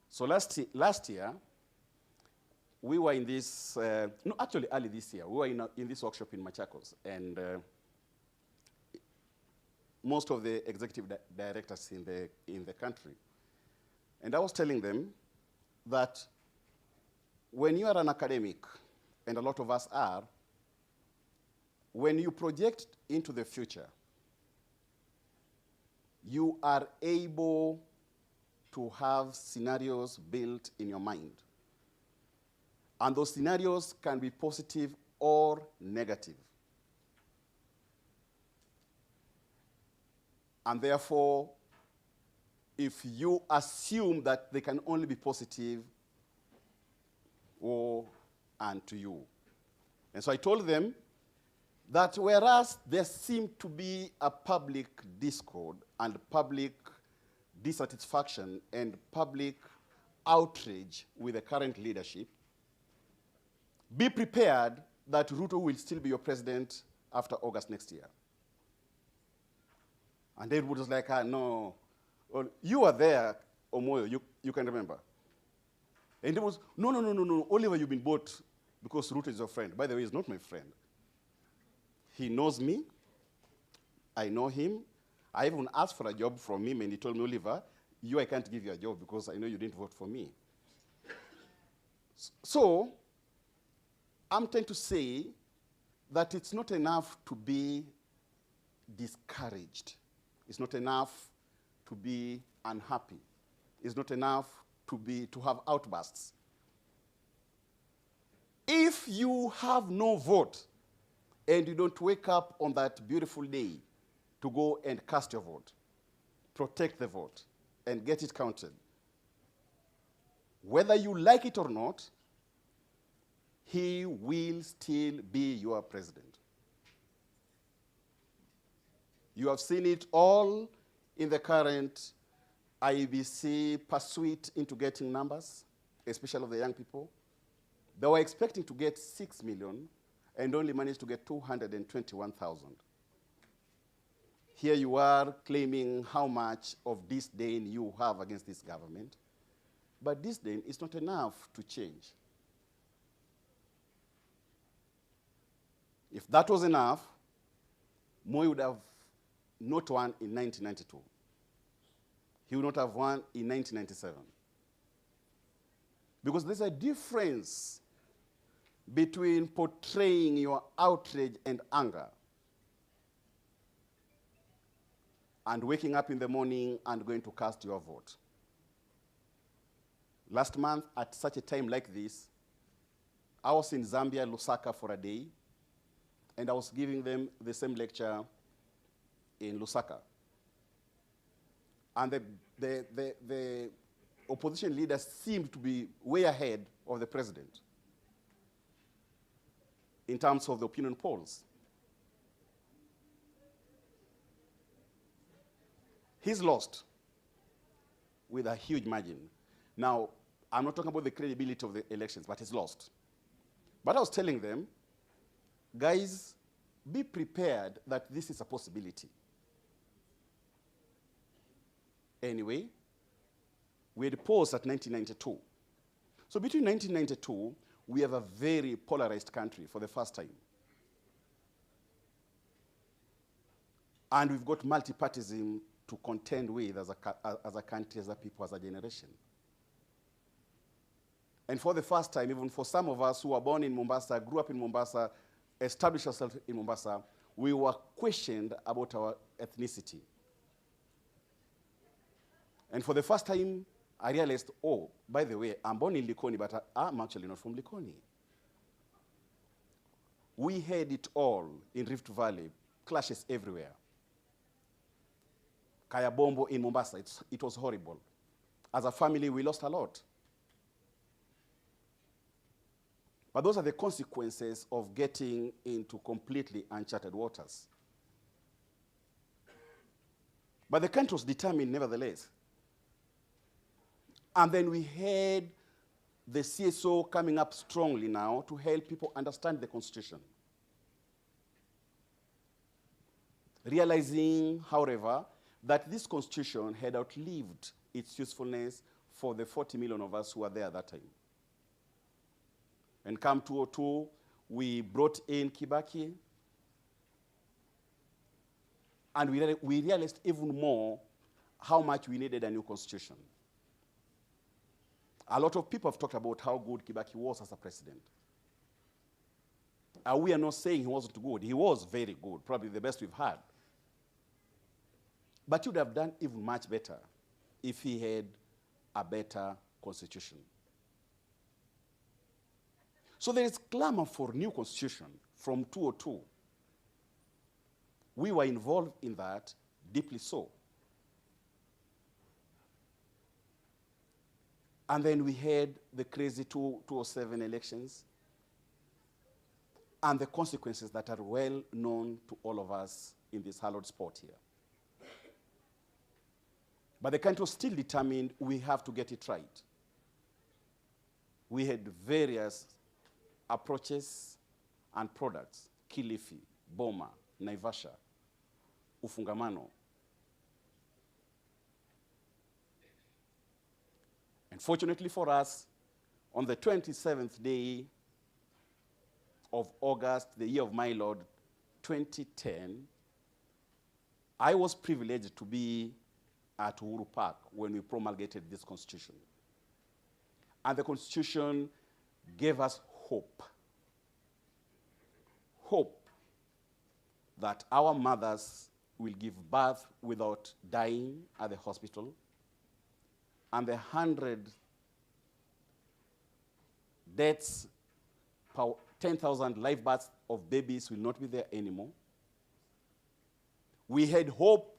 So last year, we were in this, no, actually early this year, we were in this workshop in Machakos, and most of the executive directors in the country. And I was telling them that when you are an academic, and a lot of us are, when you project into the future, you are able to have scenarios built in your mind. And those scenarios can be positive or negative. And therefore, if you assume that they can only be positive, woe unto you. And so I told them that whereas there seemed to be a public discord and public dissatisfaction and public outrage with the current leadership, be prepared that Ruto will still be your president after August next year. And everybody was like, no. Well, you were there, Omoyo, you can remember. And it was, no, Oliver, you've been bought because Ruto is your friend. By the way, he's not my friend. He knows me. I know him. I even asked for a job from him, and he told me, Oliver, I can't give you a job because I know you didn't vote for me. So, I'm trying to say that it's not enough to be discouraged. It's not enough to be unhappy. It's not enough to have outbursts. If you have no vote and you don't wake up on that beautiful day to go and cast your vote, protect the vote, and get it counted, whether you like it or not, he will still be your president. You have seen it all in the current IEBC pursuit into getting numbers, especially of the young people. They were expecting to get 6 million and only managed to get 221,000. Here you are claiming how much of disdain you have against this government. But disdain is not enough to change. If that was enough, Moi would have not won in 1992. He would not have won in 1997. Because there's a difference between portraying your outrage and anger and waking up in the morning and going to cast your vote. Last month, at such a time like this, I was in Zambia, Lusaka for a day, and I was giving them the same lecture in Lusaka. And the opposition leaders seemed to be way ahead of the president in terms of the opinion polls. He's lost with a huge margin. Now, I'm not talking about the credibility of the elections, but he's lost. But I was telling them, guys, be prepared that this is a possibility. Anyway, we had paused at 1992. So between 1992, we have a very polarized country for the first time. And we've got multi-partyism to contend with as a country, as a people, as a generation. And for the first time, even for some of us who were born in Mombasa, grew up in Mombasa, established ourselves in Mombasa, we were questioned about our ethnicity. And for the first time, I realized, oh, by the way, I'm born in Likoni, but I'm actually not from Likoni. We had it all in Rift Valley, clashes everywhere. Kaya Bombo in Mombasa, it was horrible. As a family, we lost a lot. But those are the consequences of getting into completely uncharted waters. But the country was determined nevertheless. And then we had the CSO coming up strongly now to help people understand the Constitution. Realizing, however, that this Constitution had outlived its usefulness for the 40 million of us who were there at that time. And come 2002, we brought in Kibaki, and we realized even more how much we needed a new constitution. A lot of people have talked about how good Kibaki was as a president. We are not saying he wasn't good. He was very good, probably the best we've had. But he would have done even much better if he had a better constitution. So there is clamor for new constitution from 2002. We were involved in that, deeply so. And then we had the crazy 2007 elections and the consequences that are well known to all of us in this hallowed spot here. But the country was still determined we have to get it right. We had various approaches and products, Kilifi, Boma, Naivasha, Ufungamano. And fortunately for us, on the 27th day of August, the year of my Lord, 2010, I was privileged to be at Uhuru Park when we promulgated this constitution. And the constitution gave us hope. Hope that our mothers will give birth without dying at the hospital, and the 100 deaths per 10,000 live births of babies will not be there anymore. We had hope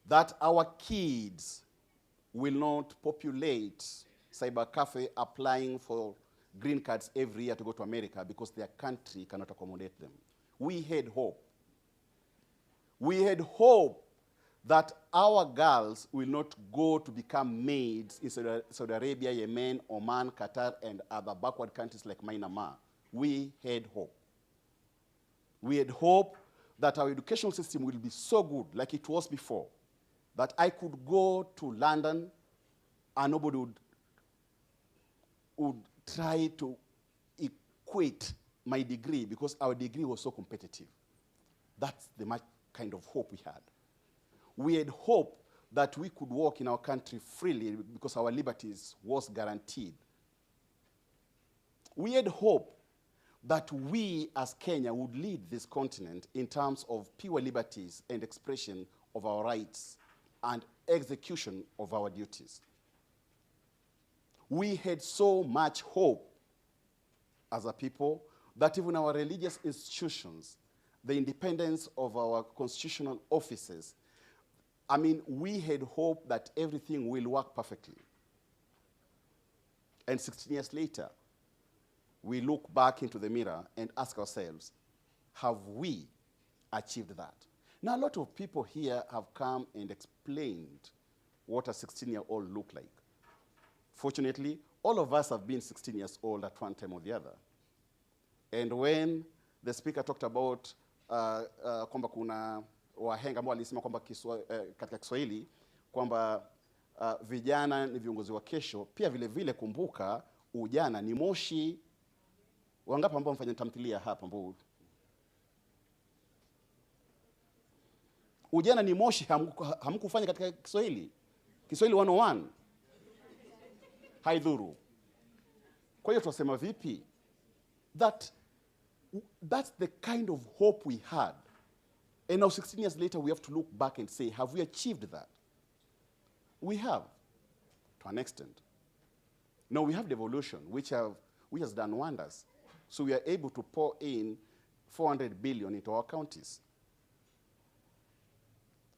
that our kids will not populate cyber cafe applying for green cards every year to go to America because their country cannot accommodate them. We had hope. We had hope that our girls will not go to become maids in Saudi Arabia, Yemen, Oman, Qatar, and other backward countries like Myanmar. We had hope. We had hope that our educational system will be so good, like it was before, that I could go to London and nobody would try to equate my degree because our degree was so competitive. That's the kind of hope we had. We had hope that we could walk in our country freely because our liberties was guaranteed. We had hope that we as Kenya would lead this continent in terms of pure liberties and expression of our rights and execution of our duties. We had so much hope as a people that even our religious institutions, the independence of our constitutional offices, I mean, we had hope that everything will work perfectly. And 16 years later, we look back into the mirror and ask ourselves, have we achieved that? Now, a lot of people here have come and explained what a 16-year-old looked like. Fortunately, all of us have been 16 years old at one time or the other. And when the speaker talked about kwamba kuna wahenga ambao walisema kwamba katika Kiswahili kwamba vijana ni viongozi wa kesho, pia vile vile kumbuka ujana ni moshi. Wangapi ambao mfanya tamthilia hapa ambao ujana ni moshi hamkufanya katika Kiswahili? Kiswahili 101 haidhuru. Kwa hiyo tunasema vipi? That's the kind of hope we had. And now 16 years later, we have to look back and say, have we achieved that? We have, to an extent. Now we have devolution, which has done wonders. So we are able to pour in 400 billion into our counties.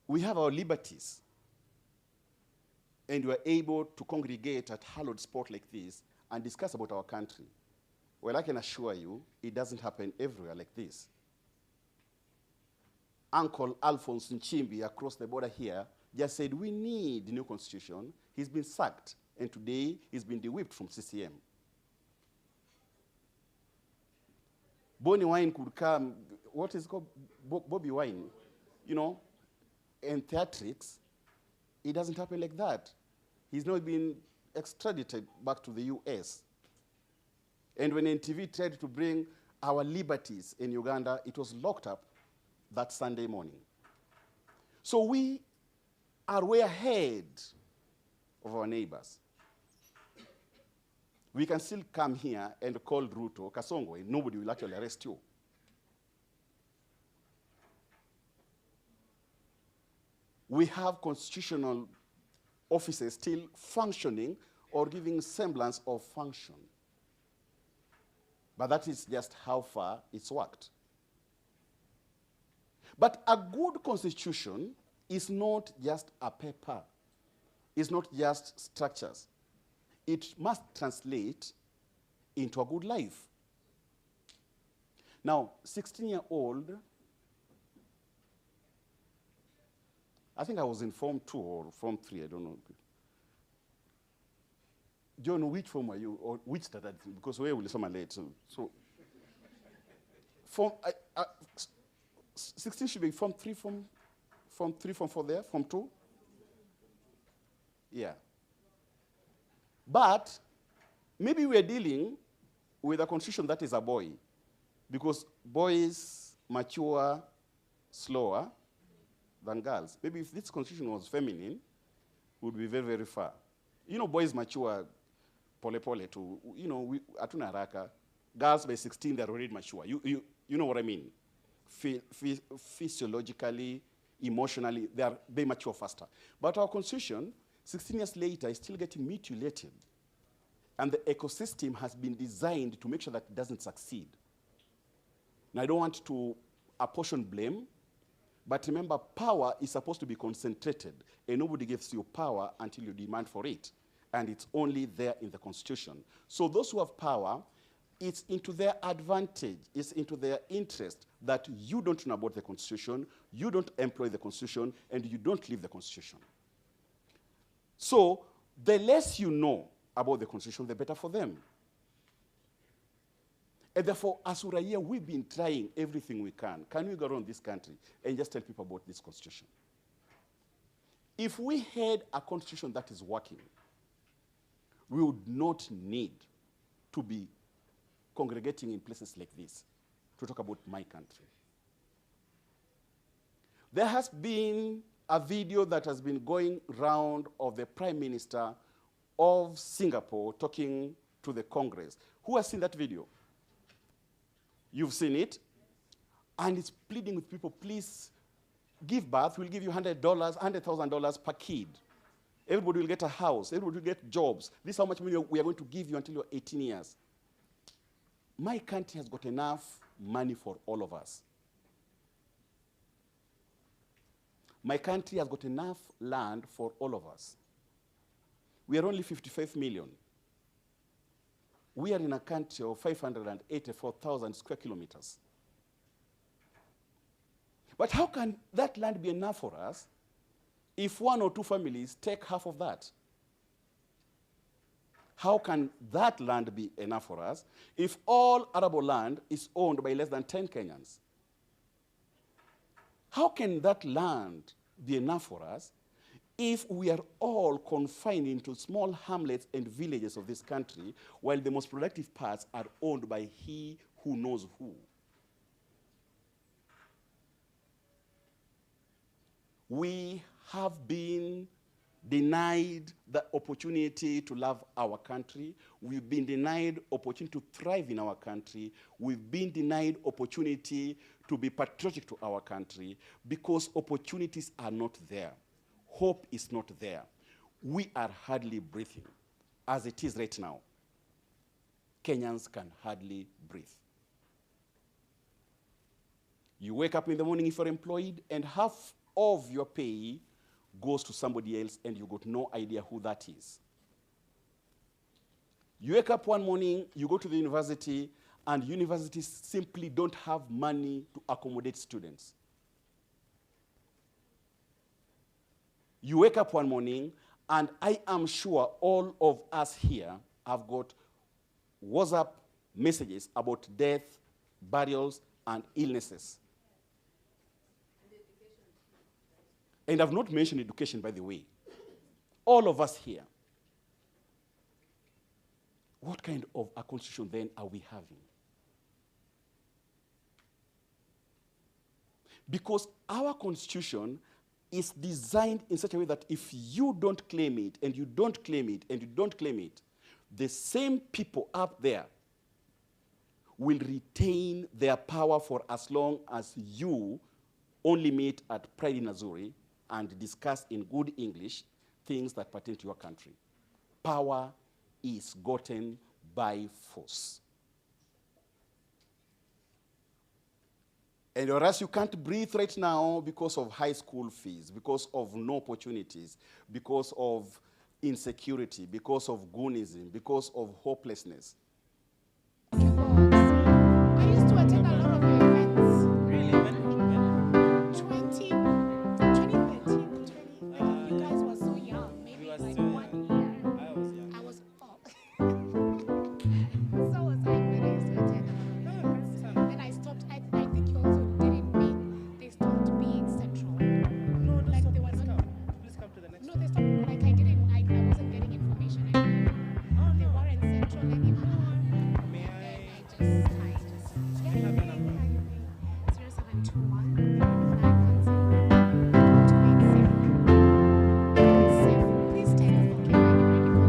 We have our liberties. And we are able to congregate at hallowed spot like this and discuss about our country. Well, I can assure you, it doesn't happen everywhere like this. Uncle Alphonse Nchimbi across the border here just said, we need a new constitution. He's been sacked, and today he's been de-whipped from CCM. Bonnie Wine could come, what is it called? Bobby Wine, you know, and theatrics, it doesn't happen like that. He's now been extradited back to the US. And when NTV tried to bring our liberties in Uganda, it was locked up that Sunday morning. So we are way ahead of our neighbors. We can still come here and call Ruto Kasongo, and nobody will actually arrest you. we have constitutional offices still functioning or giving semblance of function. But that is just how far it's worked. But a good constitution is not just a paper. It's not just structures. It must translate into a good life. Now, 16-year-old, I think I was in Form 2 or Form 3, I don't know. John, which form are you, or which standard? Because where will some late? So form, 16 should be Form 3, Form 3, Form 4 there, Form 2? Yeah. But maybe we're dealing with a constitution that is a boy, because boys mature slower than girls. Maybe if this constitution was feminine, it would be very, very far. You know, boys mature pole to, you know, atuna haraka. Girls by 16, they're already mature. You know what I mean? Physiologically, emotionally, they mature faster. But our constitution, 16 years later, is still getting mutilated. And the ecosystem has been designed to make sure that it doesn't succeed. Now, I don't want to apportion blame, but remember, power is supposed to be concentrated, and nobody gives you power until you demand for it. And it's only there in the Constitution. So those who have power, it's into their advantage, it's into their interest that you don't know about the Constitution, you don't employ the Constitution, and you don't live the Constitution. So the less you know about the Constitution, the better for them. And therefore, as Uraia, we've been trying everything we can. Can we go around this country and just tell people about this Constitution? If we had a Constitution that is working, we would not need to be congregating in places like this to talk about my country. There has been a video that has been going round of the Prime Minister of Singapore talking to the Congress. Who has seen that video? You've seen it. And it's pleading with people, please give birth, we'll give you $100, $100,000 per kid. Everybody will get a house, everybody will get jobs. This is how much money we are going to give you until you're 18 years. My country has got enough money for all of us. My country has got enough land for all of us. We are only 55 million. We are in a country of 584,000 square kilometers. But how can that land be enough for us if one or two families take half of that? How can that land be enough for us if all arable land is owned by less than 10 Kenyans? How can that land be enough for us if we are all confined into small hamlets and villages of this country while the most productive parts are owned by he who knows who? We have been denied the opportunity to love our country. We've been denied opportunity to thrive in our country. We've been denied opportunity to be patriotic to our country because opportunities are not there. Hope is not there. We are hardly breathing. As it is right now, Kenyans can hardly breathe. You wake up in the morning if you're employed, and half of your pay goes to somebody else, and you got no idea who that is. You wake up one morning, you go to the university, and universities simply don't have money to accommodate students. You wake up one morning, and I am sure all of us here have got WhatsApp messages about death, burials, and illnesses. And I've not mentioned education, by the way. All of us here. What kind of a constitution then are we having? Because our constitution is designed in such a way that if you don't claim it, and you don't claim it, and you don't claim it, the same people up there will retain their power for as long as you only meet at Pride in Azuri and discuss in good English things that pertain to your country. Power is gotten by force. And or else you can't breathe right now because of high school fees, because of no opportunities, because of insecurity, because of goonism, because of hopelessness. I used to attend a lot of your events. Really? 2013, you guys were so young, maybe like 1 year. I was young. I was so was I when I used to attend a lot of events. Then I stopped. I think you also didn't mean they stopped being central. No, Like stop, they were please not. come. Please come to the next No, one. they stopped. Like I wasn't getting information anymore. They weren't central anymore. May And I? I just. I have your number. 0721 Please text me. Can I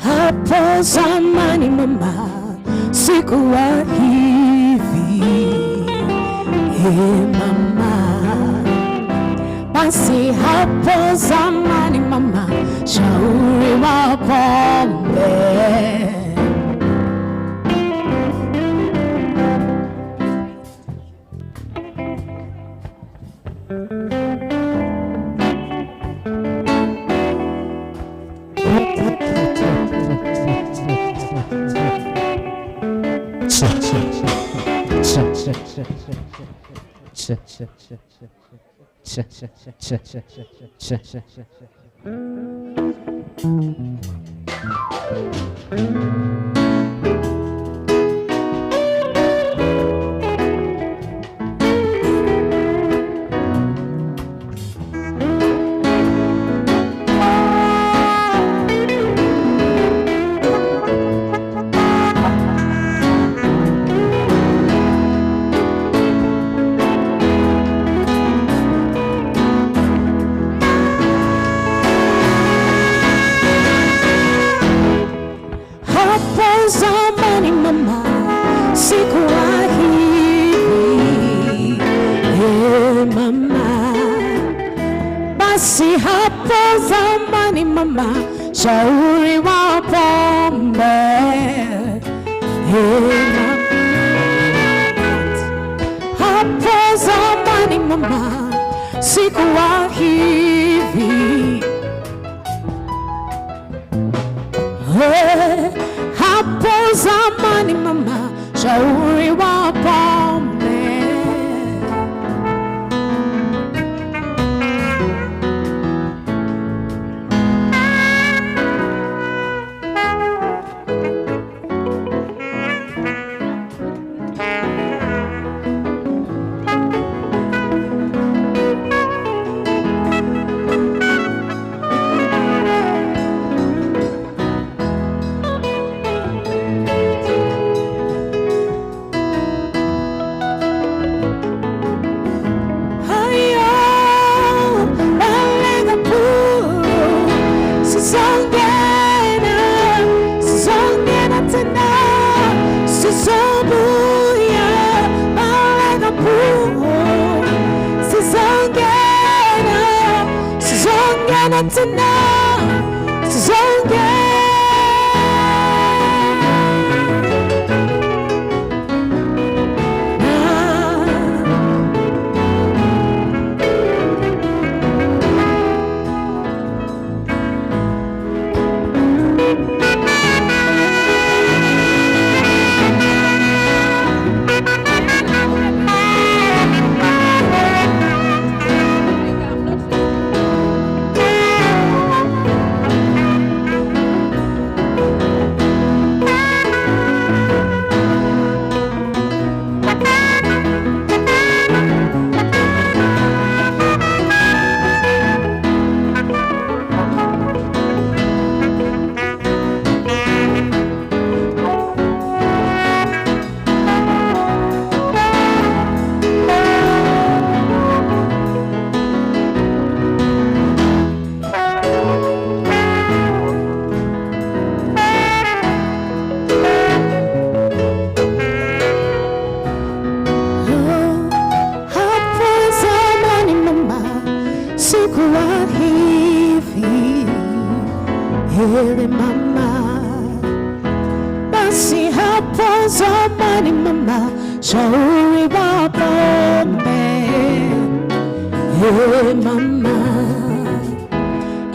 Hapo zamani mama, sikuwa hivi. Mama, basi hapo zamani mama, shauri wa pombe. Hapo zamani mama, sikuwa hivi. Mama, basi hapo zamani mama, shauri wa pombe. Mama, hapo zamani mama, sikuwa hivi. Hapo zamani mama, shauri wa pombe. shauri wa pombe. Hey mama,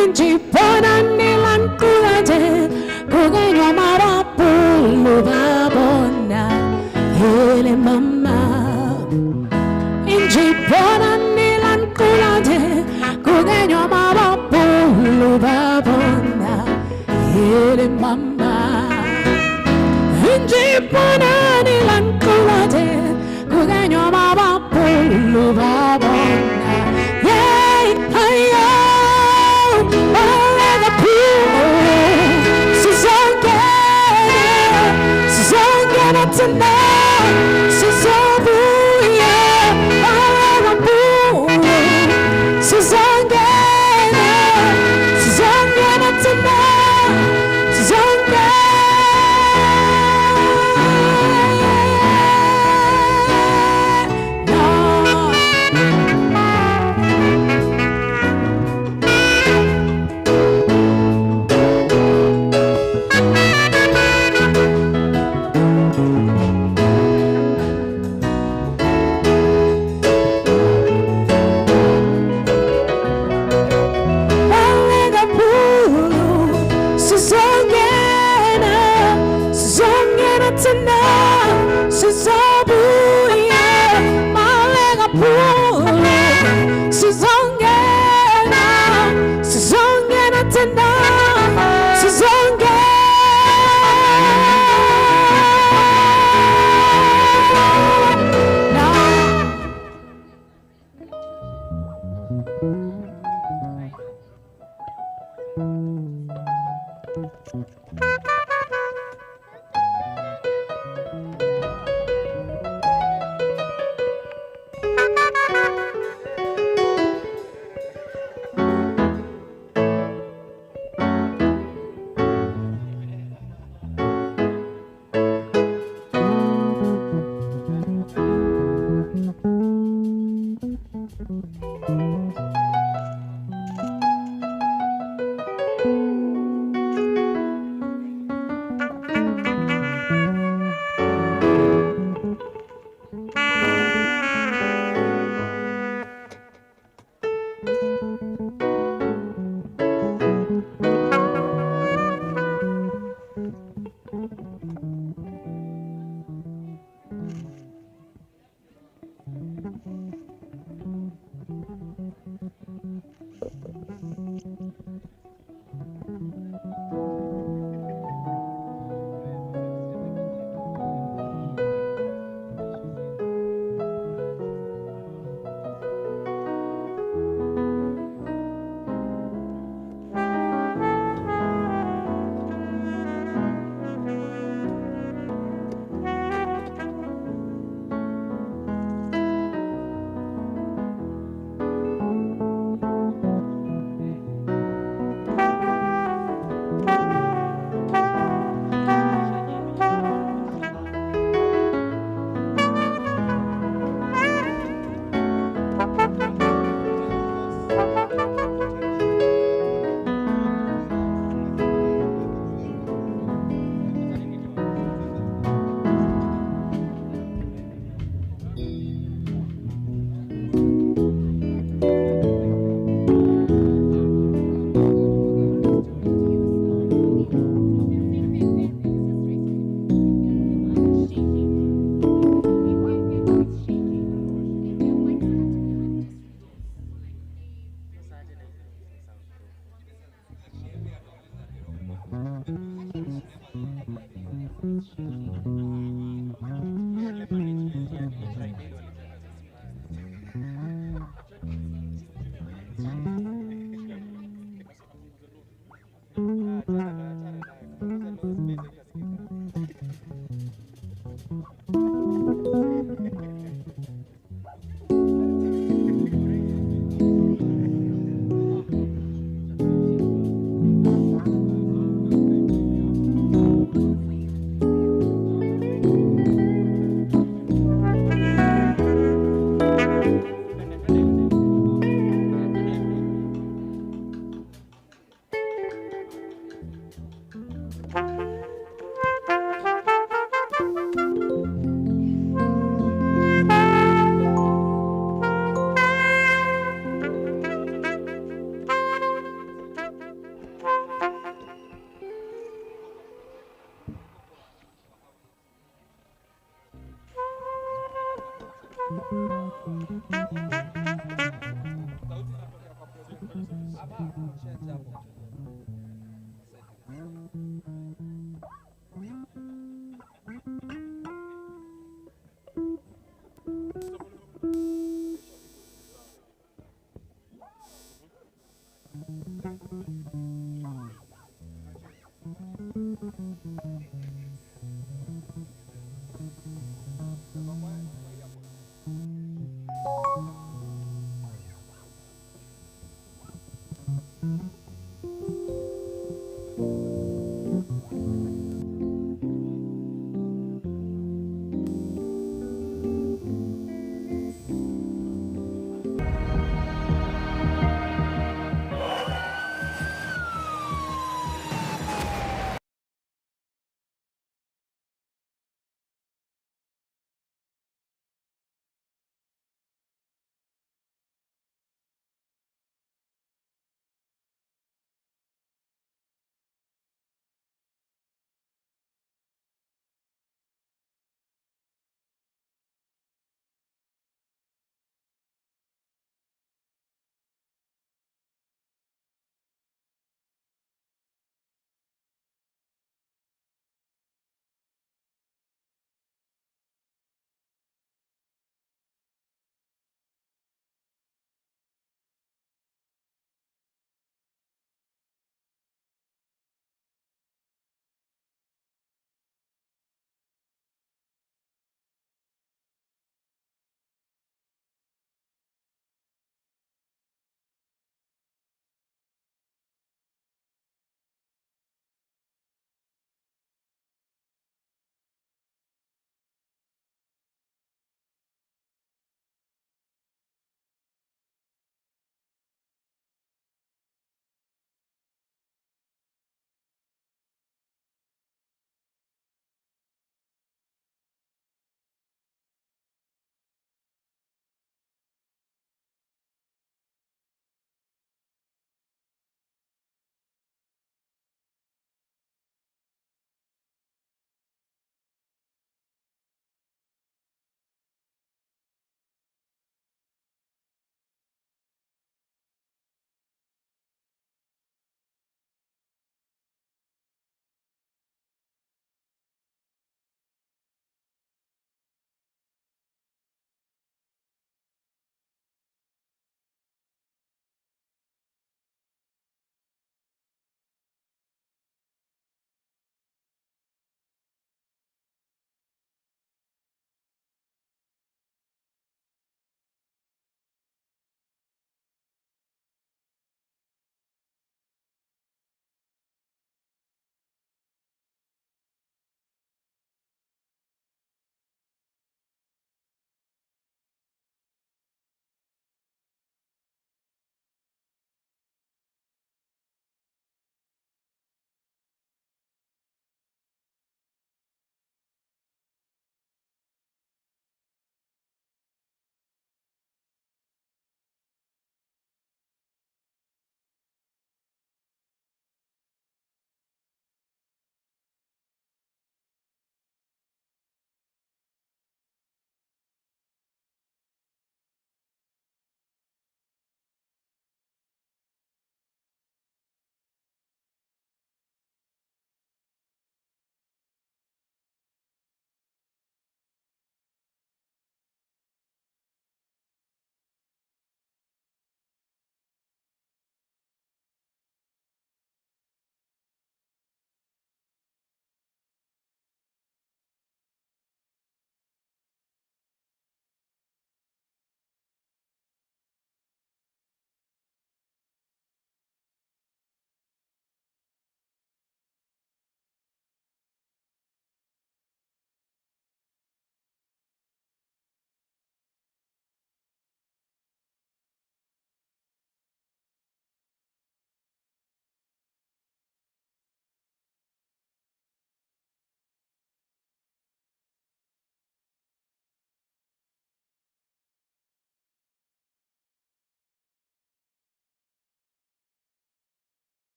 inji pona nilan kulaje, kuganywa marapulu babona. Hey mama, inji pona nilan kulaje, kuganywa marapulu babona. Hey mama, inji pona nilan kulaje, kuganywa marapulu babona. Tonight, Susanna, Susanna tonight, Susanna. No.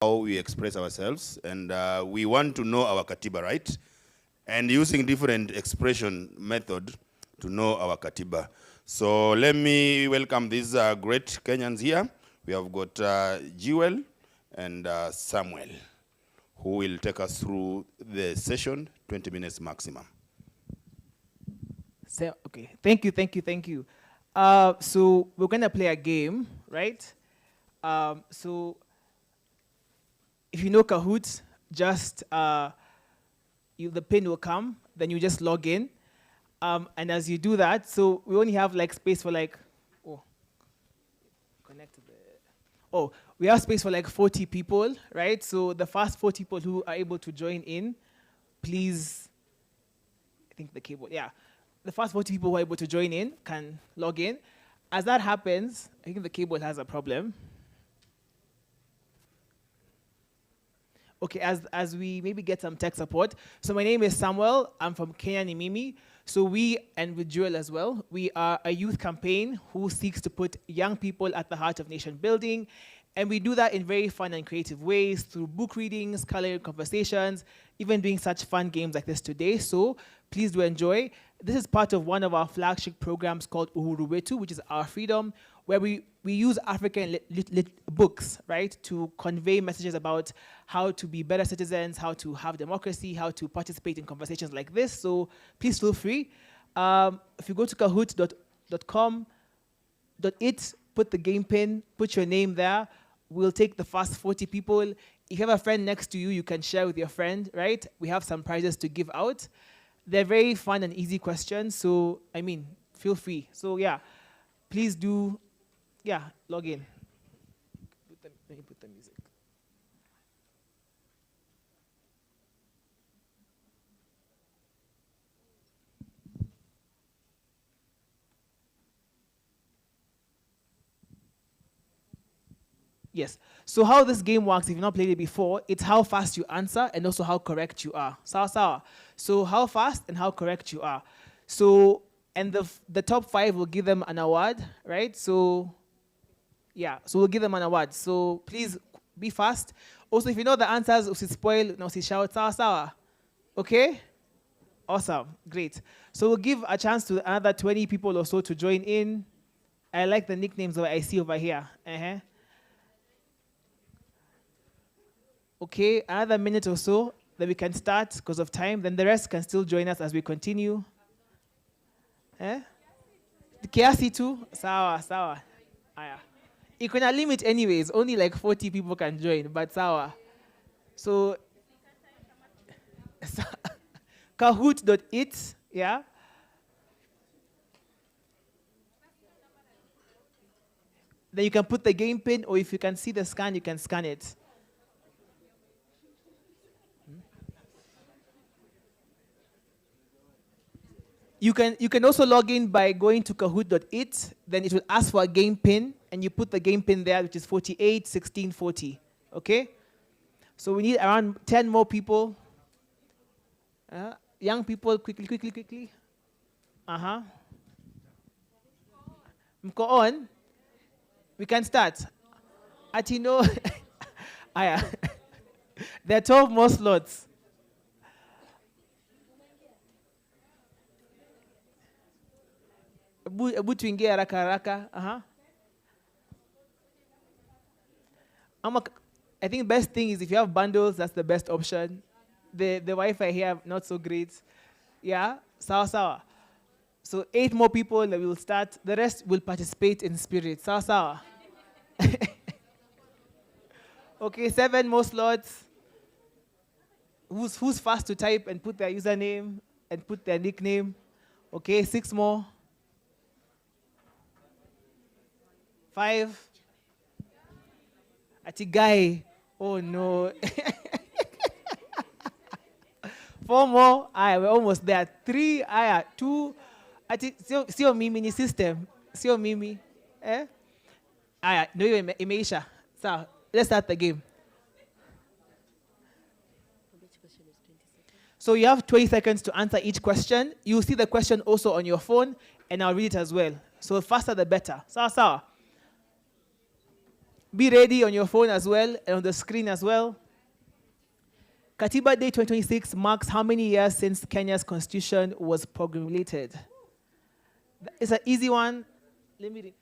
how we express ourselves, and we want to know our Katiba, right? And using different expression method to know our Katiba. So let me welcome these great Kenyans here. We have got Jewel and Samuel, who will take us through the session, 20 minutes maximum. So, okay, thank you. So we're gonna play a game, right? So if you know Kahoot, just the pin will come, then you just log in. And as you do that, so we only have like space for like, we have space for like 40 people, right? So the first 40 people who are able to join in, please, I think the keyboard, yeah. The first 40 people who are able to join in can log in. As that happens, I think the keyboard has a problem. Okay, as we maybe get some tech support. So my name is Samuel, I'm from Kenya Nimimi. So we, and with Jewel as well, we are a youth campaign who seeks to put young people at the heart of nation building. And we do that in very fun and creative ways through book readings, coloring conversations, even doing such fun games like this today. So please do enjoy. This is part of one of our flagship programs called Uhuru Wetu, which is Our Freedom, where we use African books, right, to convey messages about how to be better citizens, how to have democracy, how to participate in conversations like this. So please feel free. If you go to kahoot.com.it, put the game pin, put your name there. We'll take the first 40 people. If you have a friend next to you, you can share with your friend, right? We have some prizes to give out. They're very fun and easy questions, so, I mean, feel free. So, yeah, please do, log in. Let me put the music. Yes. So how this game works, if you've not played it before, it's how fast you answer and also how correct you are. Sawa. So how fast and how correct you are. So, and the top 5 will give them an award, right? So, yeah, so we'll give them an award. So please be fast. Also, if you know the answers, spoil, no, shout, sawa. Okay? Awesome, great. So we'll give a chance to another 20 people or so to join in. I like the nicknames that I see over here. Okay, another minute or so, then we can start because of time. Then the rest can still join us as we continue. Kiasi too? Sawa. Aya. You can limit anyways. Only like 40 people can join, but sawa. So, Kahoot.it, yeah? Then you can put the game pin, or if you can see the scan, you can scan it. You can also log in by going to kahoot.it, then it will ask for a game pin, and you put the game pin there, which is 48, 16, 40, okay? So we need around 10 more people. Young people, quickly. Mko on? We can start. Atino, there are 12 more slots. Ebu tuingie haraka. I think the best thing is if you have bundles, that's the best option. The Wi-Fi here, not so great. Yeah, sawa. So 8 more people that will start. The rest will participate in spirit. Sawa. Okay, 7 more slots. Who's fast to type and put their username and put their nickname? Okay, 6 more. 5. Atigai. Oh no. 4 more. We're almost there. 3. 2. Sio mimi ni system. Sio mimi. No imeisha. So let's start the game. So you have 20 seconds to answer each question. You'll see the question also on your phone, and I'll read it as well. So the faster the better. Sawa. Be ready on your phone as well and on the screen as well. Katiba Day 2026 marks how many years since Kenya's constitution was promulgated? It's an easy one. Let me read.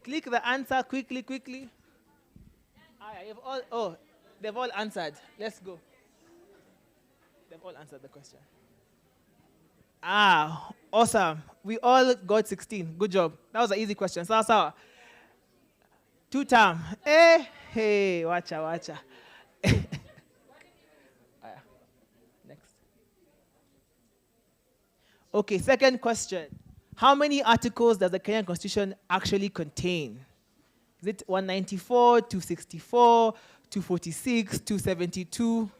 Click the answer quickly, quickly. They've all answered. Let's go. They've all answered the question. Awesome. We all got 16. Good job. That was an easy question. Sawa. 2-term. Hey, watcha. Next. Okay, second question. How many articles does the Kenyan Constitution actually contain? Is it 194, 264, 246, 272?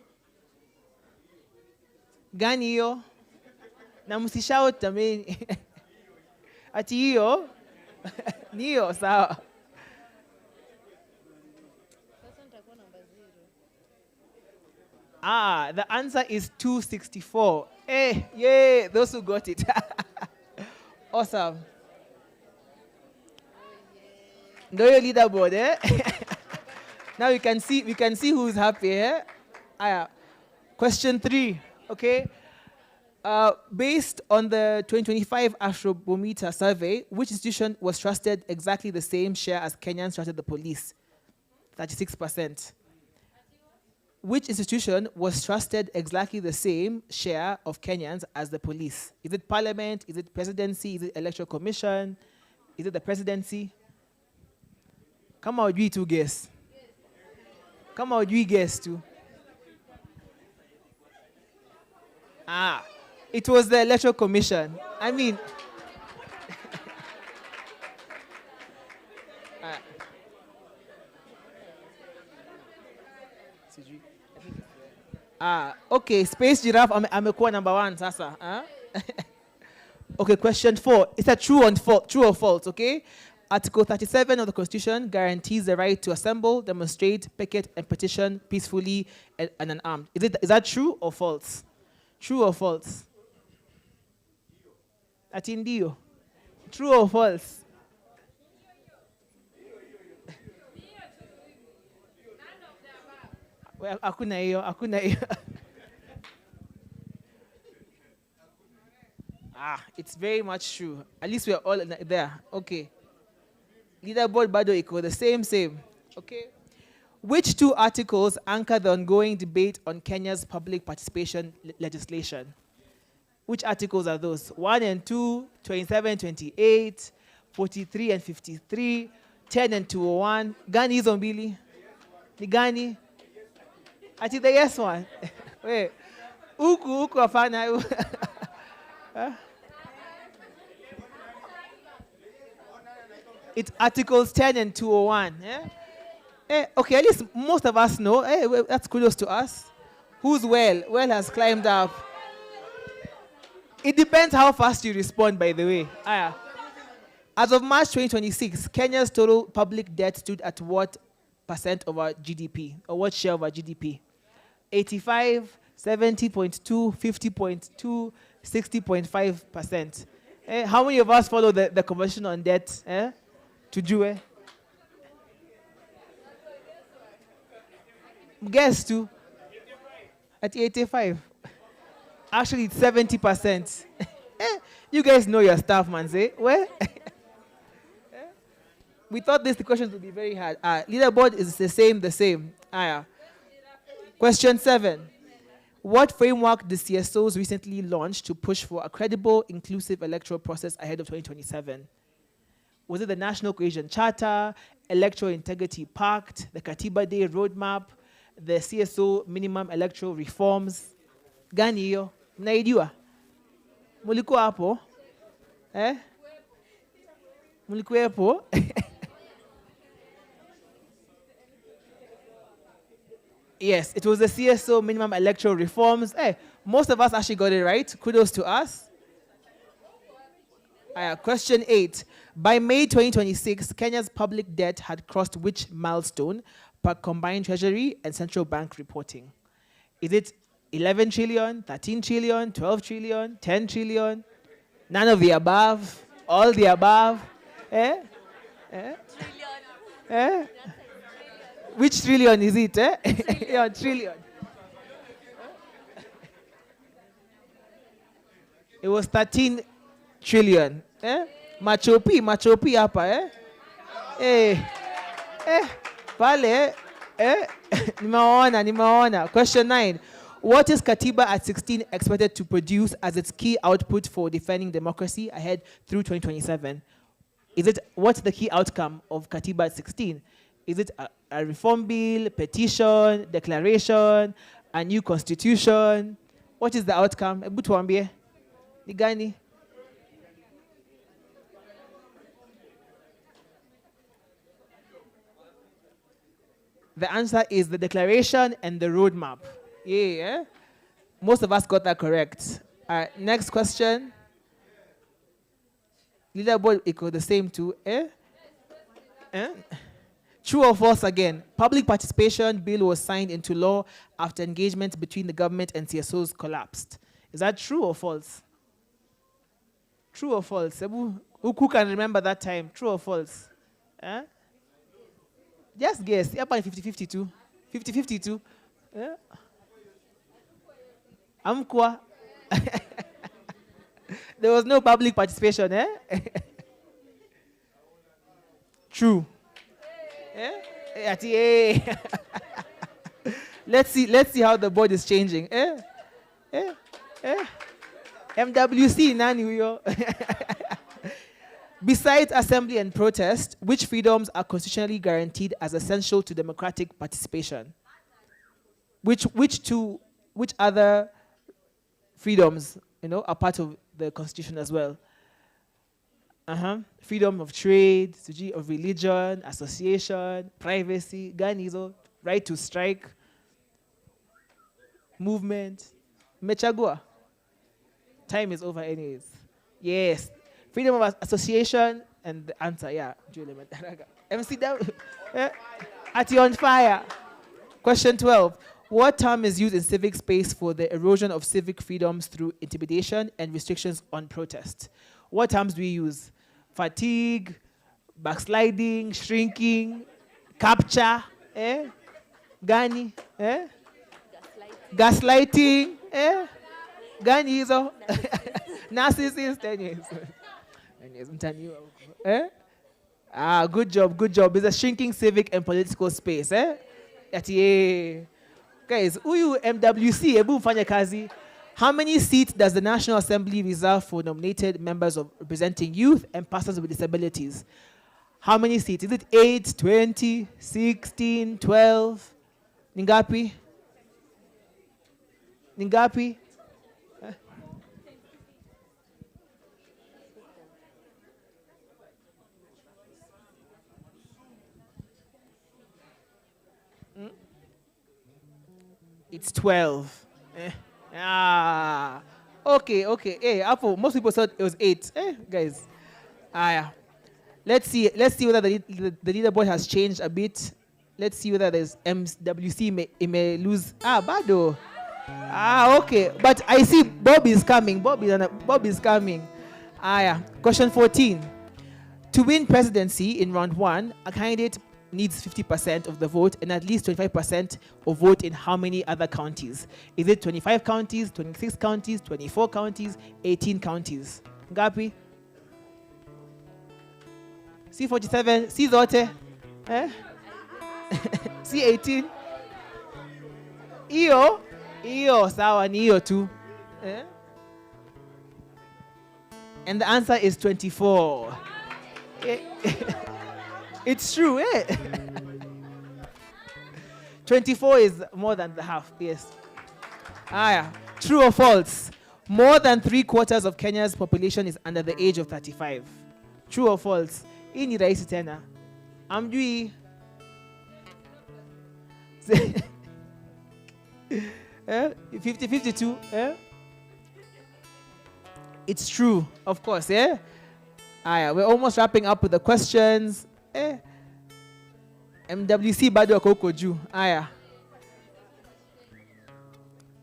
Gani hiyo? Na msishout jameni. Ati hiyo? Ni hiyo, sawa. The answer is 264. Yay, those who got it. Awesome. Know your leaderboard, eh? Now we can see who's happy, eh? Question 3, okay? Based on the 2025 Afrobarometer survey, which institution was trusted exactly the same share as Kenyans trusted the police? 36%. Which institution was trusted exactly the same share of Kenyans as the police? Is it parliament? Is it presidency? Is it electoral commission? Is it the presidency? Come on, you two guess. Come on, you guess too. It was the electoral commission. I mean, okay, Space Giraffe, amekuwa number 1 sasa. Okay, question 4. It's a true or false, okay? Article 37 of the Constitution guarantees the right to assemble, demonstrate, picket, and petition peacefully and unarmed. Is that true or false? True or false? Ati ndio. True or false? Hakuna hiyo. It's very much true. At least we are all there. Okay. Leaderboard bado iko the same. Okay. Which 2 articles anchor the ongoing debate on Kenya's public participation legislation? Which articles are those? 1 and 2, 27, 28, 43 and 53, 10 and 201. Gani hizo mbili? Ni gani? Ati the yes one. Wait. Huku afana. It's Articles 10 and 201. Yeah? Okay, at least most of us know. That's kudos to us. Who's well? Well has climbed up. It depends how fast you respond, by the way. As of March 2026, Kenya's total public debt stood at what % of our GDP? Or what share of our GDP? 85, 70.2, 50.2, 60.5%. How many of us follow the Convention on Debt? Tujue? Guess too. At 85. Actually, it's 70%. You guys know your stuff, man. Say, well, we thought these questions would be very hard. Leaderboard is the same. Question 7. What framework did CSOs recently launched to push for a credible, inclusive electoral process ahead of 2027? Was it the National Cohesion Charter, Electoral Integrity Pact, the Katiba Day Roadmap, the CSO Minimum Electoral Reforms? Gani hiyo? Mnaijua? Mulikuwa hapo? Mulikuwepo? Yes, it was the CSO Minimum Electoral Reforms. Most of us actually got it right. Kudos to us. Question 8. By May 2026, Kenya's public debt had crossed which milestone per combined treasury and central bank reporting? Is it 11 trillion, 13 trillion, 12 trillion, 10 trillion? None of the above. All the above. Eh? Eh? Eh? Which trillion is it? Eh? Yeah, trillion. It was 13 trillion. Eh? Machopi hapa, eh? Pale, eh? Nimeona. Question 9. What is Katiba at 16 expected to produce as its key output for defending democracy ahead through 2027? What's the key outcome of Katiba at 16? Is it a reform bill, petition, declaration, a new constitution? What is the outcome? Ebu tuambie. Ni gani? The answer is the declaration and the roadmap. Yeah. Most of us got that correct. Next question. Leaderboard equal the same too. True or false again? Public participation bill was signed into law after engagement between the government and CSOs collapsed. Is that true or false? True or false? Who can remember that time? True or false? Just guess. Yeah, 50-52. 50-52. Amkwa. There was no public participation, eh? True. Let's see how the board is changing. MWC nani huyo? Besides assembly and protest, which freedoms are constitutionally guaranteed as essential to democratic participation? Which other freedoms, are part of the Constitution as well? Freedom of trade, of religion, association, privacy, ganizo, right to strike, movement. Mechagua. Time is over anyways. Yes. Freedom of association and the answer, yeah. MCW. At you on fire. Question 12. What term is used in civic space for the erosion of civic freedoms through intimidation and restrictions on protest? What terms do we use? Fatigue, backsliding, shrinking, capture, Gani, Gaslighting, Gani hizo. Narcissist, 10 years. 10 years, good job. It's a shrinking civic and political space, Guys, uyu MWC, ebu mfanya kazi. How many seats does the National Assembly reserve for nominated members of representing youth and persons with disabilities? How many seats? Is it 8, 20, 16, 12? Ningapi? It's 12. Okay. Hey, Apple, most people thought it was 8. Guys. Yeah. Let's see whether the leaderboard has changed a bit. Let's see whether there's MWC may lose. Bado. Okay. But I see Bob is coming. Bob is coming. Yeah. Question 14. To win presidency in round 1, a candidate needs 50% of the vote and at least 25% of vote in how many other counties? Is it 25 counties, 26 counties, 24 counties, 18 counties? Ngapi? C47, C zote? C18? Iyo, sawa ni iyo tu. And the answer is 24. It's true, 24 is more than the half, yes. Yeah. True or false? More than 3/4 of Kenya's population is under the age of 35. True or false? Hii ni rahisi tena. Amjui. 50-52, It's true, of course, We're almost wrapping up with the questions. MWC bado wako huko juu.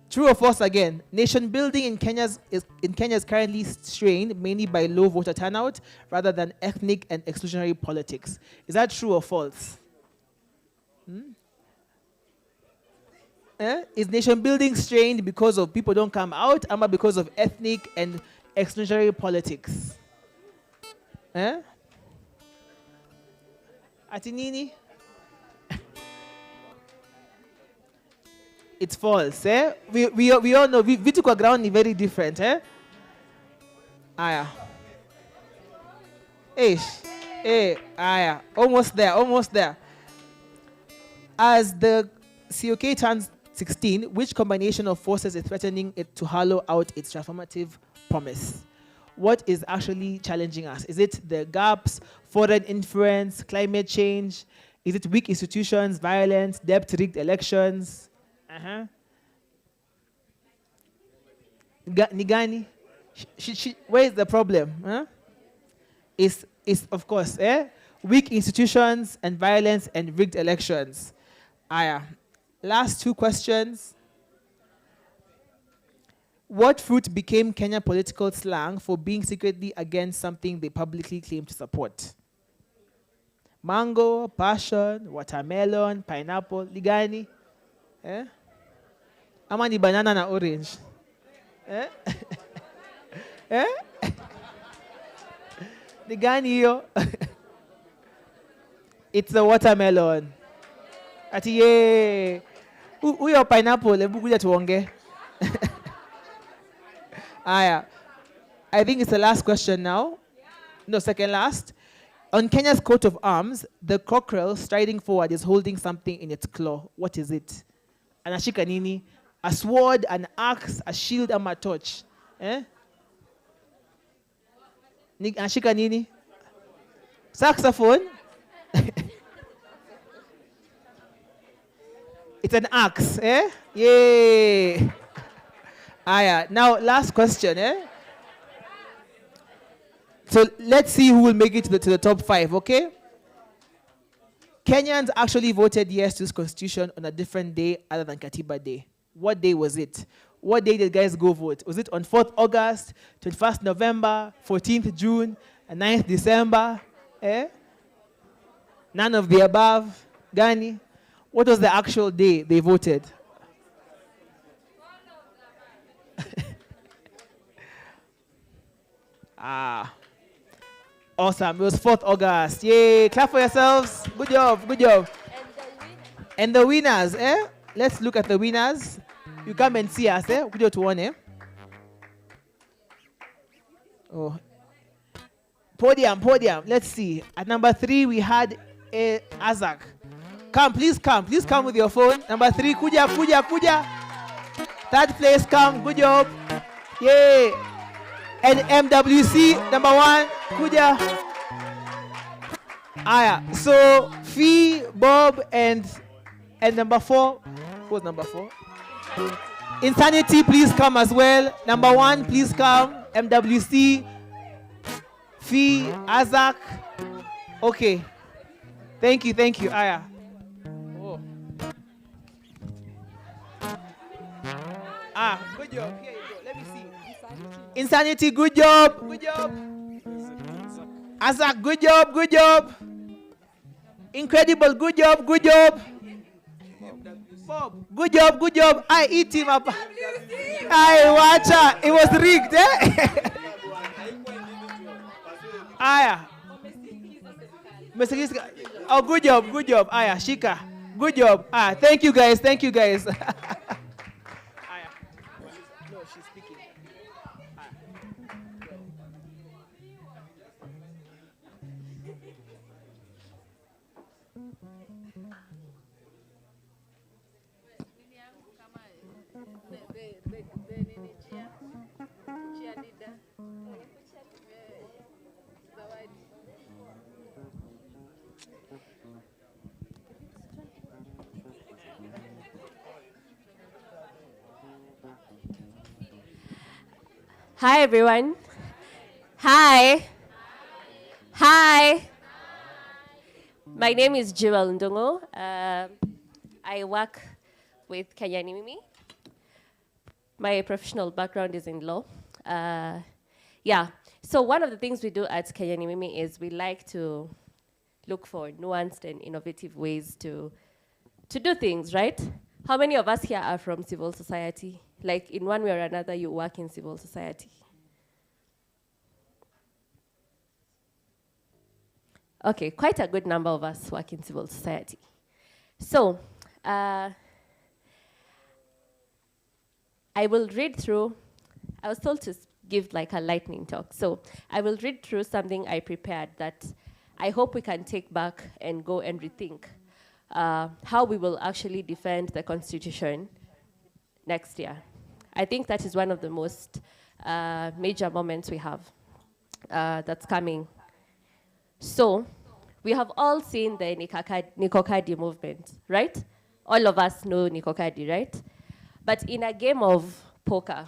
True or false again? Nation building in Kenya is currently strained mainly by low voter turnout rather than ethnic and exclusionary politics. Is that true or false? Is nation building strained because of people don't come out, or because of ethnic and exclusionary politics? Atinini? It's false. We all know. Vitu kwa ground is very different. Aya. Aya. Almost there. As the COK turns 16, which combination of forces is threatening it to hollow out its transformative promise? What is actually challenging us? Is it the gaps, foreign influence, climate change? Is it weak institutions, violence, debt-rigged elections? Nigani? Where is the problem? Is of course, weak institutions and violence and rigged elections. Aya. Last two questions. What fruit became Kenya political slang for being secretly against something they publicly claim to support? Mango, passion, watermelon, pineapple, ligani? Ama ni banana na orange? Ligani yo? It's a watermelon. Ati ye. Uyo pineapple, ebu kuja tuonge. Aya. I think it's the last question now. No, second last. On Kenya's coat of arms, the cockerel striding forward is holding something in its claw. What is it? Anashika nini? A sword, an axe, a shield, and a torch. Anashika nini? Saxophone? It's an axe, Yay! Aya. Now, last question, So let's see who will make it to the top 5, okay? Kenyans actually voted yes to this constitution on a different day other than Katiba Day. What day was it? What day did guys go vote? Was it on 4th August, 21st November, 14th June, and 9th December? None of the above. Gani? What was the actual day they voted? Awesome. It was 4th August. Yay. Clap for yourselves. Good job. And the winners, Let's look at the winners. You come and see us, Kujo to one, Oh. Podium. Let's see. At number 3, we had Azak. Please come with your phone. Number 3, Kuja. 3rd place, come. Good job. Yay. And MWC, number 1, Kuja. Aya. So, Fee, Bob, and number 4. Who was number 4? Insanity, please come as well. Number 1, please come. MWC, Fee, Azak. Okay. Thank you. Aya. Oh. Good job. Here you go. Let me see. Insanity, good job. Azak, good job. Incredible, good job. Bob, good job. I eat him up. I watch her. It was rigged, Aya. Oh, good job. Aya, Shika. Good job. Thank you guys. Aya. No, she's speaking. Hi, everyone. Hi. My name is Jewel Ndungu. I work with Kenya Mimi. My professional background is in law. Yeah, so one of the things we do at Kenya Mimi is we like to look for nuanced and innovative ways to do things, right? How many of us here are from civil society? Like in one way or another, you work in civil society. Okay, quite a good number of us work in civil society. So, I will read through, I was told to give like a lightning talk. So I will read through something I prepared that I hope we can take back and go and rethink how we will actually defend the Constitution next year. I think that is one of the most major moments we have that's coming. So we have all seen the Nikokadi movement, right? All of us know Nikokadi, right? But in a game of poker,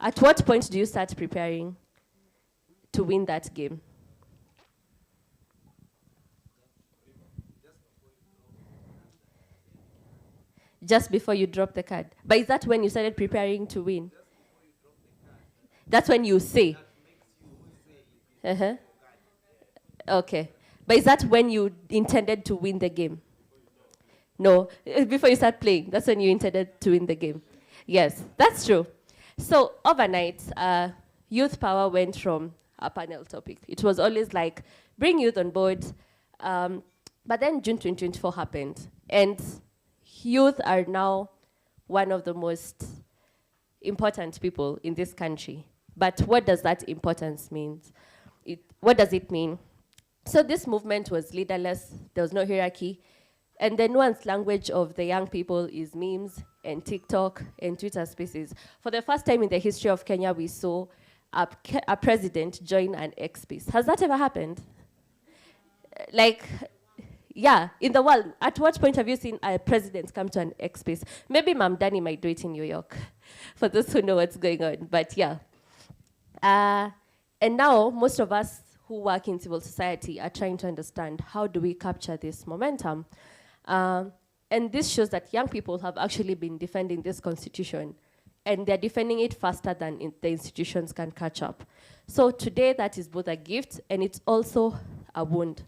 at what point do you start preparing to win that game? Just before you drop the card. But is that when you started preparing to win? That's when you say. Okay. But is that when you intended to win the game? No, before you start playing, that's when you intended to win the game. Yes, that's true. So overnight, youth power went from a panel topic. It was always like, bring youth on board. But then June 2024 happened. And youth are now one of the most important people in this country. But what does that importance mean? What does it mean? So this movement was leaderless. There was no hierarchy. And the nuanced language of the young people is memes and TikTok and Twitter spaces. For the first time in the history of Kenya, we saw a president join an X space. Has that ever happened? Like, yeah, in the world, at what point have you seen a president come to an X space? Maybe Mam Dani might do it in New York, for those who know what's going on, but yeah. And now, most of us who work in civil society are trying to understand how do we capture this momentum. And this shows that young people have actually been defending this constitution, and they're defending it faster than the institutions can catch up. So today, that is both a gift and it's also a wound.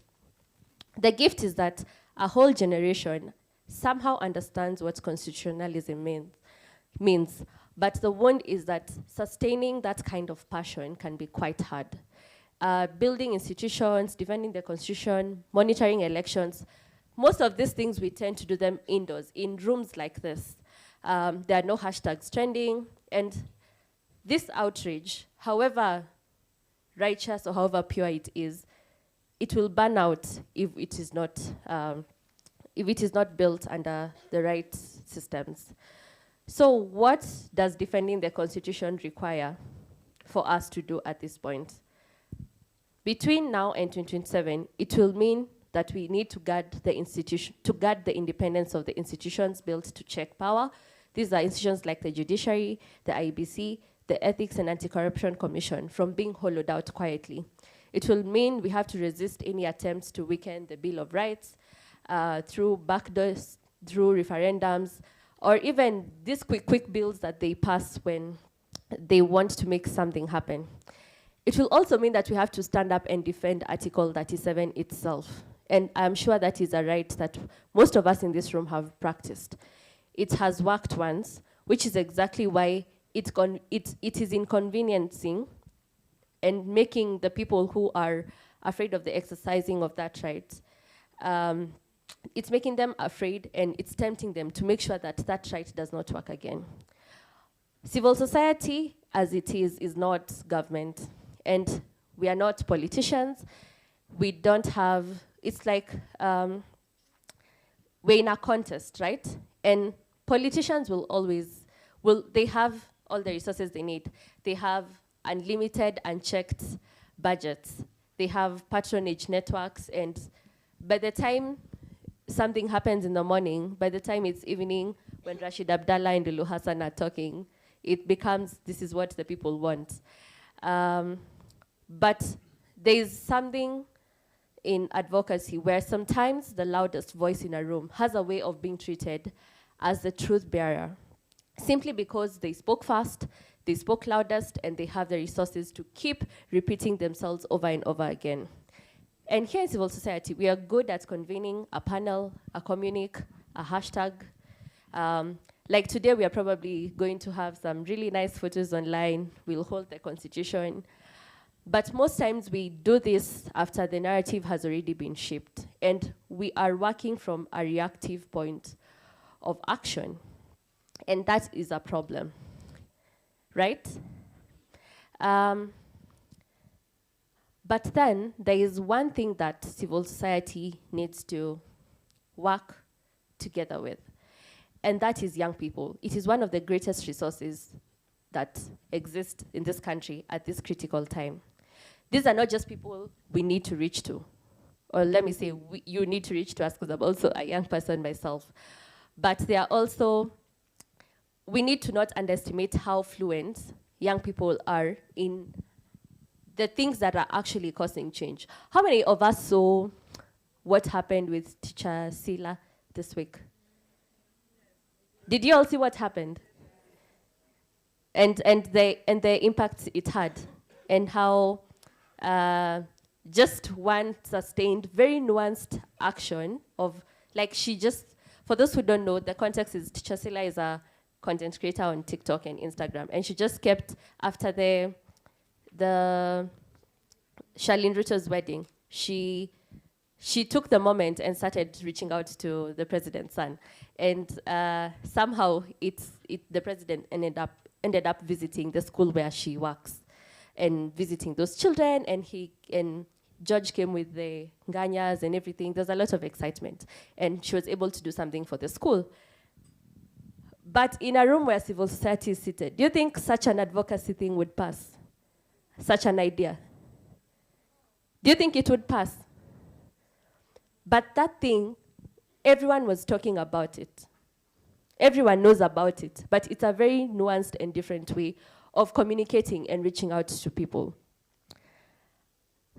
The gift is that a whole generation somehow understands what constitutionalism means. But the wound is that sustaining that kind of passion can be quite hard. Building institutions, defending the constitution, monitoring elections, most of these things we tend to do them indoors, in rooms like this. There are no hashtags trending, and this outrage, however righteous or however pure it is, it will burn out if it is not built under the right systems. So what does defending the Constitution require for us to do at this point? Between now and 2027, it will mean that we need to guard the institution, to guard the independence of the institutions built to check power. These are institutions like the judiciary, the IBC, the Ethics and Anti-Corruption Commission from being hollowed out quietly. It will mean we have to resist any attempts to weaken the Bill of Rights through backdoors, through referendums, or even these quick bills that they pass when they want to make something happen. It will also mean that we have to stand up and defend Article 37 itself. And I'm sure that is a right that most of us in this room have practiced. It has worked once, which is exactly why it is inconveniencing and making the people who are afraid of the exercising of that right, it's making them afraid, and it's tempting them to make sure that that right does not work again. Civil society, as it is not government. And we are not politicians. We don't have, it's like we're in a contest, right? And politicians they have all the resources they need. They have unlimited, unchecked budgets. They have patronage networks, and by the time something happens in the morning, by the time it's evening, when Rashid Abdallah and Lulu Hassan are talking, it becomes, this is what the people want. But there's something in advocacy where sometimes the loudest voice in a room has a way of being treated as the truth bearer. simply because they spoke fast, they spoke loudest, and they have the resources to keep repeating themselves over and over again. And here in civil society, we are good at convening a panel, a communique, a hashtag. Like today, we are probably going to have some really nice photos online. We'll hold the constitution. But most times we do this after the narrative has already been shaped. And we are working from a reactive point of action. And that is a problem, right? But then there is one thing that civil society needs to work together with, and that is young people. It is one of the greatest resources that exist in this country at this critical time. These are not just people we need to reach to, or let me say, you need to reach to us, because I'm also a young person myself. But they are also, we need to not underestimate how fluent young people are in the things that are actually causing change. How many of us saw what happened with Teacher Sila this week? Did you all see what happened? And the impact it had, and how just one sustained, very nuanced action of, like, she just, for those who don't know, the context is Teacher Sila is a content creator on TikTok and Instagram, and she just kept, after the Charlene Ruto's wedding, she took the moment and started reaching out to the president's son, and somehow the president ended up visiting the school where she works, and visiting those children, and George came with the Nganyas and everything. There's a lot of excitement, and she was able to do something for the school. But in a room where civil society is seated, do you think such an advocacy thing would pass? Such an idea? Do you think it would pass? But that thing, everyone was talking about it. Everyone knows about it, but it's a very nuanced and different way of communicating and reaching out to people.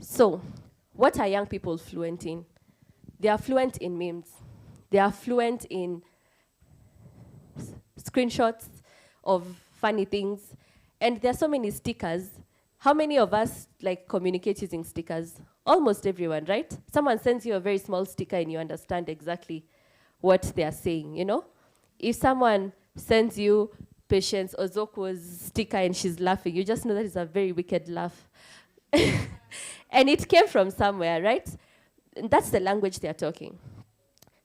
So, what are young people fluent in? They are fluent in memes. They are fluent in screenshots of funny things. And there are so many stickers. How many of us communicate using stickers? Almost everyone, right? Someone sends you a very small sticker and you understand exactly what they are saying, you know? If someone sends you Patience Ozoko's sticker and she's laughing, you just know that is a very wicked laugh. And it came from somewhere, right? And that's the language they're talking.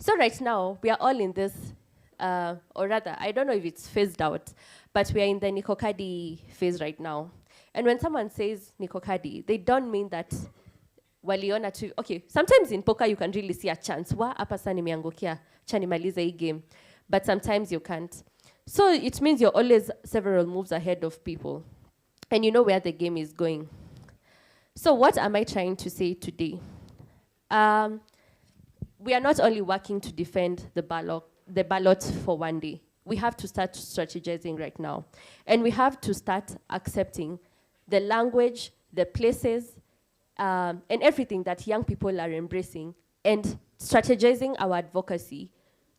So right now, we are all in this, or rather, I don't know if it's phased out, but we are in the Nikokadi phase right now. And when someone says Nikokadi, they don't mean that waliona tu. Okay, sometimes in poker you can really see a chance. Wa hapa sasa nimeangukia, acha nimalize hii game. But sometimes you can't. So it means you're always several moves ahead of people. And you know where the game is going. So what am I trying to say today? We are not only working to defend the ballot for one day. We have to start strategizing right now. And we have to start accepting the language, the places, and everything that young people are embracing, and strategizing our advocacy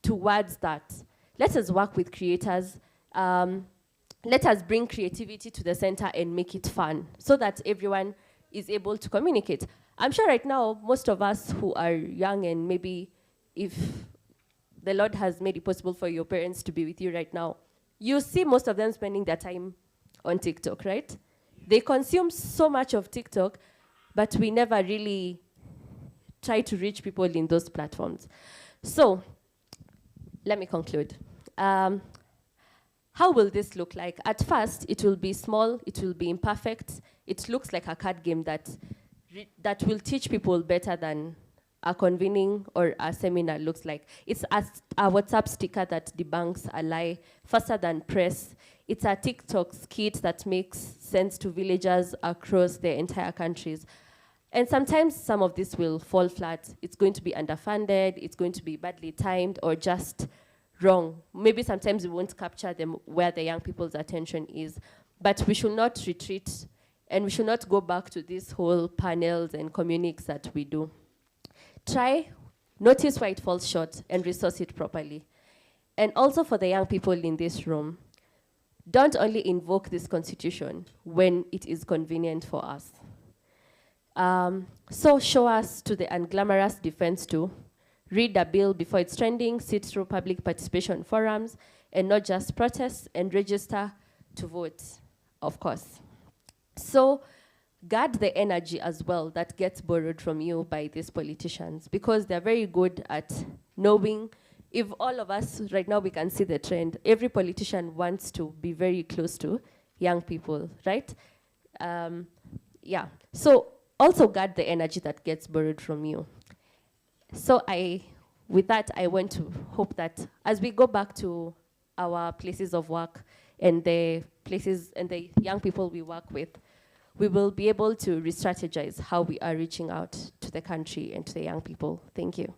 towards that. Let us work with creators. Let us bring creativity to the center and make it fun so that everyone is able to communicate. I'm sure right now, most of us who are young, and maybe if the Lord has made it possible for your parents to be with you right now, you see most of them spending their time on TikTok, right? They consume so much of TikTok, but we never really try to reach people in those platforms. So, let me conclude. How will this look like? At first, it will be small, it will be imperfect. It looks like a card game that will teach people better than a convening or a seminar looks like. It's a WhatsApp sticker that debunks a lie faster than press. It's a TikTok skit that makes sense to villagers across the entire countries. And sometimes some of this will fall flat. It's going to be underfunded, it's going to be badly timed, or just wrong. Maybe sometimes we won't capture them where the young people's attention is. But we should not retreat, and we should not go back to these whole panels and communiques that we do. Try, notice where it falls short, and resource it properly. And also for the young people in this room, don't only invoke this constitution when it is convenient for us. So show us to the unglamorous defense too. Read a bill before it's trending, sit through public participation forums, and not just protest, and register to vote, of course. So guard the energy as well that gets borrowed from you by these politicians, because they're very good at knowing. If all of us right now, we can see the trend, every politician wants to be very close to young people, right? Yeah, so also guard the energy that gets borrowed from you. So with that, I want to hope that as we go back to our places of work and the places and the young people we work with, we will be able to re-strategize how we are reaching out to the country and to the young people. Thank you.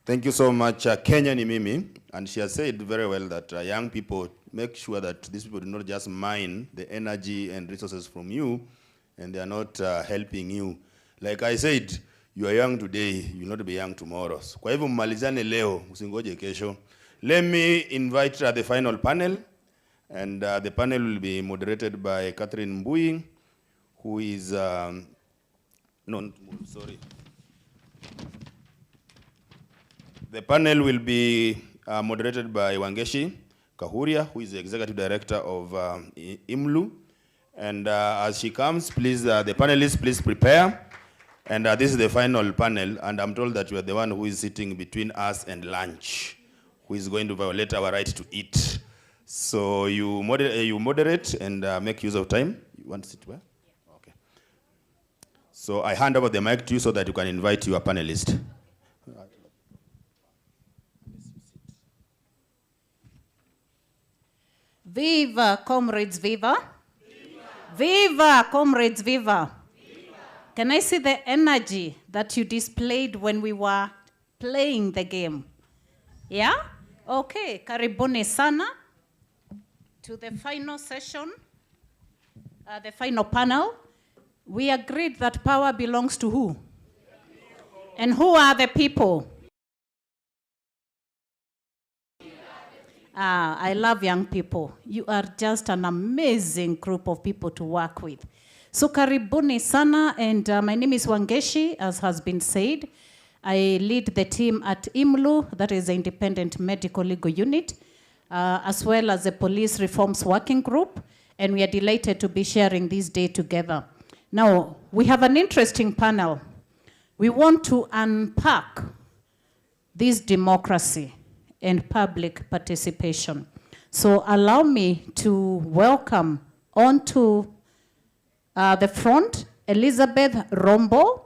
Thank you so much, Kenya ni Mimi, and she has said very well that young people, make sure that these people do not just mine the energy and resources from you, and they are not helping you. Like I said, you are young today, you will not be young tomorrow. Kwa hivyo mmalizane leo, usingoje kesho. Let me invite the final panel, and the panel will be moderated by Catherine Mbui, who is, sorry. The panel will be moderated by Wangeshi Kahuria, who is the Executive Director of IMLU. And as she comes, please, the panelists, please prepare. And this is the final panel, and I'm told that you are the one who is sitting between us and lunch, who is going to violate our right to eat. So you moderate and make use of time. You want to sit where? Yeah. Okay. So I hand over the mic to you so that you can invite your panelist. Viva, comrades, viva. Viva, comrades, viva. Can I see the energy that you displayed when we were playing the game? Yeah? Okay, karibuni sana to the final session, the final panel. We agreed that power belongs to who? And who are the people? I love young people. You are just an amazing group of people to work with. So karibuni sana, and my name is Wangeshi, as has been said. I lead the team at IMLU, that is the Independent Medical Legal Unit, as well as the Police Reforms Working Group, and we are delighted to be sharing this day together. Now, we have an interesting panel. We want to unpack this democracy and public participation. So allow me to welcome onto the front Elizabeth Rombo,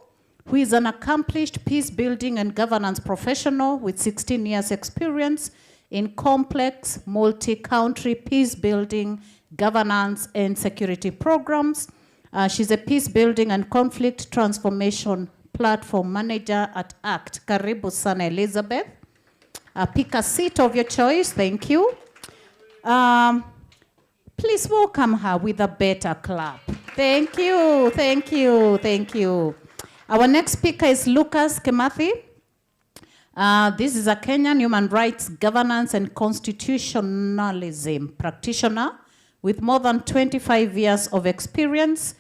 who is an accomplished peace-building and governance professional with 16 years experience in complex multi-country peace-building, governance, and security programs. She's a peace-building and conflict transformation platform manager at ACT. Karibu sana, Elizabeth. Pick a seat of your choice, thank you. Please welcome her with a better clap. Thank you, thank you, thank you. Our next speaker is Lucas Kimathi. This is a Kenyan human rights governance and constitutionalism practitioner with more than 25 years of experience.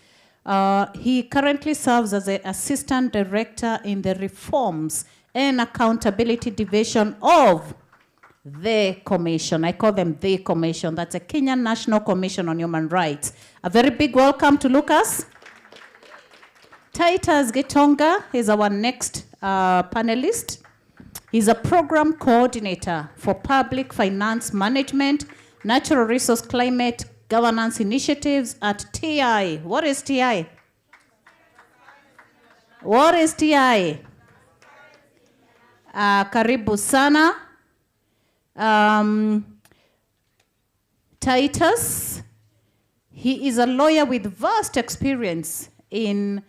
He currently serves as the Assistant Director in the Reforms and Accountability Division of the Commission. I call them the Commission. That's a Kenyan National Commission on Human Rights. A very big welcome to Lucas. Titus Gitonga is our next panelist. He's a program coordinator for public finance management, natural resource climate governance initiatives at TI. What is TI? What is TI? Karibu sana. Titus, he is a lawyer with vast experience in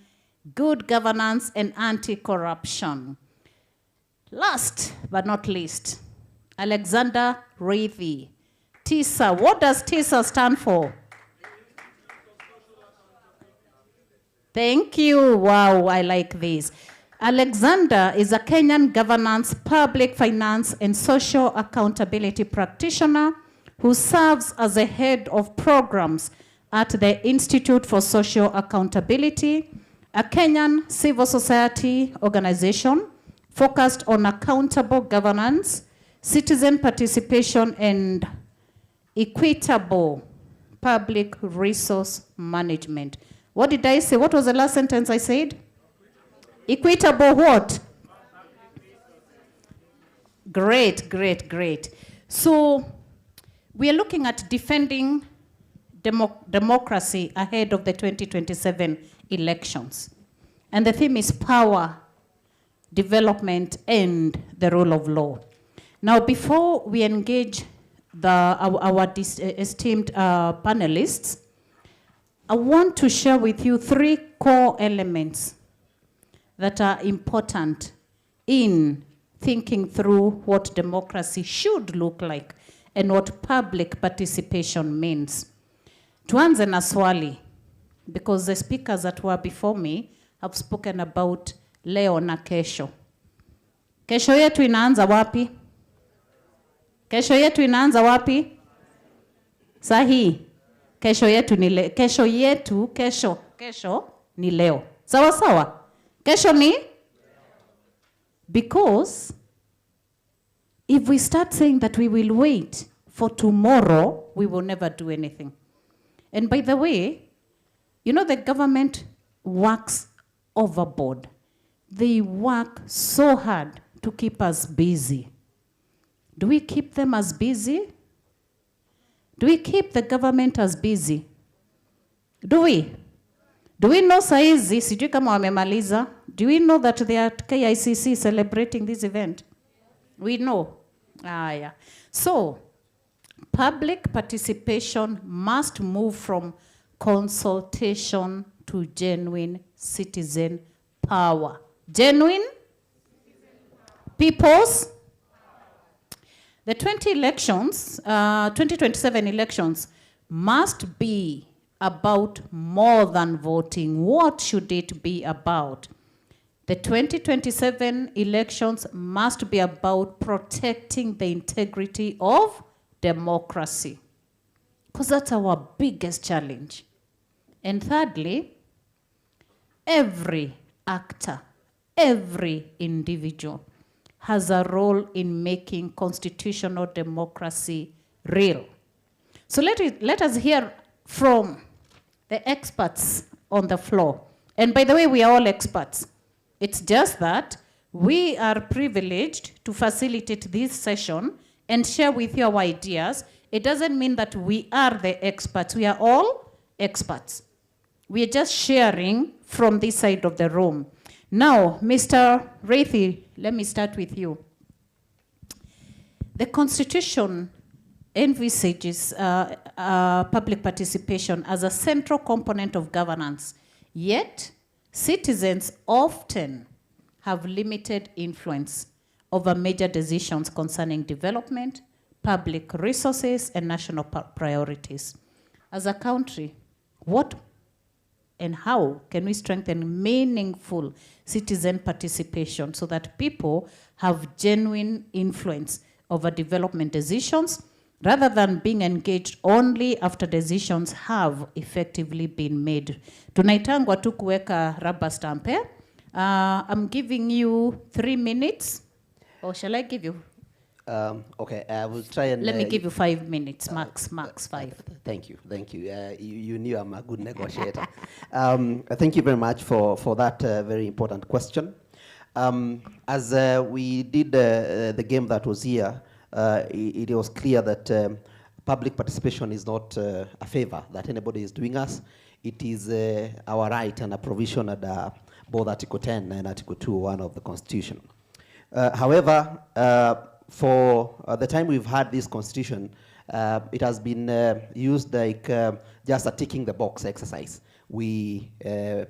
good governance and anti-corruption. Last but not least, Alexander Reithy. TISA, what does TISA stand for? Thank you, wow, I like this. Alexander is a Kenyan governance, public finance, and social accountability practitioner who serves as the head of programs at the Institute for Social Accountability, a Kenyan civil society organization focused on accountable governance, citizen participation, and equitable public resource management. What did I say? What was the last sentence I said? Equitable what? Great, great, great. So we are looking at defending democracy ahead of the 2027 elections. And the theme is power, development, and the rule of law. Now, before we engage our esteemed panelists, I want to share with you 3 core elements that are important in thinking through what democracy should look like and what public participation means. Tuanze na swali, because the speakers that were before me have spoken about leo na kesho. Kesho yetu inaanza wapi? Kesho yetu inaanza wapi? Sahi. Kesho yetu ni leo. Kesho ni leo. Sawa sawa? Kesho ni? Because if we start saying that we will wait for tomorrow, we will never do anything. And by the way, you know the government works overboard. They work so hard to keep us busy. Do we keep them as busy? Do we keep the government as busy? Do we? Do we know saizi, sijui kama wamemaliza? Do we know that they are at KICC celebrating this event? We know. Yeah. So, public participation must move from consultation to genuine citizen power. Genuine people's. The 2027 elections must be about more than voting. What should it be about? The 2027 elections must be about protecting the integrity of democracy, because that's our biggest challenge. And thirdly, every actor, every individual has a role in making constitutional democracy real. So let us hear from the experts on the floor. And by the way, we are all experts. It's just that we are privileged to facilitate this session and share with you our ideas. It doesn't mean that we are the experts. We are all experts. We are just sharing from this side of the room. Now, Mr. Reithi, let me start with you. The Constitution envisages public participation as a central component of governance, yet citizens often have limited influence over major decisions concerning development, public resources, and national priorities. As a country, what and how can we strengthen meaningful citizen participation so that people have genuine influence over development decisions rather than being engaged only after decisions have effectively been made? Tunaitangwa tu kuweka rubber stamp. I'm giving you 3 minutes. Or shall I give you? Okay, I will try and... Let me give you 5 minutes, max 5. Thank you. You knew I'm a good negotiator. Thank you very much for that very important question. As we did the game that was here, it was clear that public participation is not a favor that anybody is doing us. It is our right and a provision under both Article 10 and Article 2.1 of the Constitution. However, for the time we've had this Constitution, it has been used like just a ticking the box exercise. We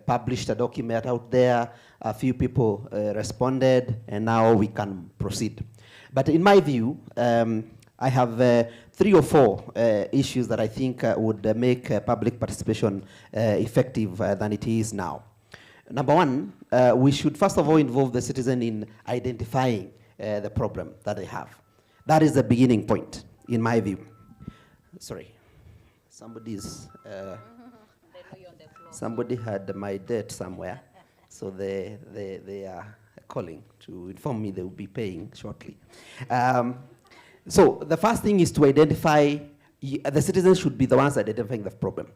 published a document out there, a few people responded, and now we can proceed. But in my view, I have 3 or 4 issues that I think would make public participation effective than it is now. Number one, we should first of all involve the citizen in identifying the problem that they have. That is the beginning point, in my view. Sorry, somebody's, somebody had my date somewhere, so they are calling to inform me they will be paying shortly. So the first thing is to identify, the citizens should be the ones identifying the problem.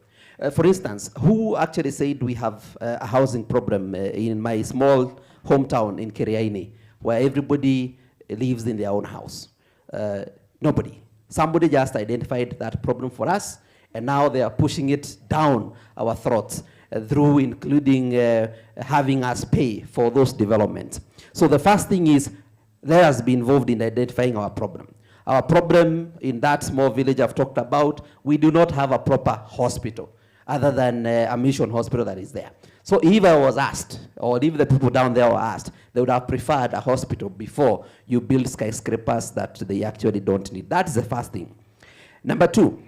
For instance, who actually said we have a housing problem in my small hometown in Kiriaini, where everybody lives in their own house? Nobody. Somebody just identified that problem for us, and now they are pushing it down our throats through including having us pay for those developments. So the first thing is, let us be involved in identifying our problem. Our problem in that small village I've talked about, we do not have a proper hospital other than a mission hospital that is there. So if I was asked, or if the people down there were asked, they would have preferred a hospital before you build skyscrapers that they actually don't need. That is the first thing. Number two,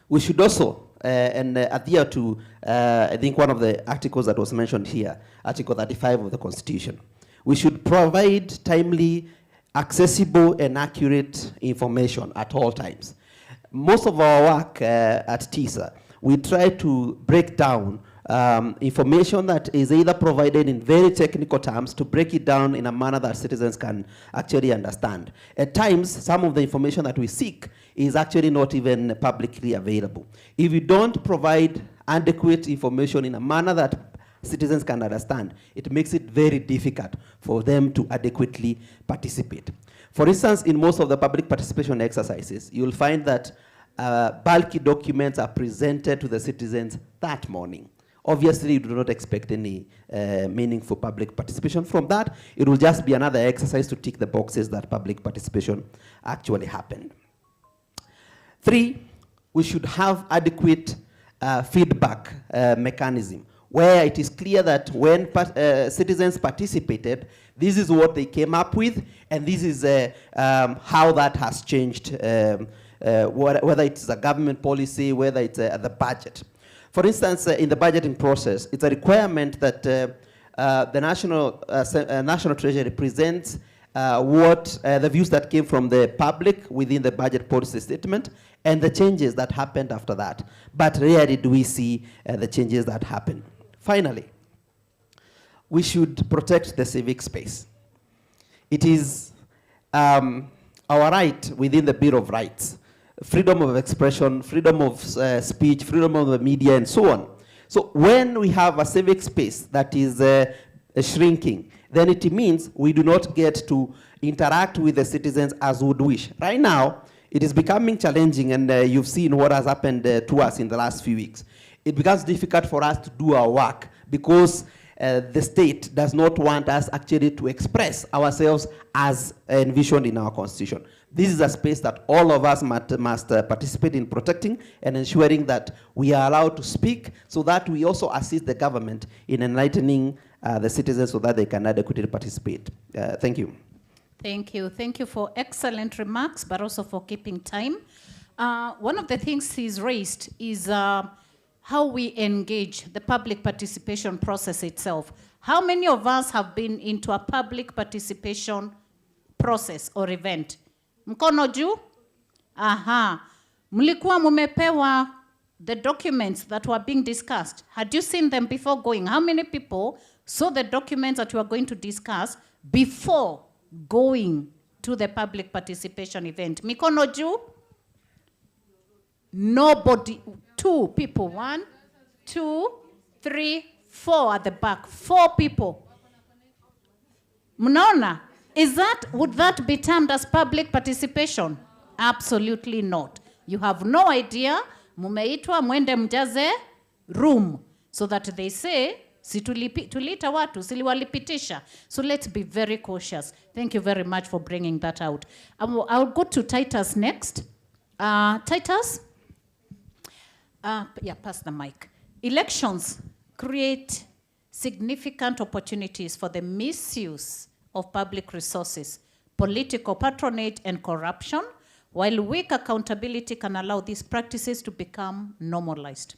we should also adhere to, I think one of the articles that was mentioned here, Article 35 of the Constitution. We should provide timely, accessible, and accurate information at all times. Most of our work at TISA, we try to break down information that is either provided in very technical terms to break it down in a manner that citizens can actually understand. At times, some of the information that we seek is actually not even publicly available. If you don't provide adequate information in a manner that citizens can understand, it makes it very difficult for them to adequately participate. For instance, in most of the public participation exercises, you'll find that bulky documents are presented to the citizens that morning. Obviously, you do not expect any meaningful public participation from that. It will just be another exercise to tick the boxes that public participation actually happened. 3, we should have adequate feedback mechanism, where it is clear that when citizens participated, this is what they came up with, and this is how that has changed, whether it's a government policy, whether it's the budget. For instance, in the budgeting process, it's a requirement that the National Treasury presents the views that came from the public within the budget policy statement and the changes that happened after that. But rarely do we see the changes that happen. Finally, we should protect the civic space. It is our right within the Bill of Rights, freedom of expression, freedom of speech, freedom of the media, and so on. So when we have a civic space that is shrinking, then it means we do not get to interact with the citizens as would wish. Right now, it is becoming challenging, and you've seen what has happened to us in the last few weeks. It becomes difficult for us to do our work because the state does not want us actually to express ourselves as envisioned in our constitution. This is a space that all of us must participate in protecting and ensuring that we are allowed to speak, so that we also assist the government in enlightening the citizens so that they can adequately participate. Thank you. Thank you. Thank you for excellent remarks, but also for keeping time. One of the things he's raised is how we engage the public participation process itself. How many of us have been into a public participation process or event? Mkono juu? Aha. Mlikuwa mumepewa the documents that were being discussed. Had you seen them before going? How many people saw the documents that you are going to discuss before going to the public participation event? Mikono juu? Nobody. 2 people. 1, 2, 3, 4 at the back. 4 people. Mnaona? Would that be termed as public participation? Absolutely not. You have no idea. Mumeitwa mwende mjaze room, so that they say tulita watu siliwalipitisha. So let's be very cautious. Thank you very much for bringing that out. I'll go to Titus next. Titus? Yeah, pass the mic. Elections create significant opportunities for the misuse of public resources, political patronage, and corruption, while weak accountability can allow these practices to become normalized.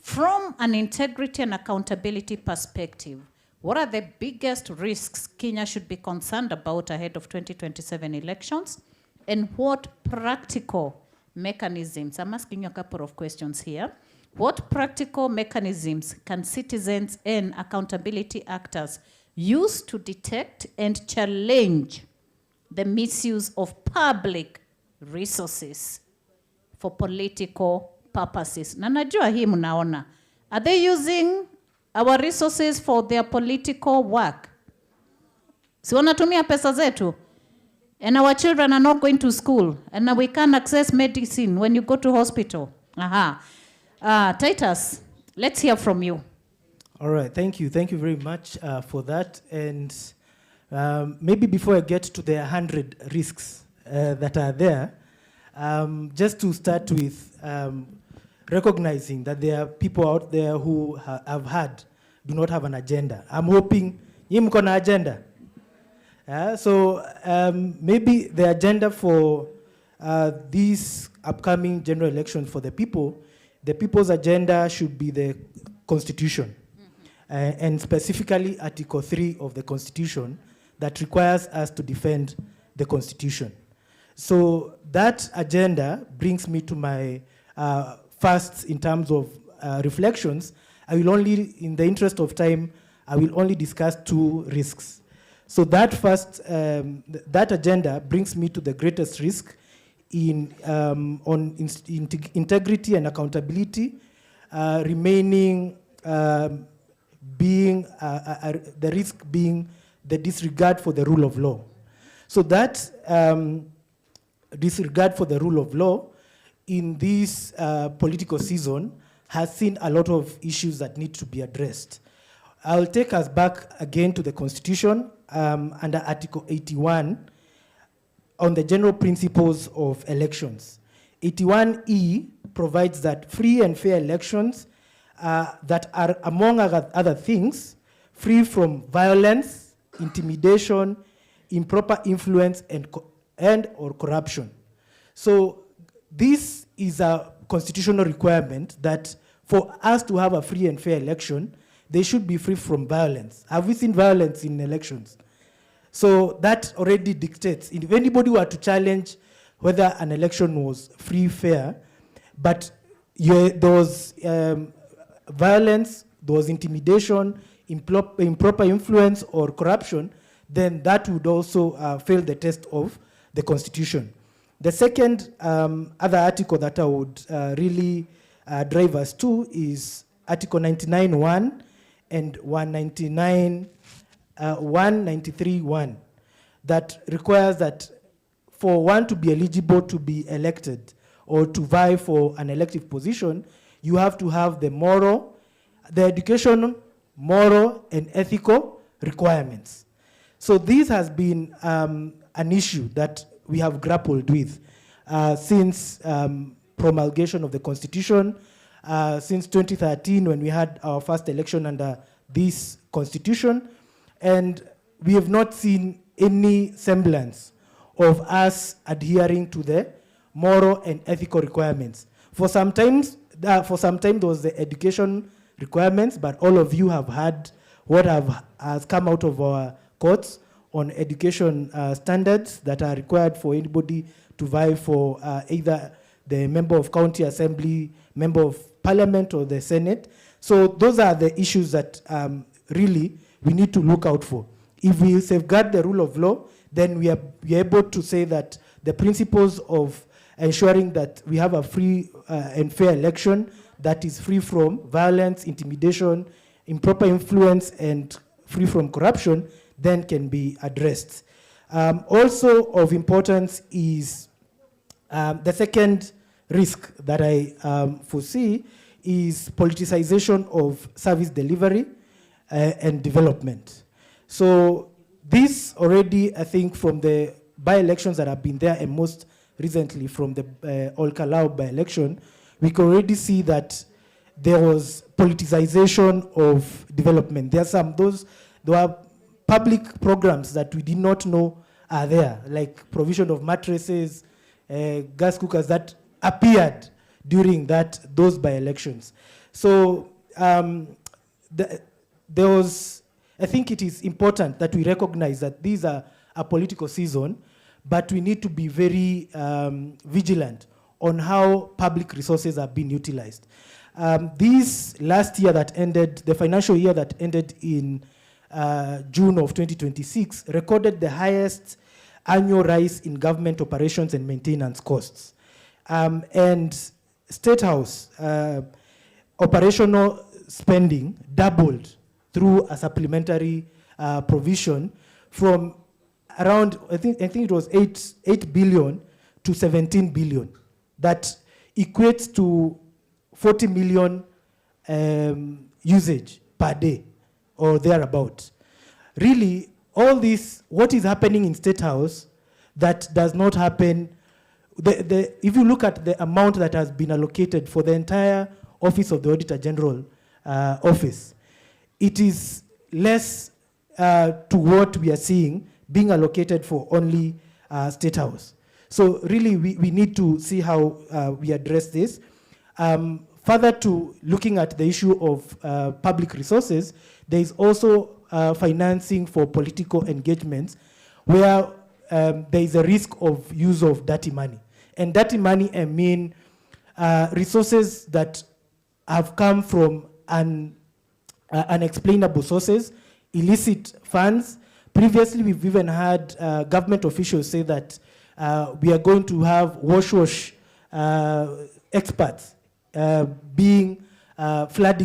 From an integrity and accountability perspective, what are the biggest risks Kenya should be concerned about ahead of 2027 elections? And what practical mechanisms, I'm asking you a couple of questions here. What practical mechanisms can citizens and accountability actors use to detect and challenge the misuse of public resources for political purposes? Na najua hii mnaona. Are they using our resources for their political work? Si wanatumia pesa zetu? And our children are not going to school. And we can't access medicine when you go to hospital. Aha. Titus, let's hear from you. All right, thank you. Thank you very much for that. And maybe before I get to the 100 risks that are there, just to start with recognizing that there are people out there who do not have an agenda. I'm hoping you mko na agenda. So maybe the agenda for this upcoming general election for the people's agenda should be the Constitution. And specifically Article 3 of the Constitution that requires us to defend the Constitution. So that agenda brings me to my first in terms of reflections. I will only, in the interest of time, I will only discuss 2 risks. So that first, that agenda brings me to the greatest risk on integrity and accountability, remaining being, the risk being the disregard for the rule of law. So that disregard for the rule of law in this political season has seen a lot of issues that need to be addressed. I'll take us back again to the Constitution under Article 81 on the general principles of elections. 81E provides that free and fair elections that are, among other things, free from violence, intimidation, improper influence, and or corruption. So this is a constitutional requirement that for us to have a free and fair election, they should be free from violence. Have we seen violence in elections? So that already dictates. If anybody were to challenge whether an election was free, fair, but there was violence, there was intimidation, improper influence, or corruption, then that would also fail the test of the Constitution. The second other article that I would really drive us to is Article 99(1) and 193(1) that requires that for one to be eligible to be elected or to vie for an elective position, you have to have the educational, moral, and ethical requirements. So this has been an issue that we have grappled with since promulgation of the Constitution, since 2013 when we had our first election under this Constitution, and we have not seen any semblance of us adhering to the moral and ethical requirements. For some time there was the education requirements, but all of you have heard what has come out of our courts on education standards that are required for anybody to vie for either the member of county assembly, member of parliament, or the Senate. So those are the issues that really we need to look out for. If we safeguard the rule of law, then we are able to say that the principles of ensuring that we have a free and fair election that is free from violence, intimidation, improper influence, and free from corruption, then can be addressed. Also of importance is the second risk that I foresee is politicization of service delivery and development. So this already, I think, from the by-elections that have been there, and most recently from the Olkalau by-election, we can already see that there was politicization of development. There are public programs that we did not know are there, like provision of mattresses, gas cookers that appeared during those by-elections. So there was, I think it is important that we recognize that these are a political season, but we need to be very vigilant on how public resources are being utilized. This last year that ended, the financial year that ended in June of 2026, recorded the highest annual rise in government operations and maintenance costs. And State House operational spending doubled through a supplementary provision from around, I think it was 8 billion to 17 billion. That equates to 40 million usage per day or thereabout. Really, all this, what is happening in State House that does not happen, if you look at the amount that has been allocated for the entire Office of the Auditor General office, it is less to what we are seeing being allocated for only State House. So really, we need to see how we address this. Further to looking at the issue of public resources, there is also financing for political engagements where there is a risk of use of dirty money. And dirty money, I mean resources that have come from unexplainable sources, illicit funds. Previously, we've even had government officials say that we are going to have wash experts flooding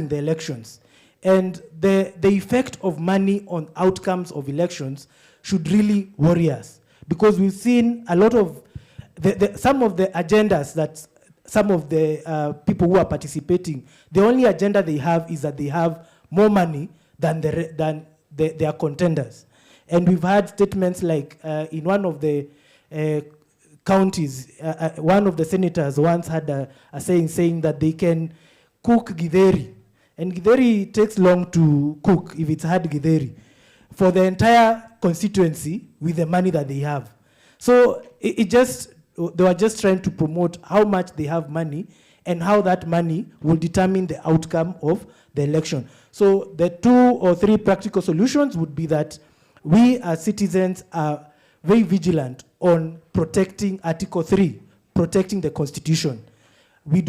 the elections. And the effect of money on outcomes of elections should really worry us, because we've seen a lot of some of the agendas that some of the people who are participating, the only agenda they have is that they have more money than their contenders. And we've had statements like in one of the counties, one of the senators once had a saying that they can cook githeri. And githeri takes long to cook if it's hard githeri for the entire constituency with the money that they have. So they were just trying to promote how much they have money and how that money will determine the outcome of the election. So the 2 or 3 practical solutions would be that we as citizens are very vigilant on protecting Article 3, protecting the Constitution. We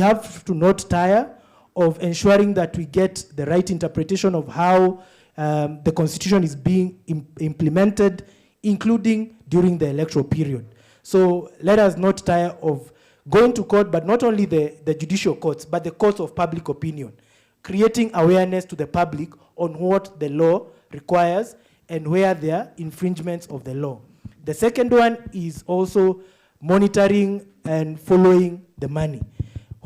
have to not tire of ensuring that we get the right interpretation of how the Constitution is being implemented, including during the electoral period. So let us not tire of going to court, but not only the judicial courts, but the courts of public opinion, creating awareness to the public on what the law requires and where there are infringements of the law. The second one is also monitoring and following the money.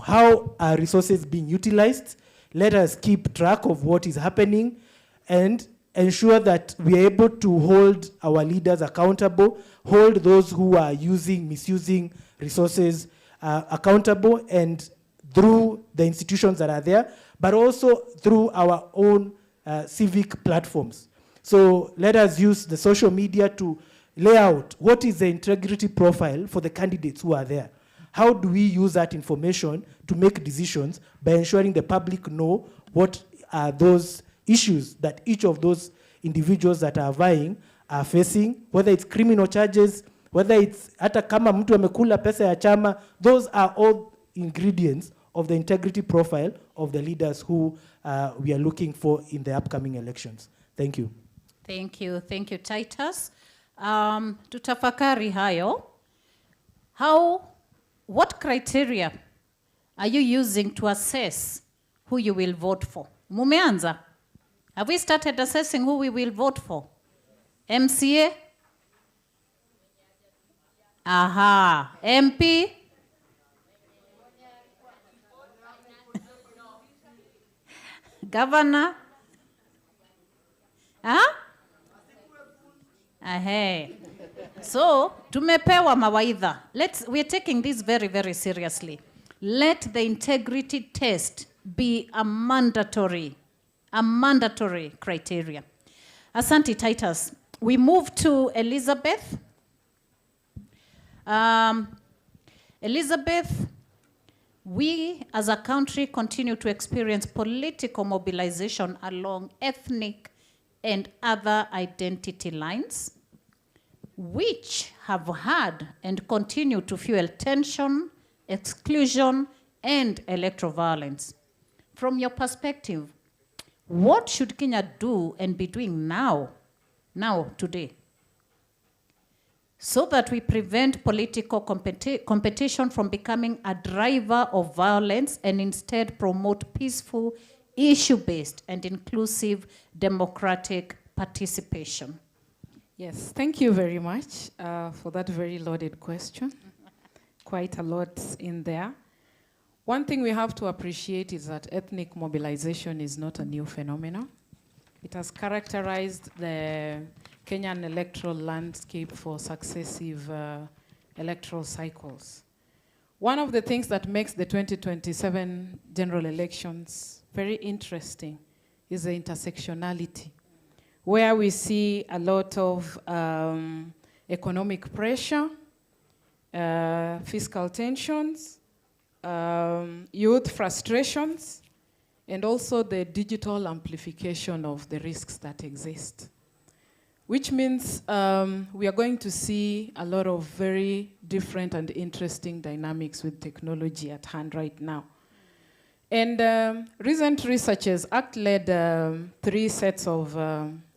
How are resources being utilized? Let us keep track of what is happening and ensure that we are able to hold our leaders accountable, hold those who are misusing resources accountable, and through the institutions that are there, but also through our own civic platforms. So let us use the social media to lay out what is the integrity profile for the candidates who are there. How do we use that information to make decisions by ensuring the public know what are those issues that each of those individuals that are vying are facing, whether it's criminal charges, whether it's hata kama mtu amekula pesa ya chama. Those are all ingredients of the integrity profile of the leaders who we are looking for in the upcoming elections. Thank you. Thank you, Titus. Tutafakari hayo. What criteria are you using to assess who you will vote for? Mumeanza? Have we started assessing who we will vote for? MCA? Aha. MP? Governor? Huh? Ahe. So, tumepewa mawaidha. We're taking this very, very seriously. Let the integrity test be a mandatory criteria. Asante, Titus. We move to Elizabeth. Elizabeth, We, as a country, continue to experience political mobilization along ethnic and other identity lines, which have had and continue to fuel tension, exclusion, and electoral violence. From your perspective, what should Kenya do and be doing now, today, so that we prevent political competition from becoming a driver of violence and instead promote peaceful, issue-based, and inclusive democratic participation? Yes, thank you very much for that very loaded question. Quite a lot in there. One thing we have to appreciate is that ethnic mobilization is not a new phenomenon. It has characterized the Kenyan electoral landscape for successive electoral cycles. One of the things that makes the 2027 general elections very interesting is the intersectionality, where we see a lot of economic pressure, fiscal tensions, youth frustrations, and also the digital amplification of the risks that exist. Which means we are going to see a lot of very different and interesting dynamics with technology at hand right now. And recent researchers led 3 sets of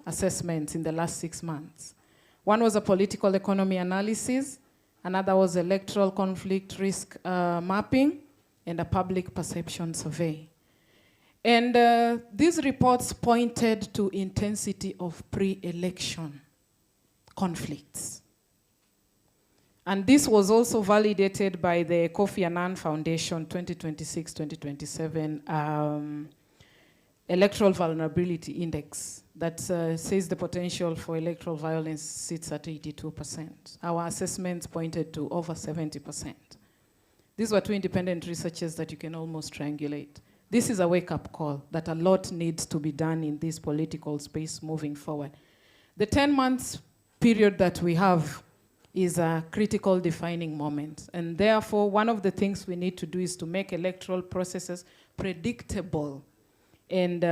assessments in the last 6 months. One was a political economy analysis, another was electoral conflict risk mapping, and a public perception survey. And these reports pointed to intensity of pre-election conflicts. And this was also validated by the Kofi Annan Foundation 2026-2027 Electoral Vulnerability Index that says the potential for electoral violence sits at 82%. Our assessments pointed to over 70%. These were 2 independent researchers that you can almost triangulate. This is a wake-up call that a lot needs to be done in this political space moving forward. The 10 months period that we have is a critical defining moment. And therefore, one of the things we need to do is to make electoral processes predictable and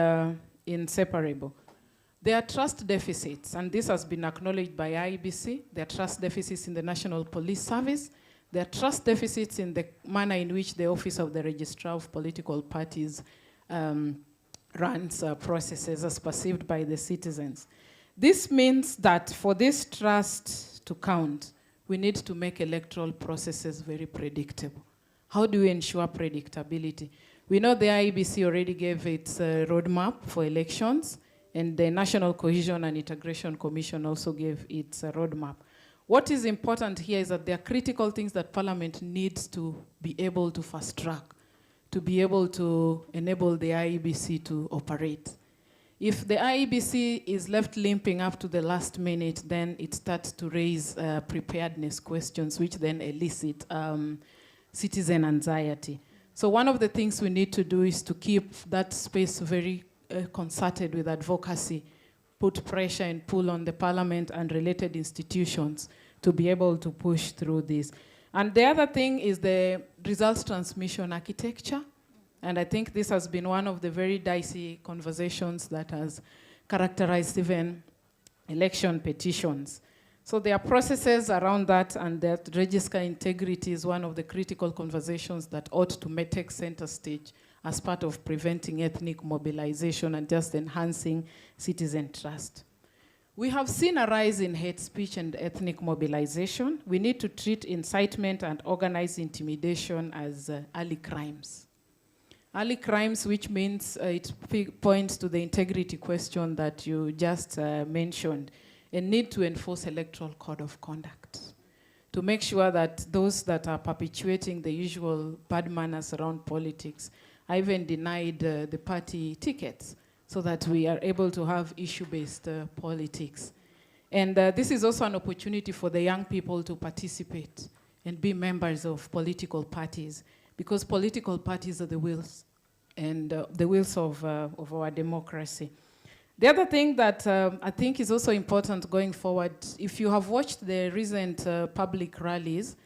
inseparable. There are trust deficits, and this has been acknowledged by IEBC. There are trust deficits in the National Police Service. There are trust deficits in the manner in which the Office of the Registrar of Political Parties runs processes as perceived by the citizens. This means that for this trust to count, we need to make electoral processes very predictable. How do we ensure predictability? We know the IEBC already gave its roadmap for elections, and the National Cohesion and Integration Commission also gave its roadmap. What is important here is that there are critical things that Parliament needs to be able to fast track, to be able to enable the IEBC to operate. If the IEBC is left limping up to the last minute, then it starts to raise preparedness questions, which then elicit citizen anxiety. So one of the things we need to do is to keep that space very concerted with advocacy, put pressure and pull on the Parliament and related institutions to be able to push through this. And the other thing is the results transmission architecture. And I think this has been one of the very dicey conversations that has characterized even election petitions. So there are processes around that, and that register integrity is one of the critical conversations that ought to take center stage as part of preventing ethnic mobilization and just enhancing citizen trust. We have seen a rise in hate speech and ethnic mobilization. We need to treat incitement and organized intimidation as early crimes. Early crimes, which means it points to the integrity question that you just mentioned, and need to enforce electoral code of conduct to make sure that those that are perpetuating the usual bad manners around politics are even denied the party tickets so that we are able to have issue-based politics. And this is also an opportunity for the young people to participate and be members of political parties, because political parties are the wheels and the wheels of our democracy. The other thing that I think is also important going forward, if you have watched the recent public rallies,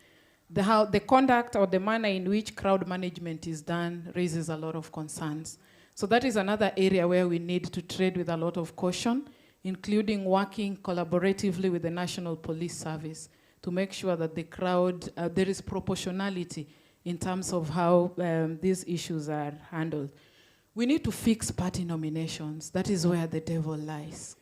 the conduct or the manner in which crowd management is done raises a lot of concerns. So that is another area where we need to tread with a lot of caution, including working collaboratively with the National Police Service to make sure that the crowd, there is proportionality in terms of how these issues are handled. We need to fix party nominations. That is where the devil lies.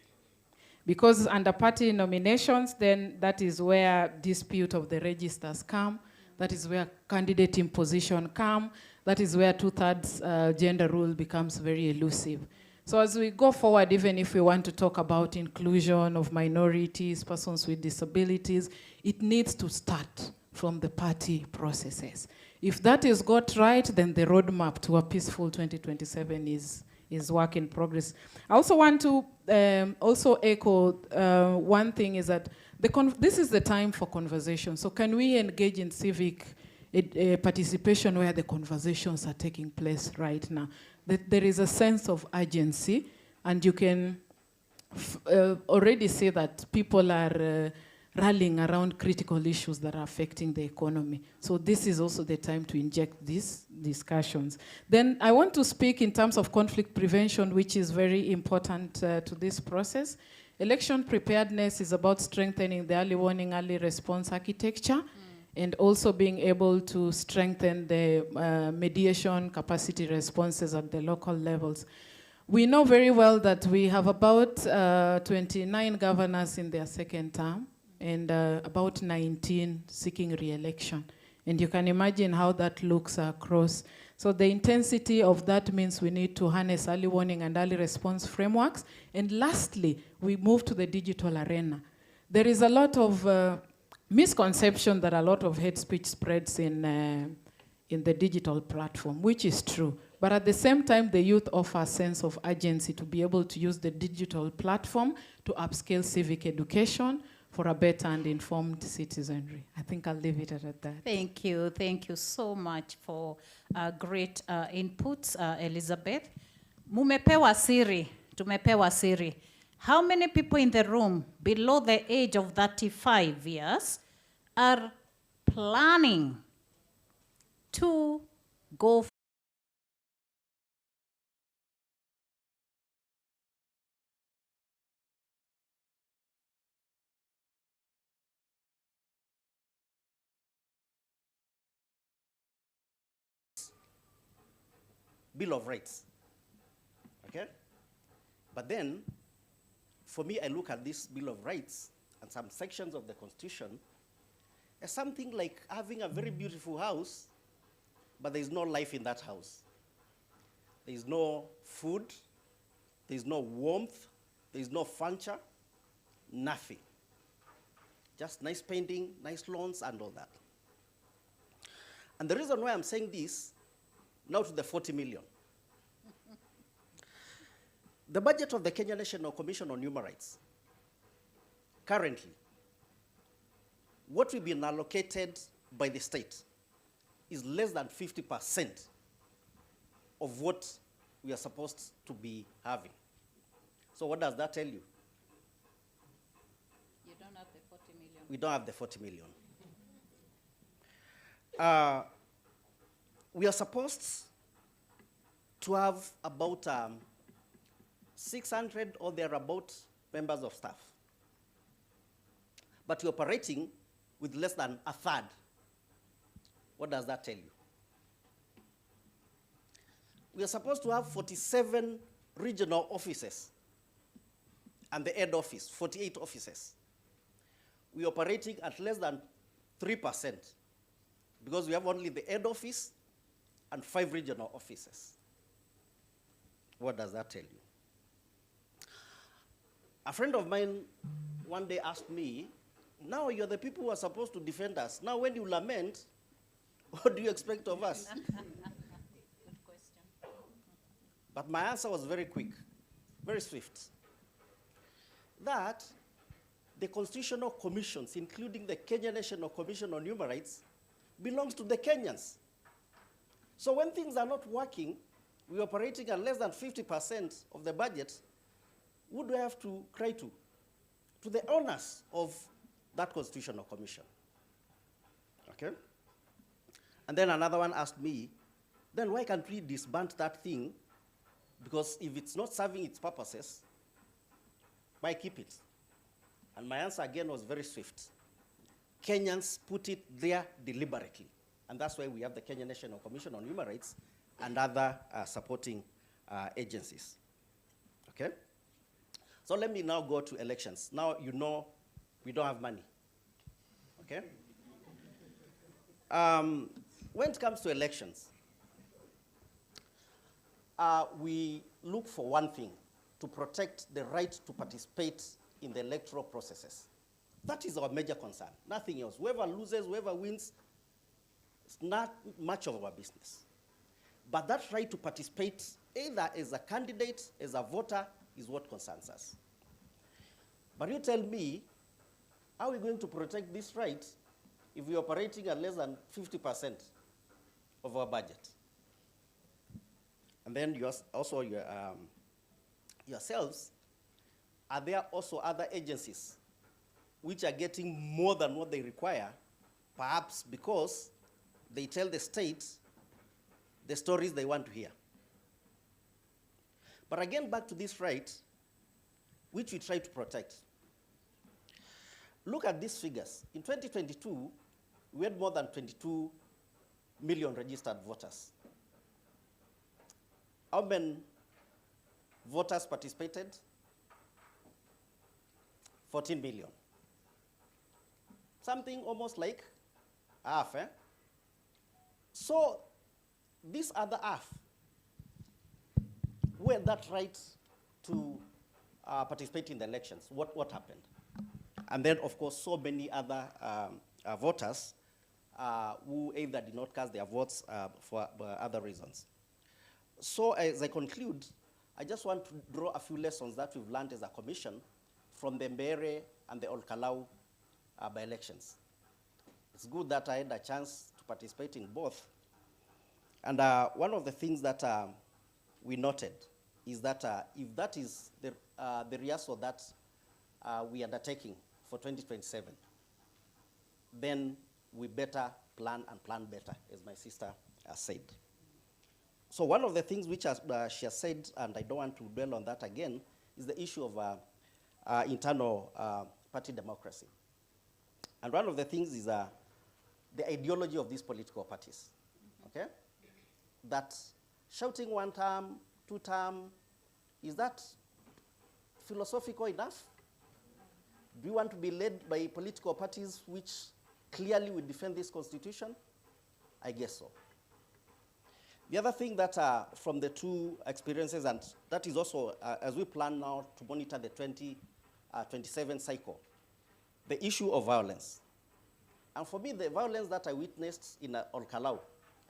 Because under party nominations, then that is where dispute of the registers come. That is where candidate imposition come. That is where two-thirds gender rule becomes very elusive. So as we go forward, even if we want to talk about inclusion of minorities, persons with disabilities, it needs to start from the party processes. If that is got right, then the roadmap to a peaceful 2027 is work in progress. I also want to also echo one thing is that this is the time for conversation. So can we engage in civic participation where the conversations are taking place right now? There is a sense of urgency, and you can already see that people are rallying around critical issues that are affecting the economy. So this is also the time to inject these discussions. Then I want to speak in terms of conflict prevention, which is very important to this process. Election preparedness is about strengthening the early warning, early response architecture, and also being able to strengthen the mediation capacity responses at the local levels. We know very well that we have about 29 governors in their second term, and about 19 seeking re-election. And you can imagine how that looks across. So the intensity of that means we need to harness early warning and early response frameworks. And lastly, we move to the digital arena. There is a lot of misconception that a lot of hate speech spreads in the digital platform, which is true. But at the same time, the youth offer a sense of urgency to be able to use the digital platform to upscale civic education for a better and informed citizenry. I think I'll leave it at that. Thank you so much for great inputs, Elizabeth. Mumepewa siri, tumepewa siri. How many people in the room below the age of 35 years are planning to go Bill of Rights, okay? But then, for me, I look at this Bill of Rights and some sections of the Constitution as something like having a very beautiful house, but there is no life in that house. There is no food, there is no warmth, there is no furniture, nothing. Just nice painting, nice lawns, and all that. And the reason why I'm saying this, now to the 40 million. The budget of the Kenya National Commission on Human Rights, currently, what we've been allocated by the state is less than 50% of what we are supposed to be having. So what does that tell you? You don't have the 40 million. We don't have the 40 million. We are supposed to have about 600 or thereabout members of staff. But we're operating with less than a third. What does that tell you? We are supposed to have 47 regional offices and the head office, 48 offices. We're operating at less than 3% because we have only the head office and 5 regional offices. What does that tell you? A friend of mine one day asked me, now you're the people who are supposed to defend us. Now when you lament, what do you expect of us? Good question. But my answer was very quick, very swift. That the constitutional commissions, including the Kenya National Commission on Human Rights, belongs to the Kenyans. So when things are not working, we're operating at less than 50% of the budget, who do I have to cry to? To the owners of that constitutional commission. Okay? And then another one asked me, then why can't we disband that thing? Because if it's not serving its purposes, why keep it? And my answer again was very swift. Kenyans put it there deliberately. And that's why we have the Kenya National Commission on Human Rights and other supporting agencies. Okay? So let me now go to elections. Now you know we don't have money. Okay? When it comes to elections, we look for one thing, to protect the right to participate in the electoral processes. That is our major concern, nothing else. Whoever loses, whoever wins, it's not much of our business. But that right to participate, either as a candidate, as a voter, is what concerns us. But you tell me, how are we going to protect this right if we're operating at less than 50% of our budget? And then also yourselves, are there also other agencies which are getting more than what they require, perhaps because they tell the state the stories they want to hear? But again, back to this right, which we try to protect. Look at these figures. In 2022, we had more than 22 million registered voters. How many voters participated? 14 million. Something almost like half, eh? So this other half, who had that right to participate in the elections, what happened? And then, of course, so many other voters who either did not cast their votes for other reasons. So as I conclude, I just want to draw a few lessons that we've learned as a commission from the Mbere and the Olkalau by-elections. It's good that I had a chance to participate in both. And one of the things that we noted is that if that is the rehearsal that we are undertaking for 2027, then we better plan and plan better, as my sister has said. So one of the things which she has said, and I don't want to dwell on that again, is the issue of internal party democracy. And one of the things is the ideology of these political parties, okay? That shouting one term, two term, is that philosophical enough? Do you want to be led by political parties which clearly will defend this constitution? I guess so. The other thing that from the two experiences, and that is also as we plan now to monitor the 2027 cycle, the issue of violence. And for me, the violence that I witnessed in Olkalau,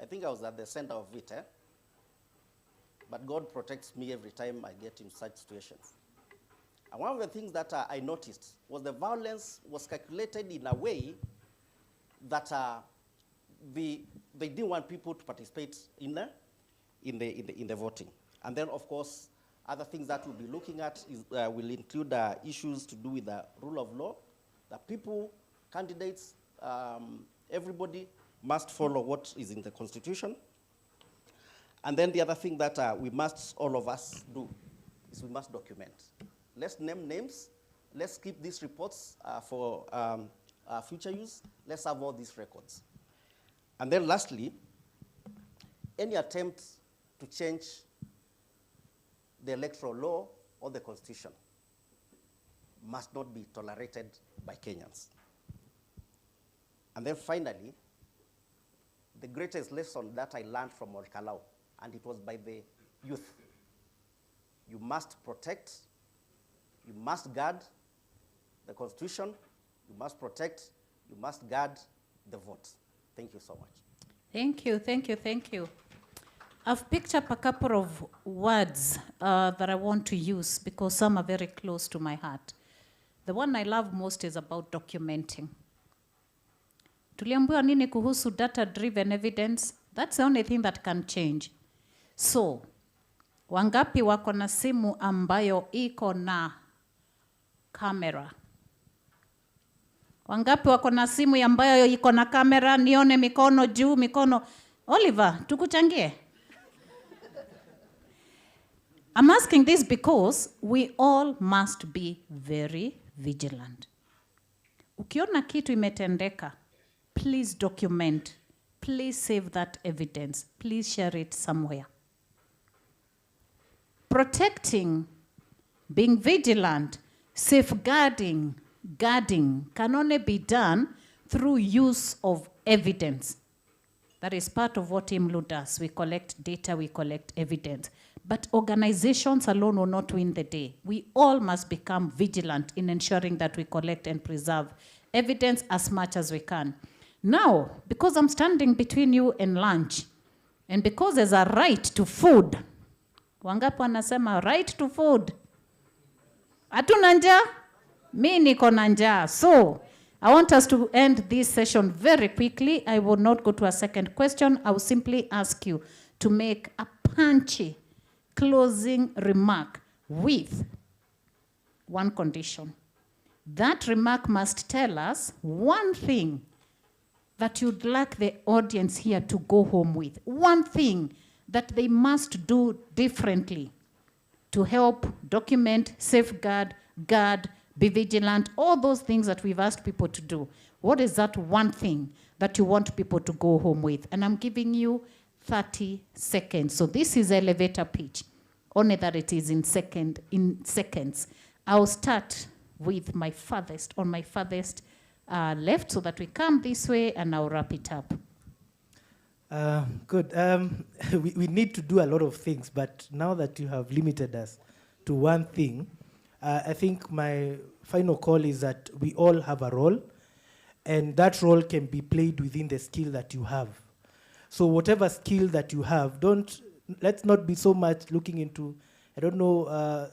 I think I was at the center of it, eh? But God protects me every time I get in such situations. And one of the things that I noticed was the violence was calculated in a way that they didn't want people to participate in the voting. And then, of course, other things that we'll be looking at will include issues to do with the rule of law. The people, candidates, everybody must follow what is in the Constitution. And then the other thing that we must, all of us, do is we must document. Let's name names. Let's keep these reports for future use. Let's have all these records. And then lastly, any attempt to change the electoral law or the Constitution must not be tolerated by Kenyans. And then finally, the greatest lesson that I learned from Olkalau, and it was by the youth. You must protect, you must guard the Constitution, you must protect, you must guard the vote. Thank you so much. Thank you, thank you, thank you. I've picked up a couple of words that I want to use because some are very close to my heart. The one I love most is about documenting. Tuliambiwa nini kuhusu data-driven evidence? That's the only thing that can change. So, wangapi wako na simu ambayo iko na kamera? Wangapi wako na simu ambayo iko na kamera? Nione mikono juu, mikono. Oliver, tukuchangie. I'm asking this because we all must be very vigilant. Ukiona kitu imetendeka, please document. Please save that evidence. Please share it somewhere. Protecting, being vigilant, safeguarding, guarding can only be done through use of evidence. That is part of what IMLU does. We collect data, we collect evidence. But organizations alone will not win the day. We all must become vigilant in ensuring that we collect and preserve evidence as much as we can. Now, because I'm standing between you and lunch, and because there's a right to food, wangapi wanasema right to food? Hatuna njaa? Mi niko na njaa. So, I want us to end this session very quickly. I will not go to a second question. I will simply ask you to make a punchy closing remark with one condition. That remark must tell us one thing that you'd like the audience here to go home with. One thing that they must do differently to help document, safeguard, guard, be vigilant, all those things that we've asked people to do. What is that one thing that you want people to go home with? And I'm giving you 30 seconds. So this is elevator pitch, only that it is in seconds. I'll start with my farthest, on my farthest left, so that we come this way, and I'll wrap it up. Good. We need to do a lot of things, but now that you have limited us to one thing, I think my final call is that we all have a role, and that role can be played within the skill that you have. So whatever skill that you have, let's not be so much looking into, I don't know,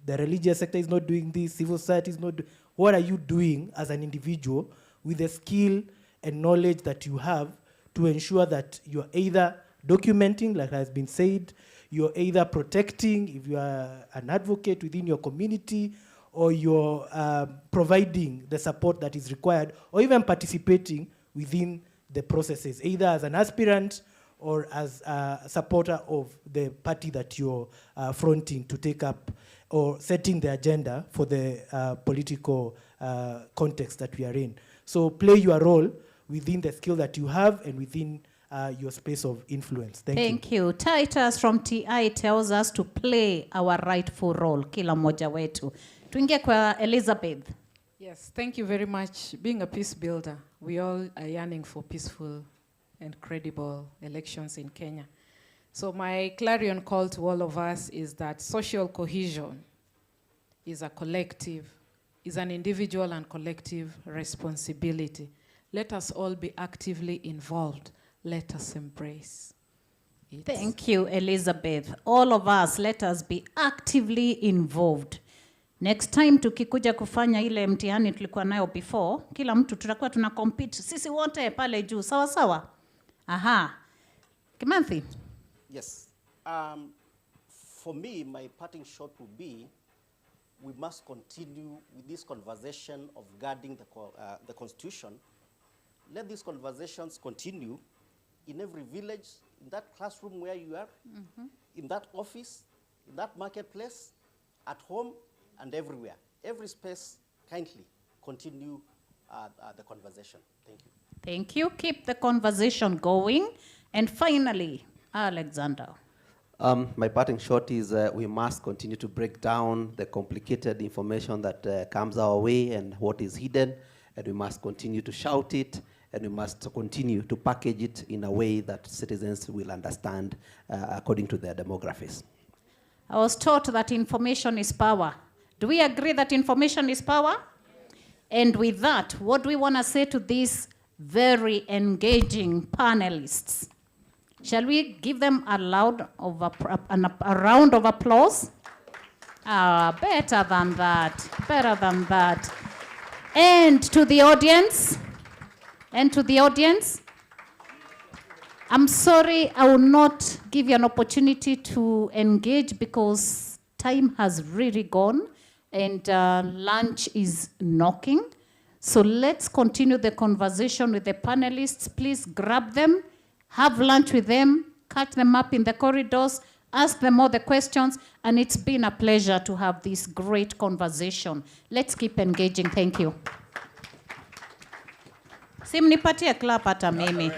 the religious sector is not doing this, civil society is not what are you doing as an individual with the skill and knowledge that you have to ensure that you're either documenting, like has been said, you're either protecting, if you are an advocate within your community, or you're providing the support that is required, or even participating within the processes, either as an aspirant or as a supporter of the party that you're fronting to take up or setting the agenda for the political context that we are in. So play your role within the skill that you have and within your space of influence. Thank you. Titus from TI tells us to play our rightful role, kila mmoja wetu. Tuingie kwa Elizabeth. Yes, thank you very much. Being a peace builder, we all are yearning for peaceful and credible elections in Kenya. So my clarion call to all of us is that social cohesion is a collective, is an individual and collective responsibility. Let us all be actively involved. Let us embrace it. Thank you, Elizabeth. All of us, let us be actively involved. Next time tukikuja kufanya ile mtihani tulikuwa nayo before, kila mtu tutakuwa tuna compete sisi wote pale juu, sawa sawa? Aha. Kimanthi? Yes. For me, my parting shot would be, we must continue with this conversation of guarding the Constitution. Let these conversations continue in every village, in that classroom where you are, in that office, in that marketplace, at home, and everywhere. Every space, kindly continue the conversation. Thank you. Thank you. Keep the conversation going. And finally, Alexander. My parting shot is we must continue to break down the complicated information that comes our way and what is hidden, and we must continue to shout it, and we must continue to package it in a way that citizens will understand according to their demographics. I was taught that information is power. Do we agree that information is power? And with that, what do we want to say to these very engaging panelists? Shall we give them a round of applause? Better than that, better than that. And to the audience, I'm sorry, I will not give you an opportunity to engage because time has really gone and lunch is knocking. So let's continue the conversation with the panelists. Please grab them, have lunch with them, catch them up in the corridors, ask them all the questions, and it's been a pleasure to have this great conversation. Let's keep engaging. Thank you. Simnipatie clap hata mimi.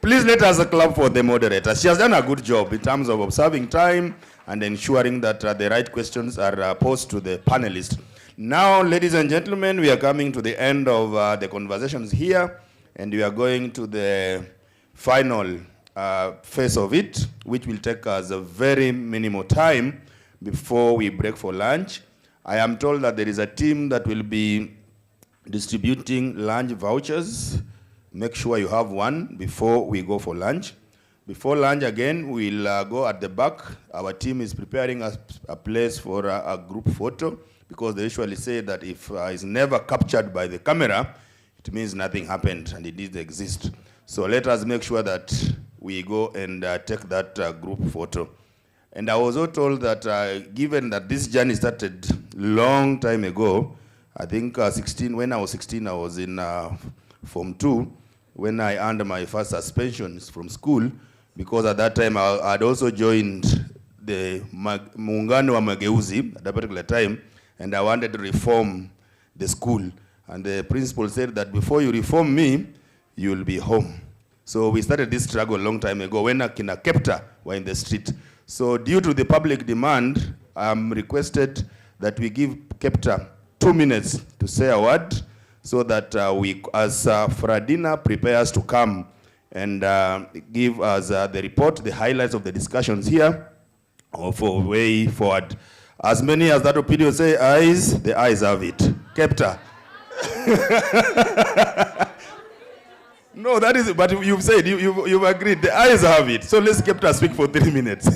Please let us clap for the moderator. She has done a good job in terms of observing time and ensuring that the right questions are posed to the panelists. Now, ladies and gentlemen, we are coming to the end of the conversations here, and we are going to the final phase of it, which will take us a very minimal time before we break for lunch. I am told that there is a team that will be distributing lunch vouchers. Make sure you have one before we go for lunch. Before lunch again, we'll go at the back. Our team is preparing a place for a group photo, because they usually say that if it's never captured by the camera, it means nothing happened and it didn't exist. So let us make sure that we go and take that group photo. And I was also told that given that this journey started long time ago, I think when I was 16, I was in Form 2, when I earned my first suspensions from school, because at that time I had also joined the Muungano wa Mageuzi at that particular time, and I wanted to reform the school. And the principal said that before you reform me, you will be home. So we started this struggle a long time ago when Akina Kepta were in the street. So due to the public demand, I'm requested that we give Kepta 2 minutes to say a word, so that we, as Fradina prepares to come and give us the report, the highlights of the discussions here, or for way forward. As many as that opinion say ayes, the ayes have it. Kepta. No, that is, but you've said, you've agreed, the ayes have it. So let's Kepta speak for 3 minutes.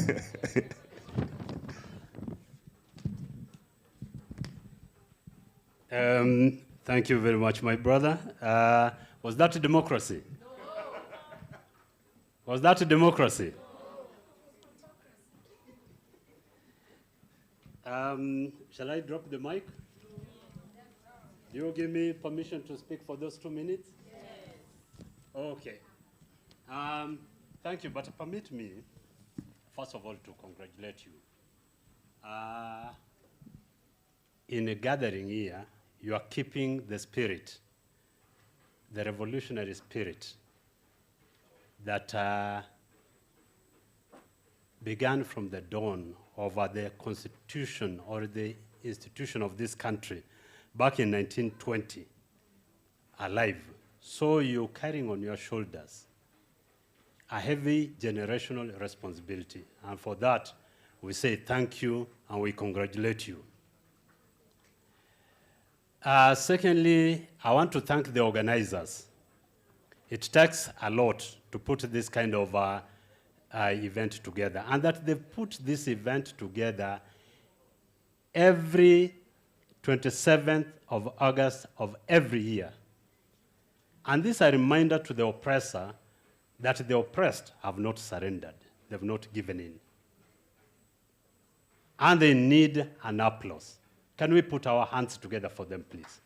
Thank you very much, my brother. Was that a democracy? Was that a democracy? Shall I drop the mic? Do you give me permission to speak for those 2 minutes? Yes. Okay. Thank you, but permit me, first of all, to congratulate you. In a gathering here, you are keeping the spirit, the revolutionary spirit that began from the dawn of the constitution or the institution of this country back in 1920 alive. So you're carrying on your shoulders a heavy generational responsibility. And for that, we say thank you and we congratulate you. Secondly, I want to thank the organizers. It takes a lot to put this kind of event together, and that they've put this event together every 27th of August of every year. And this is a reminder to the oppressor that the oppressed have not surrendered. They've not given in. And they need an applause. Can we put our hands together for them, please?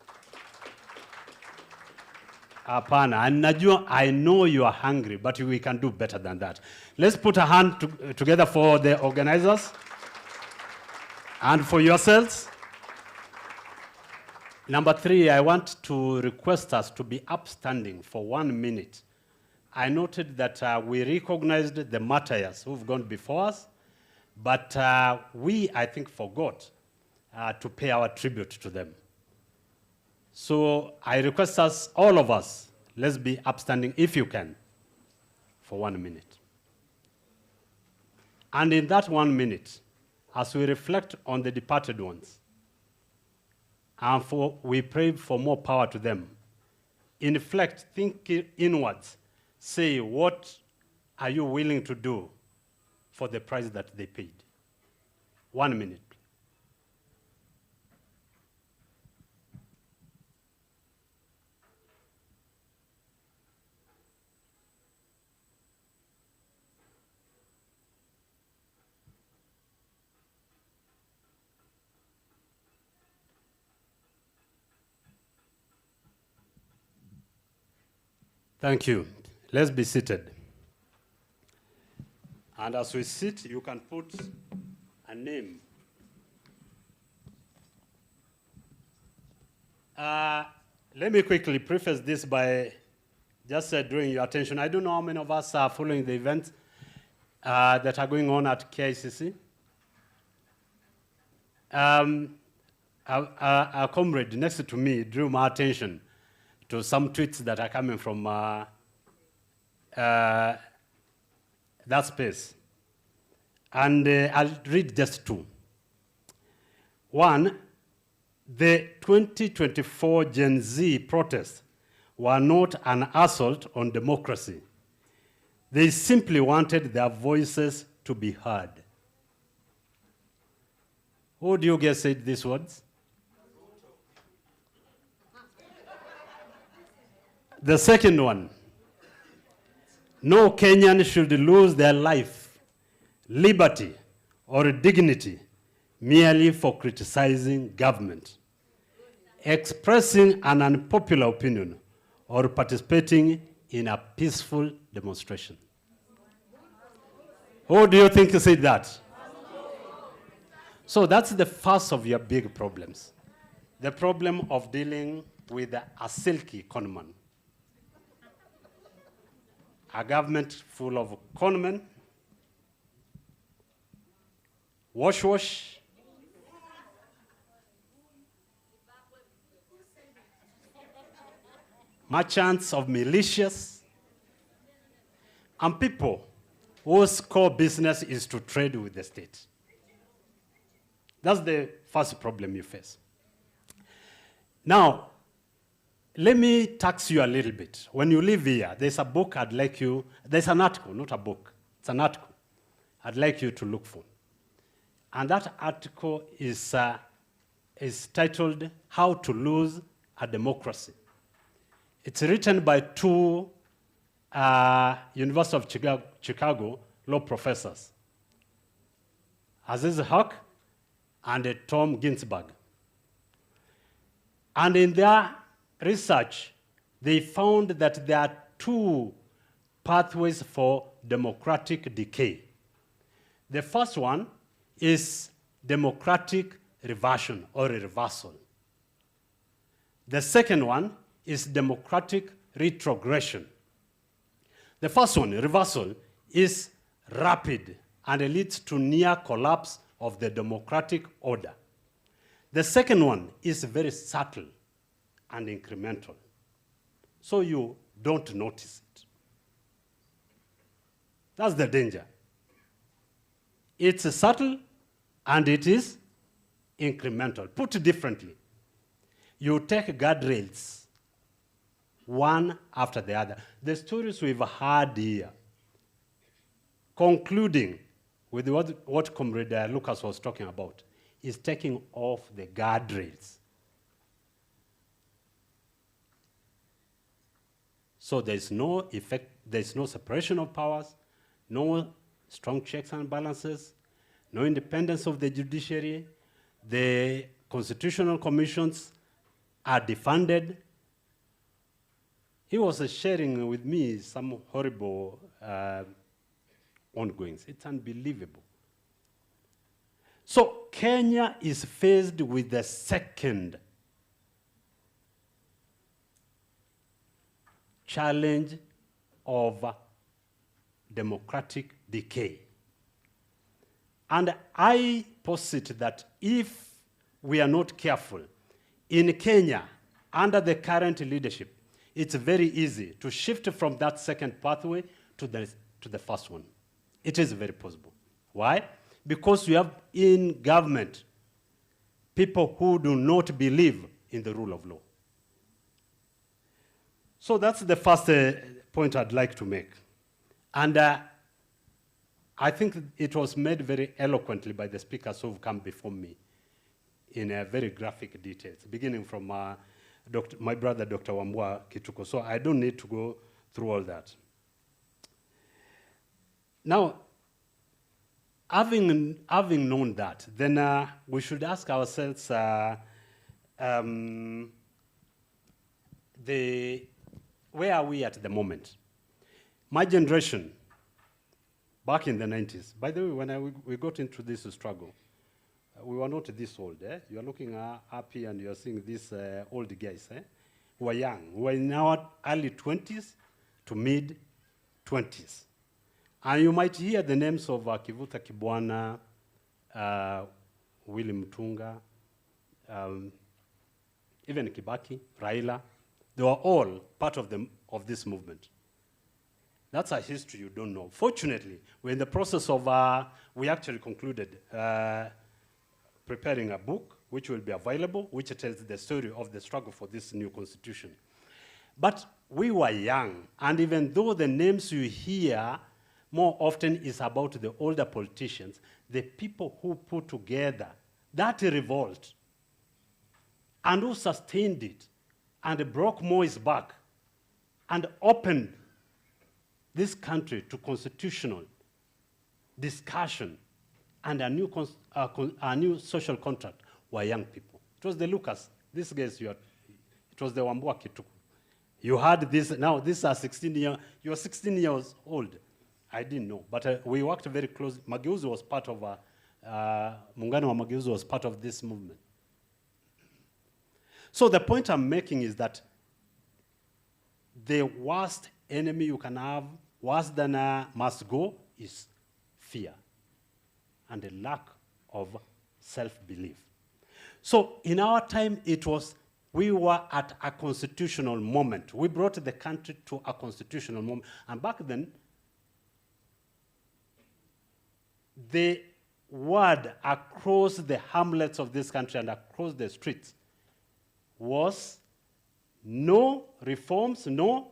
Apana, I know you are hungry, but we can do better than that. Let's put a hand together for the organizers and for yourselves. Number 3, I want to request us to be upstanding for 1 minute. I noted that we recognized the martyrs who've gone before us, but we, I think, forgot to pay our tribute to them. So I request us, all of us, let's be upstanding, if you can, for 1 minute. And in that 1 minute, as we reflect on the departed ones, and we pray for more power to them, inflect, think inwards, say, what are you willing to do for the price that they paid? 1 minute. Thank you. Let's be seated. And as we sit, you can put a name. Let me quickly preface this by just drawing your attention. I don't know how many of us are following the events that are going on at KICC. A comrade next to me drew my attention to some tweets that are coming from that space. And I'll read just two. One, the 2024 Gen Z protests were not an assault on democracy. They simply wanted their voices to be heard. Who do you guess said these words? The second one, no Kenyan should lose their life, liberty, or dignity merely for criticizing government, expressing an unpopular opinion, or participating in a peaceful demonstration. Who do you think said that? So that's the first of your big problems. The problem of dealing with a silky conman. A government full of conmen, wash, merchants of militias, and people whose core business is to trade with the state. That's the first problem you face. Now, let me tax you a little bit. When you leave here, there's a book I'd like you, there's an article, not a book, it's an article I'd like you to look for. And that article is titled, How to Lose a Democracy. It's written by two University of Chicago law professors, Aziz Haq and Tom Ginsburg. And in their research, they found that there are two pathways for democratic decay. The first one is democratic reversion or reversal. The second one is democratic retrogression. The first one, reversal, is rapid and it leads to near collapse of the democratic order. The second one is very subtle and incremental, so you don't notice it. That's the danger. It's subtle and it is incremental. Put differently, you take guardrails one after the other. The stories we've heard here, concluding with what Comrade Lucas was talking about, is taking off the guardrails. So there's no effect, there's no separation of powers, no strong checks and balances, no independence of the judiciary, the constitutional commissions are defunded. He was sharing with me some horrible ongoings. It's unbelievable. So Kenya is faced with the second challenge of democratic decay. And I posit that if we are not careful, in Kenya, under the current leadership, it's very easy to shift from that second pathway to the first one. It is very possible. Why? Because we have in government people who do not believe in the rule of law. So that's the first point I'd like to make. And I think it was made very eloquently by the speakers who've come before me in very graphic details, beginning from my brother, Dr. Wambua Kituko. So I don't need to go through all that. Now, having known that, then we should ask ourselves where are we at the moment? My generation, back in the 90s, by the way, when we got into this struggle, we were not this old. You are looking up here and you are seeing these old guys who are young, who are in our early 20s to mid-20s. And you might hear the names of Kivuta Kibwana, Willy Mutunga, even Kibaki, Raila. They were all part of this movement. That's a history you don't know. Fortunately, we're in the process of, we actually concluded preparing a book which will be available, which tells the story of the struggle for this new constitution. But we were young, and even though the names you hear more often is about the older politicians, the people who put together that revolt and who sustained it and broke Moi's back and opened this country to constitutional discussion and a new social contract were young people. It was the Lucas, these guys, it was the Wambua Kituku. You had this, now these are 16 years, you are 16 years old. I didn't know, but we worked very closely. Mageuzi was part of, Muungano wa Mageuzi was part of this movement. So the point I'm making is that the worst enemy you can have, worse than a must go, is fear and a lack of self-belief. So in our time, we were at a constitutional moment. We brought the country to a constitutional moment. And back then, the word across the hamlets of this country and across the streets was no reforms, no.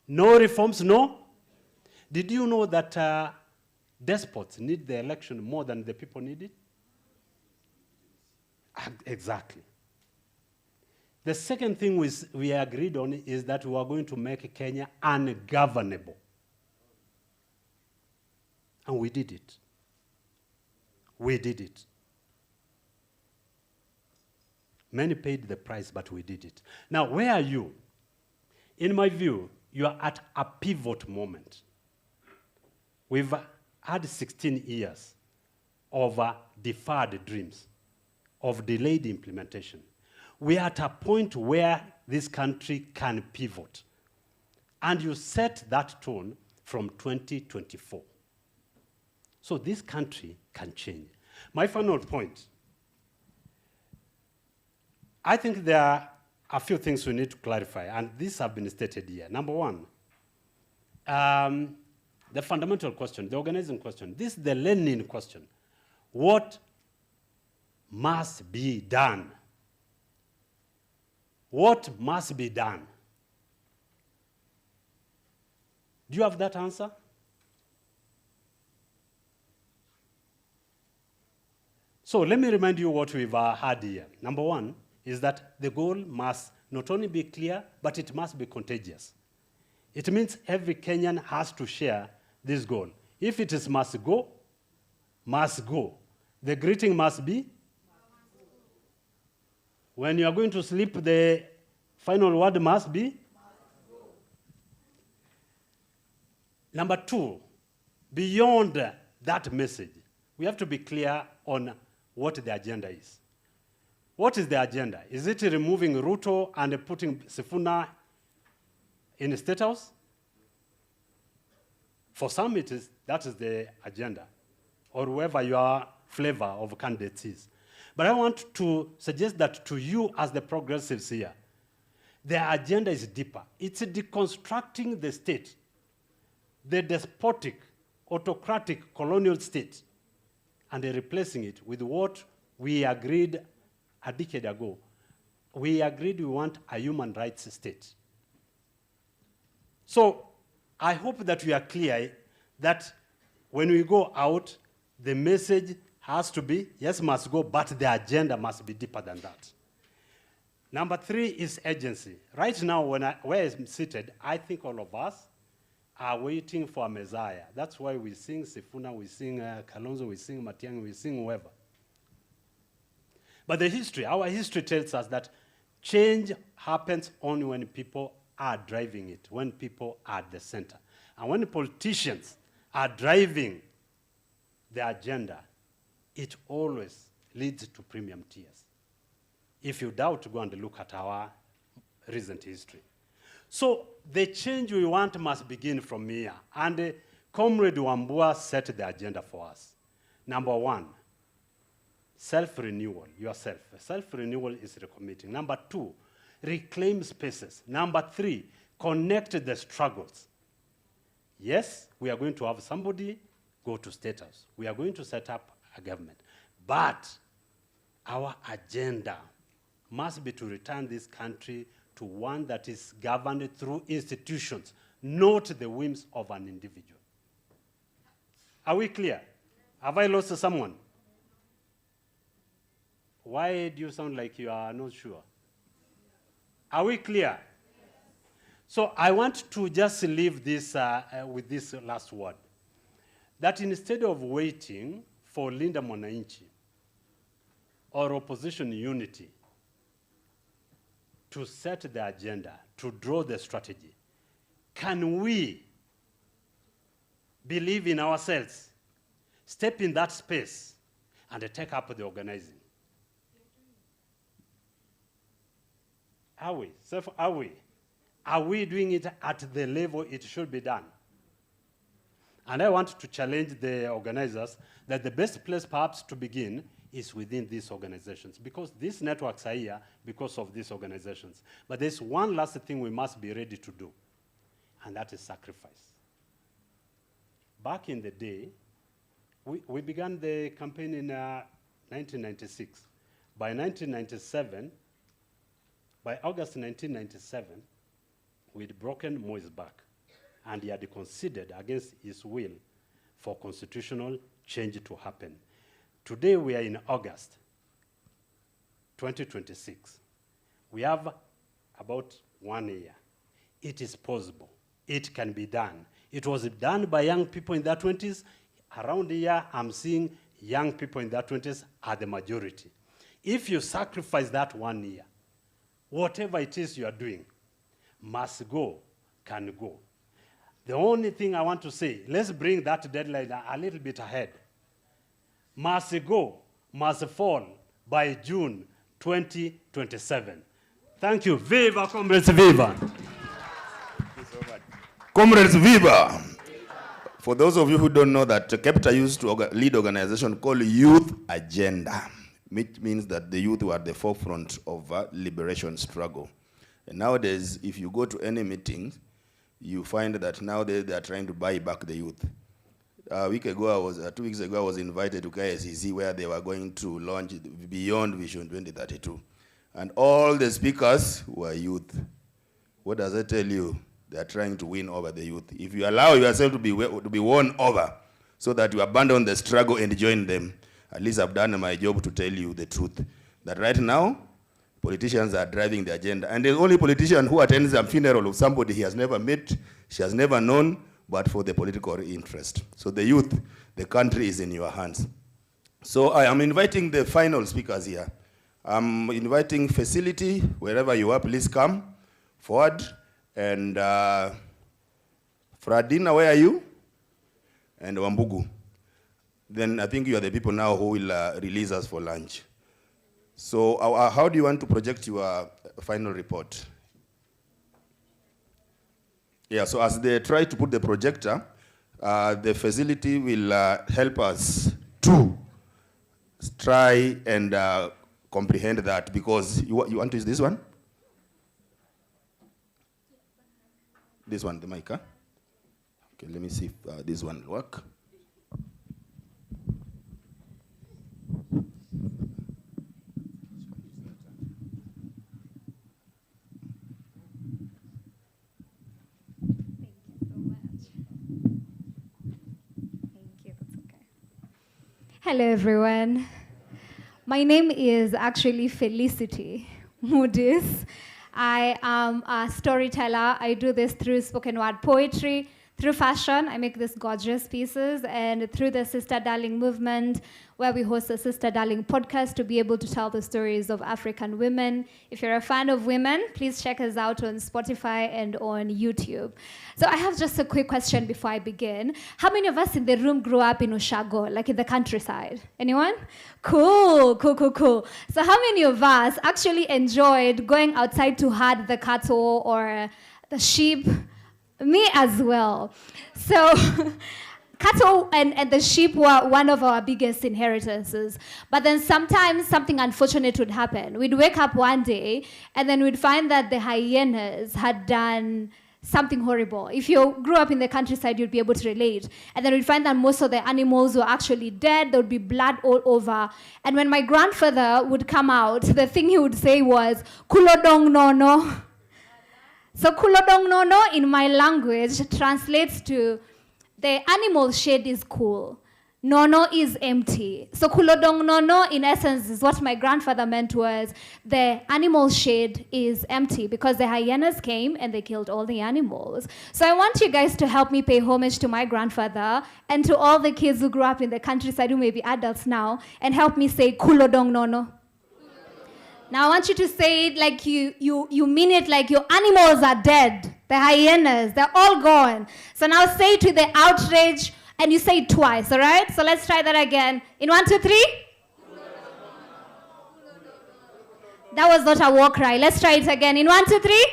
No reforms, no. Did you know that despots need the election more than the people need it? Exactly. The second thing we agreed on is that we are going to make Kenya ungovernable. And we did it. We did it. Many paid the price, but we did it. Now, where are you? In my view, you are at a pivot moment. We've had 16 years of deferred dreams, of delayed implementation. We are at a point where this country can pivot. And you set that tone from 2024. So this country can change. My final point, I think there are a few things we need to clarify, and these have been stated here. Number one, the fundamental question, the organizing question, this is the Lenin question. What must be done? What must be done? Do you have that answer? So let me remind you what we've had here. Number one is that the goal must not only be clear, but it must be contagious. It means every Kenyan has to share this goal. If it is must go, must go. The greeting must be, when you are going to sleep, the final word must be. Number two, beyond that message, we have to be clear on what the agenda is. What is the agenda? Is it removing Ruto and putting Sifuna in the State House? For some, that is the agenda, or whoever your flavor of candidates is. But I want to suggest that to you as the progressives here, the agenda is deeper. It's deconstructing the state, the despotic, autocratic colonial state, and replacing it with what we agreed a decade ago. We agreed we want a human rights state. So I hope that we are clear that when we go out, the message has to be, yes, must go, but the agenda must be deeper than that. Number three is agency. Right now, where I'm seated, I think all of us are waiting for a Messiah. That's why we sing Sifuna, we sing Kalonzo, we sing Matiang'i, we sing whoever. But the history, our history tells us that change happens only when people are driving it, when people are at the center. And when politicians are driving the agenda, it always leads to premium tiers. If you doubt, go and look at our recent history. So the change we want must begin from here. And Comrade Wambua set the agenda for us. Number one, self-renewal, yourself. Self-renewal is recommitting. Number two, reclaim spaces. Number three, connect the struggles. Yes, we are going to have somebody go to State House. We are going to set up a government. But our agenda must be to return this country to one that is governed through institutions, not the whims of an individual. Are we clear? Have I lost someone? Why do you sound like you are not sure? Are we clear? So I want to just leave this with this last word. That instead of waiting for Linda Mwananchi or opposition unity to set the agenda, to draw the strategy, can we believe in ourselves, step in that space, and take up the organizing? Are we? Are we? Are we doing it at the level it should be done? And I want to challenge the organizers that the best place perhaps to begin is within these organizations, because these networks are here because of these organizations. But there's one last thing we must be ready to do, and that is sacrifice. Back in the day, we began the campaign in 1996. By 1997, by August 1997, we'd broken Moi's back, and he had conceded against his will for constitutional change to happen. Today we are in August 2026. We have about 1 year. It is possible. It can be done. It was done by young people in their 20s. Around here, I'm seeing young people in their 20s are the majority. If you sacrifice that 1 year, whatever it is you are doing must go, can go. The only thing I want to say, let's bring that deadline a little bit ahead. Must go, must fall by June 2027. Thank you. Viva, comrades, viva. Comrades, viva. For those of you who don't know that, Kepta used to lead organization called Youth Agenda, which means that the youth were at the forefront of a liberation struggle. And nowadays, if you go to any meeting, you find that nowadays they are trying to buy back the youth. 2 weeks ago, I was invited to KICC where they were going to launch Beyond Vision 2032. And all the speakers were youth. What does that tell you? They are trying to win over the youth. If you allow yourself to be won over so that you abandon the struggle and join them, at least I've done my job to tell you the truth. That right now, politicians are driving the agenda. And the only politician who attends a funeral of somebody he has never met, she has never known, but for the political interest. So the youth, the country is in your hands. So I am inviting the final speakers here. I'm inviting Facility, wherever you are, please come forward. And Fradina, where are you? And Wambugu. Then I think you are the people now who will release us for lunch. So how do you want to project your final report? Yeah, so as they try to put the projector, the Facility will help us to try and comprehend that, because you want to use this one? This one, the mic, huh? Okay, let me see if this one will work. Hello, everyone. My name is actually Felicity Moody's. I am a storyteller. I do this through spoken word poetry, Through fashion, I make these gorgeous pieces, and through the Sister Darling movement, where we host a Sister Darling podcast to be able to tell the stories of African women. If you're a fan of women, please check us out on Spotify and on YouTube. So I have just a quick question before I begin. How many of us in the room grew up in Ushago, like in the countryside? Anyone? Cool. So how many of us actually enjoyed going outside to herd the cattle or the sheep? Me as well. So cattle and the sheep were one of our biggest inheritances. But then sometimes something unfortunate would happen. We'd wake up one day and then we'd find that the hyenas had done something horrible. If you grew up in the countryside, you'd be able to relate. And then we'd find that most of the animals were actually dead. There would be blood all over. And when my grandfather would come out, the thing he would say was, "Kulodong nono." So kulodong nono in my language translates to the animal shed is cool. Nono is empty. So kulodong nono in essence is what my grandfather meant was the animal shed is empty because the hyenas came and they killed all the animals. So I want you guys to help me pay homage to my grandfather and to all the kids who grew up in the countryside who may be adults now and help me say kulodong nono. Now I want you to say it like you mean it, like your animals are dead. The hyenas, they're all gone. So now say it with the outrage and you say it twice, all right? So let's try that again. In 1, 2, 3. That was not a war cry. Let's try it again. In 1, 2, 3.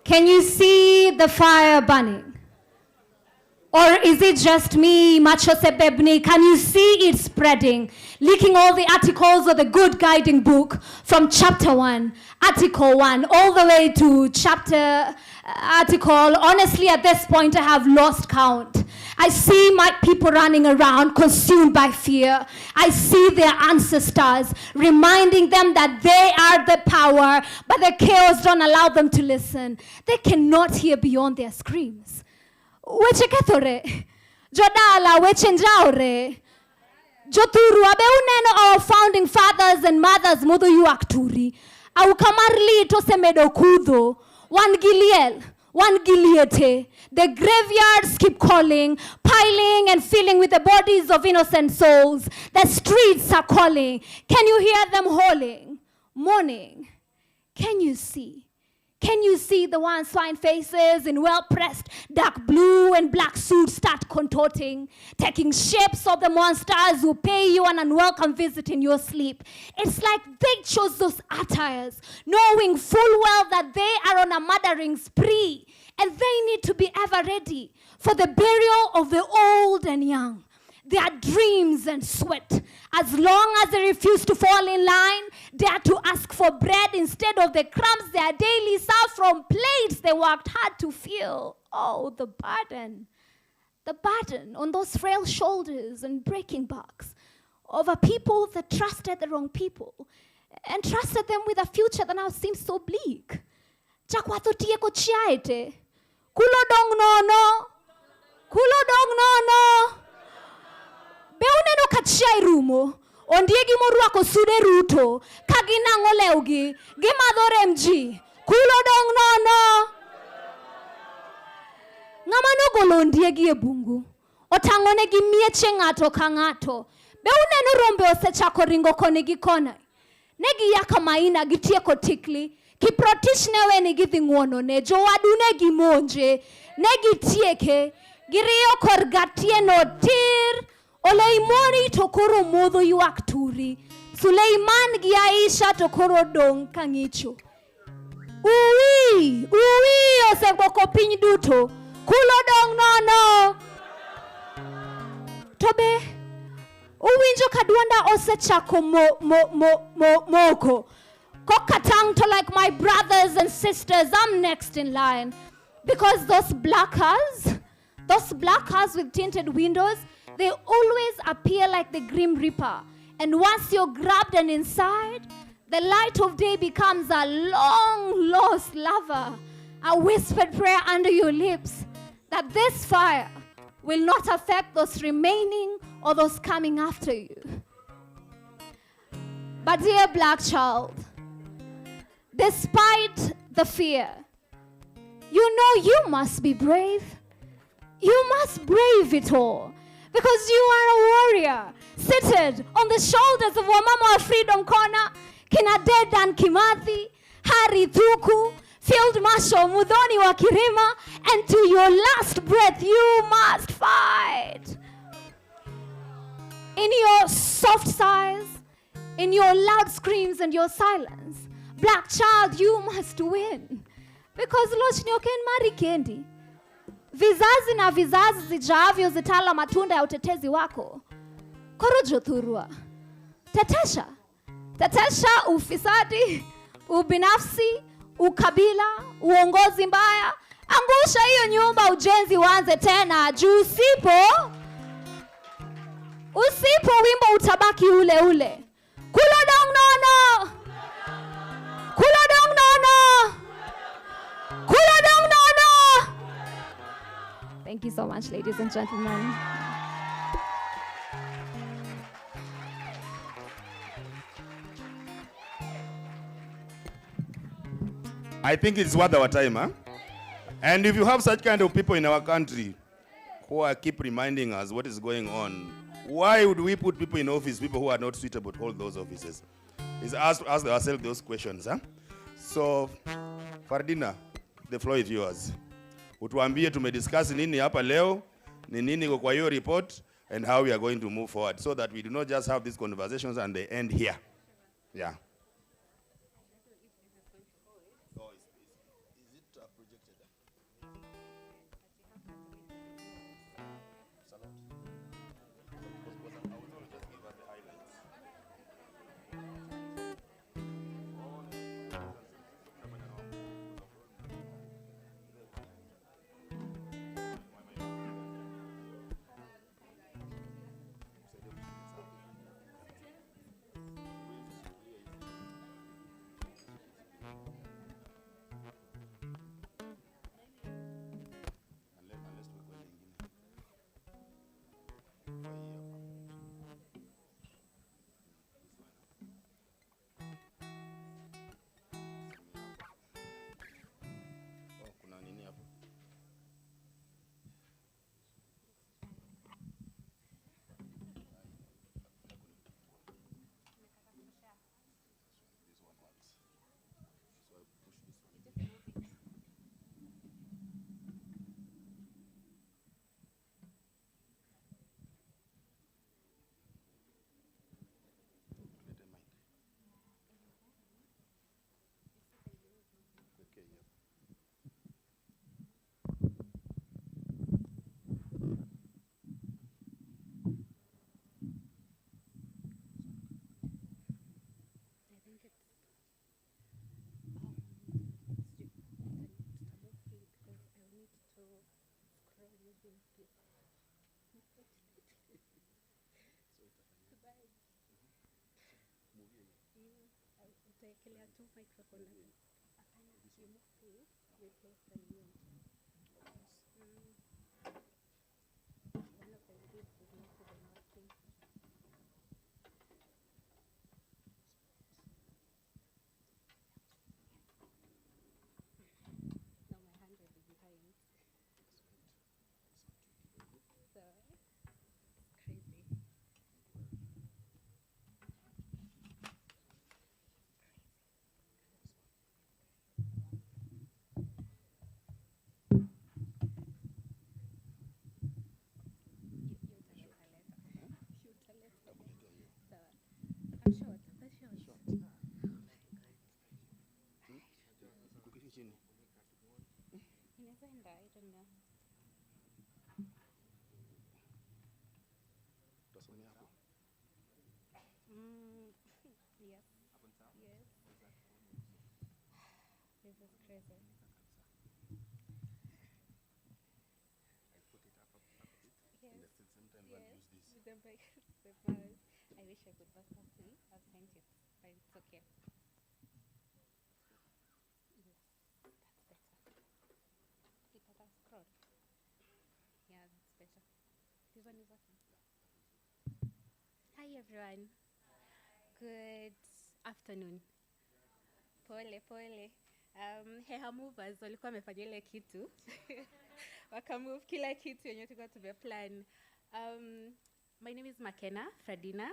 Can you see the fire burning? Or is it just me, Macho Sebebni? Can you see it spreading? Leaking all the articles of the good guiding book from chapter 1, article 1, all the way to chapter article. Honestly, at this point, I have lost count. I see my people running around consumed by fear. I see their ancestors reminding them that they are the power, but the chaos don't allow them to listen. They cannot hear beyond their screams. Weche kethore, jodala weche njaore, joturu abe uneno our founding fathers and mothers modo yuak turi, au kamarli to semedo kudo, one giliel, one giliete, the graveyards keep calling, piling and filling with the bodies of innocent souls, the streets are calling, can you hear them howling, mourning, can you see? Can you see the one swine faces in well-pressed dark blue and black suits start contorting, taking shapes of the monsters who pay you an unwelcome visit in your sleep? It's like they chose those attires, knowing full well that they are on a murdering spree, and they need to be ever ready for the burial of the old and young, their dreams and sweat. As long as they refuse to fall in line, dare to ask for bread instead of the crumbs their daily serve from plates they worked hard to fill. Oh, the burden on those frail shoulders and breaking backs of a people that trusted the wrong people and trusted them with a future that now seems so bleak. Chakwathotie ko chiaete, kulodong nono, kulodong nono. Beuneno kachai rumo, ondiegi moruako sude ruto, kaginango leugi, gimadhore mg, kulodong nono. Ngamano golo ondiegi e bungu, otangone gi mieche ng'ato ka ng'ato. Beuneno rombe osechako ringo koni gi kona. Negi yaka maina gitieko tikli, kiprotich newe ni gidhi ng'uono ne, jowadu ne gimonje, negi tieke, giriyo kor gatie no tir, Oleimori tokoro modho yuak turi. Suleiman gi Aisha tokoro dong kangicho. Uwi oseboko piny duto. Kulodong nono. Tobe, uwinjo kadwanda osechako moko. Kokatang to like my brothers and sisters, I'm next in line. Because those black cars with tinted windows, they always appear like the Grim Reaper. And once you're grabbed and inside, the light of day becomes a long-lost lover, a whispered prayer under your lips that this fire will not affect those remaining or those coming after you. But dear black child, despite the fear. You know you must be brave. You must brave it all. Because you are a warrior, seated on the shoulders of Wamama wa Freedom Corner, kina Dedan Kimathi, Harry Thuku, Field Marshal Mudhoni wa Kirima, and to your last breath, you must fight. In your soft sighs, in your loud screams and your silence, black child, you must win. Because Lochnyoken Mari Kendi. Vizazi na vizazi zijavyo zitala matunda ya utetezi wako. Korojo thurua. Tetesha. Tetesha ufisadi, ubinafsi, ukabila, uongozi mbaya. Angusha hiyo nyumba, ujenzi uanze tena. Juu usipo wimbo utabaki ule ule. Kulodong nono. Kulodong nono. Kulodong nono. Thank you so much, ladies and gentlemen. I think it's worth our time, huh? And if you have such kind of people in our country who are keep reminding us what is going on, why would we put people in office, people who are not suitable to hold those offices? Is ask ourselves those questions, huh? So, Fardina, the floor is yours. Utuambie tumediscuss nini hapa leo, ni nini kwa hiyo report, and how we are going to move forward, so that we do not just have these conversations and they end here. Yeah. I wish I could pass that to you. I've sent it, but it's okay. Yes, that's better. Keep it as scroll. Yeah, that's better. This one is working. Hi everyone. Good afternoon. Pole, pole. Hair movers walikuwa wamefanya ile kitu wakamove kila kitu yenye tulikuwa tumeplan. My name is Makena Fradina.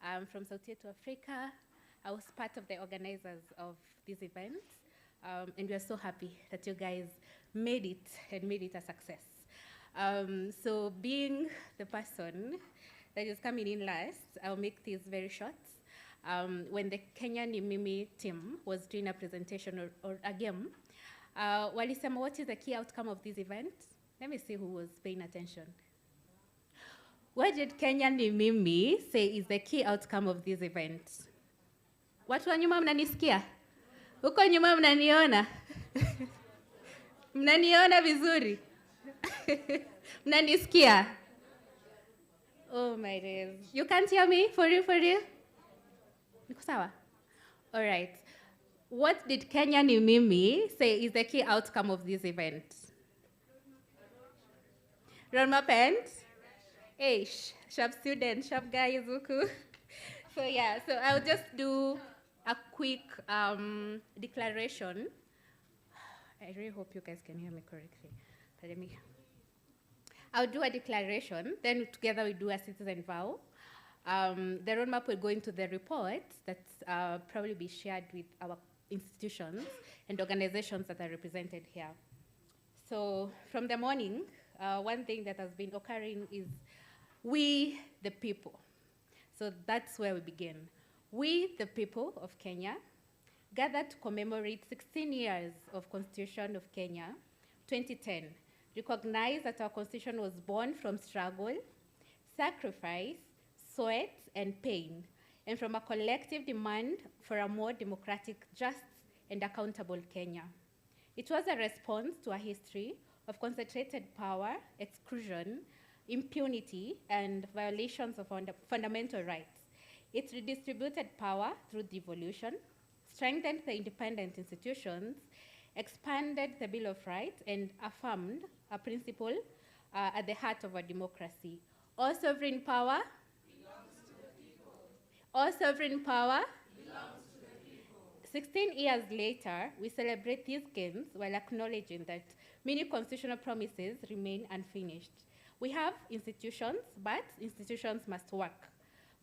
I'm from South Yetu Africa. I was part of the organizers of this event, and we are so happy that you guys made it and made it a success. So being the person that is coming in last, I'll make this very short. When the Kenyan Mimi team was doing a presentation or a game, walisema, what is the key outcome of this event? Let me see who was paying attention. What did Kenyan Mimi say is the key outcome of this event? Watu wa nyuma mnanisikia? Huko nyuma mnaniona? Mnaniona vizuri? Mnanisikia? Oh my days. You can't hear me? For real, for real? Niko sawa? All right. What did Kenyan Mimi say is the key outcome of this event? Roadmap and? Hey, sharp students, sharp guys, Zuku. So yeah, so I'll just do a quick declaration. I really hope you guys can hear me correctly. But I'll do a declaration, then together we do a citizen vow. The roadmap will go into the report that's probably be shared with our institutions and organizations that are represented here. So from the morning, one thing that has been occurring is we, the people. So that's where we begin. We, the people of Kenya, gathered to commemorate 16 years of Constitution of Kenya, 2010, recognize that our Constitution was born from struggle, sacrifice, sweat, and pain, and from a collective demand for a more democratic, just, and accountable Kenya. It was a response to a history of concentrated power, exclusion, impunity, and violations of fundamental rights. It redistributed power through devolution, strengthened the independent institutions, expanded the Bill of Rights, and affirmed a principle at the heart of our democracy. All sovereign power belongs to the people. All sovereign power belongs to the people. 16 years later, we celebrate these gains while acknowledging that many constitutional promises remain unfinished. We have institutions, but institutions must work.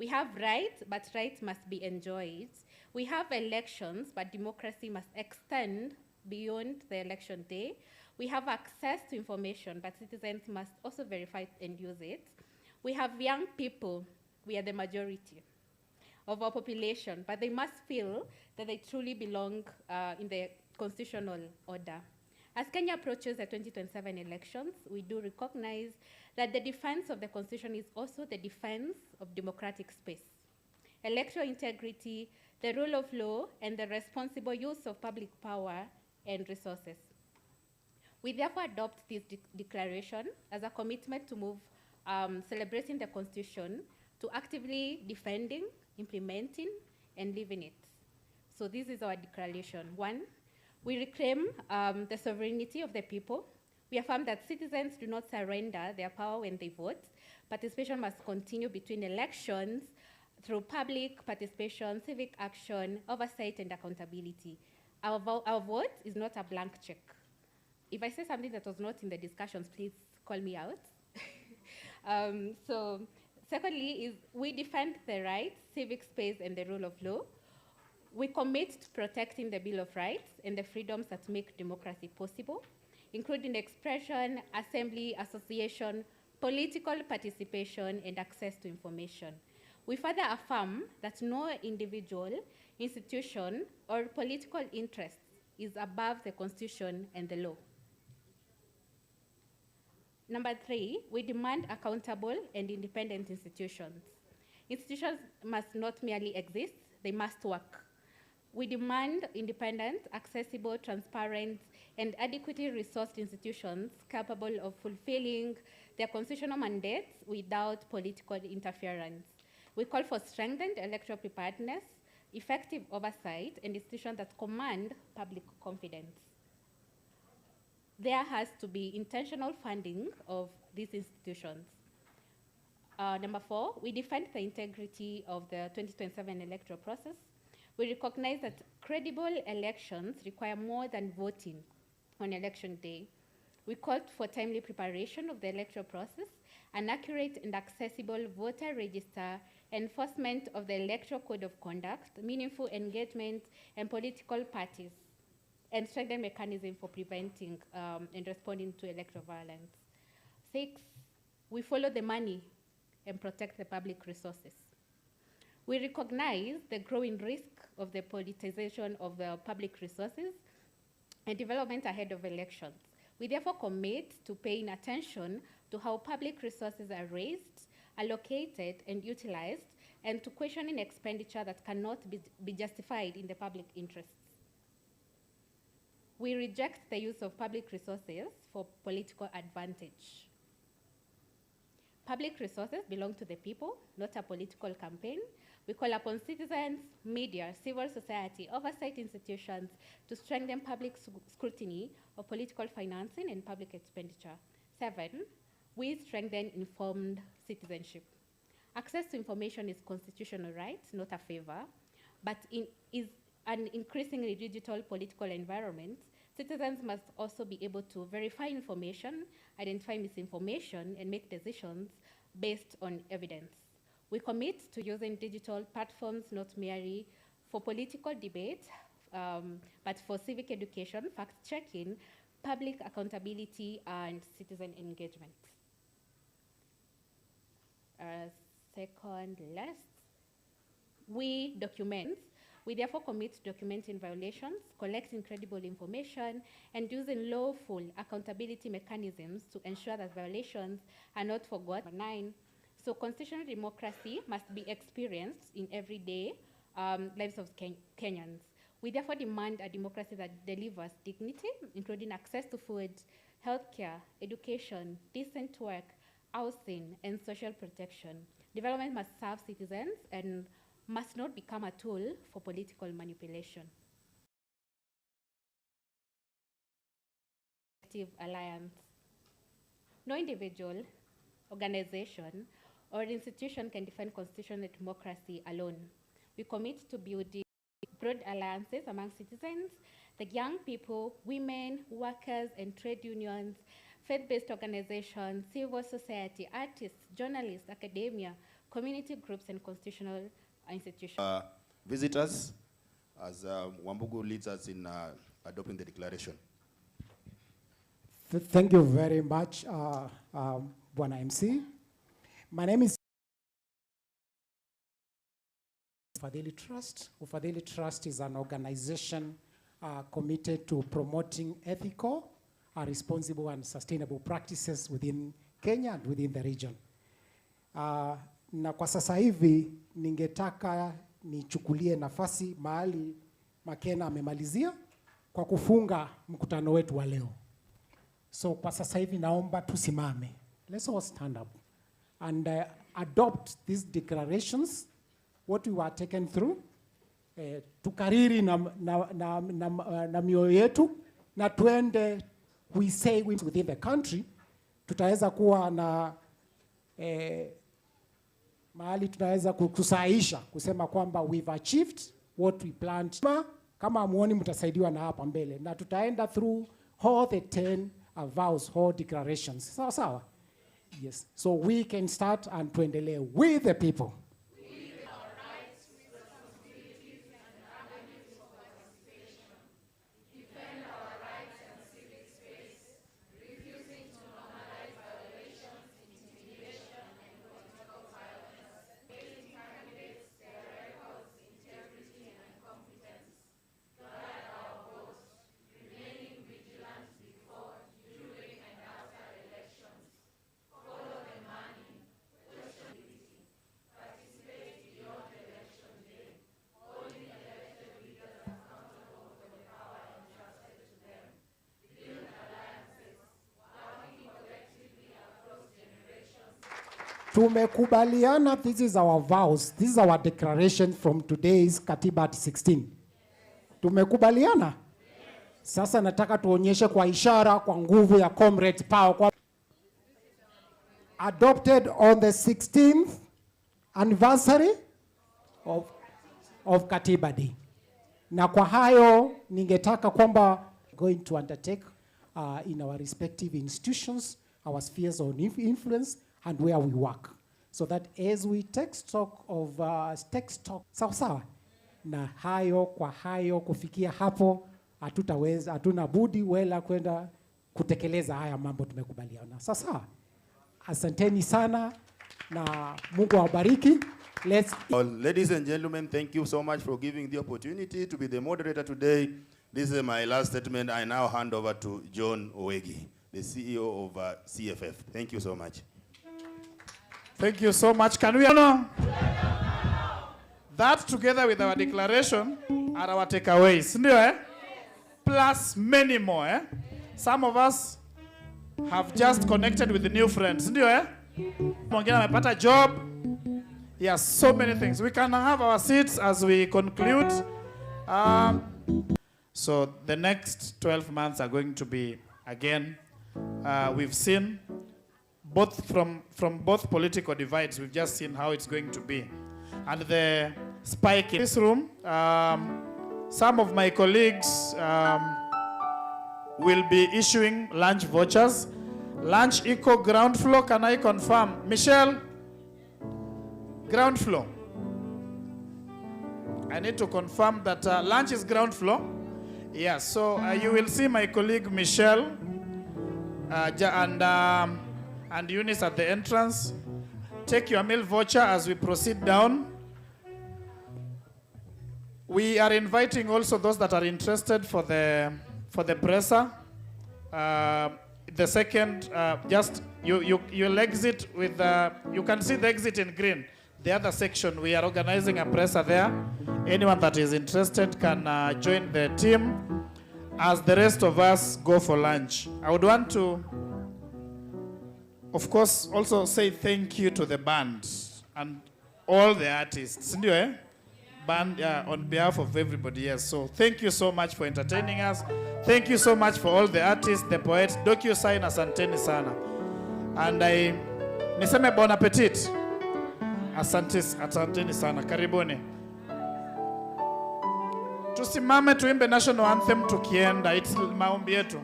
We have rights, but rights must be enjoyed. We have elections, but democracy must extend beyond the election day. We have access to information, but citizens must also verify and use it. We have young people. We are the majority of our population, but they must feel that they truly belong in the constitutional order. As Kenya approaches the 2027 elections, we do recognize that the defense of the Constitution is also the defense of democratic space, electoral integrity, the rule of law, and the responsible use of public power and resources. We therefore adopt this declaration as a commitment to move celebrating the Constitution to actively defending, implementing, and living it. So this is our declaration. 1, we reclaim the sovereignty of the people. We affirm that citizens do not surrender their power when they vote. Participation must continue between elections through public participation, civic action, oversight, and accountability. Our vote is not a blank check. If I say something that was not in the discussions, please call me out. So secondly is we defend the rights, civic space, and the rule of law. We commit to protecting the Bill of Rights and the freedoms that make democracy possible, including expression, assembly, association, political participation, and access to information. We further affirm that no individual, institution, or political interest is above the Constitution and the law. Number 3, we demand accountable and independent institutions. Institutions must not merely exist, they must work. We demand independent, accessible, transparent, and adequately resourced institutions capable of fulfilling their constitutional mandates without political interference. We call for strengthened electoral preparedness, effective oversight, and institutions that command public confidence. There has to be intentional funding of these institutions. Number 4, we defend the integrity of the 2027 electoral process. We recognize that credible elections require more than voting on election day. We called for timely preparation of the electoral process, an accurate and accessible voter register, enforcement of the electoral code of conduct, meaningful engagement and political parties, and strengthen mechanism for preventing and responding to electoral violence. 6, we follow the money and protect the public resources. We recognize the growing risk of the politicization of the public resources and development ahead of elections. We therefore commit to paying attention to how public resources are raised, allocated, and utilized, and to questioning expenditure that cannot be justified in the public interests. We reject the use of public resources for political advantage. Public resources belong to the people, not a political campaign. We call upon citizens, media, civil society, oversight institutions to strengthen public scrutiny of political financing and public expenditure. 7, we strengthen informed citizenship. Access to information is constitutional right, not a favor, but is an increasingly digital political environment. Citizens must also be able to verify information, identify misinformation, and make decisions based on evidence. We commit to using digital platforms not merely for political debate, but for civic education, fact-checking, public accountability, and citizen engagement. Second last, we document. We therefore commit to documenting violations, collecting credible information, and using lawful accountability mechanisms to ensure that violations are not forgotten. 9, so constitutional democracy must be experienced in everyday lives of Kenyans. We therefore demand a democracy that delivers dignity, including access to food, healthcare, education, decent work, housing, and social protection. Development must serve citizens and must not become a tool for political manipulation. Alliance. No individual, organization, or institution can defend constitutional democracy alone. We commit to building broad alliances among citizens, the young people, women, workers, and trade unions, faith-based organizations, civil society, artists, journalists, academia, community groups, and constitutional institutions. Visitors, as Wambugu leads us in adopting the declaration. Thank you very much, Bwana MC. My name is Ufadhili Trust. Ufadhili Trust is an organization committed to promoting ethical, responsible, and sustainable practices within Kenya and within the region. Na kwa sasa hivi ningetaka nichukulie nafasi mahali Makena amemalizia kwa kufunga mkutano wetu wa leo. So kwa sasa hivi naomba tusimame. Let's all stand up and adopt these declarations, what we were taken through. Tukariri na mioyo yetu na tuende, we say within the country, tutaweza kuwa na mahali tunaweza kusahisha kusema kwamba we've achieved what we planned. Kama amuoni mtasaidiwa na hapa mbele, na tutaenda through all the 10 vows, all declarations. Sawa sawa? Yes. So we can start and tuendelee with the people. Tumekubaliana, this is our vows, this is our declaration from today's Katiba At 16. Tumekubaliana? Sasa nataka tuonyeshe kwa ishara, kwa nguvu ya comrade power. Adopted on the 16th anniversary of Katiba Day. Na kwa hayo ningetaka kwamba going to undertake in our respective institutions, our spheres of influence and where we work. So that as we take stock of sawa na hayo kwa hayo kufikia hapo hatuna budi wala kwenda kutekeleza haya mambo tumekubaliana. Sasa asanteni sana na Mungu awabariki. Ladies and gentlemen, thank you so much for giving the opportunity to be the moderator today. This is my last statement. I now hand over to John Owegi, the CEO of CFF. Thank you so much. Thank you so much. Can we honor that together with our declaration are our takeaways? Plus many more. Some of us have just connected with the new friends. Mwingine amepata job. Yes, so many things. We can have our seats as we conclude. So the next 12 months are going to be, again, we've seen both from both political divides, we've just seen how it's going to be. And the spike in this room, some of my colleagues will be issuing lunch vouchers. Lunch eco ground floor, can I confirm? Michelle, ground floor. I need to confirm that lunch is ground floor. Yeah, so you will see my colleague Michelle and Eunice at the entrance. Take your meal voucher as we proceed down. We are inviting also those that are interested for the presser. The second, just you'll exit with you can see the exit in green. The other section, we are organizing a presser there. Anyone that is interested can join the team as the rest of us go for lunch. I would want to, of course, also say thank you to the band and all the artists. Band on behalf of everybody, yes. So thank you so much for entertaining us. Thank you so much for all the artists, the poets. DocuSign, asanteni sana. And niseme bon appetit. Asanteni sana. Karibuni. Tusimame tuimbe national anthem tukienda. It's maombi yetu.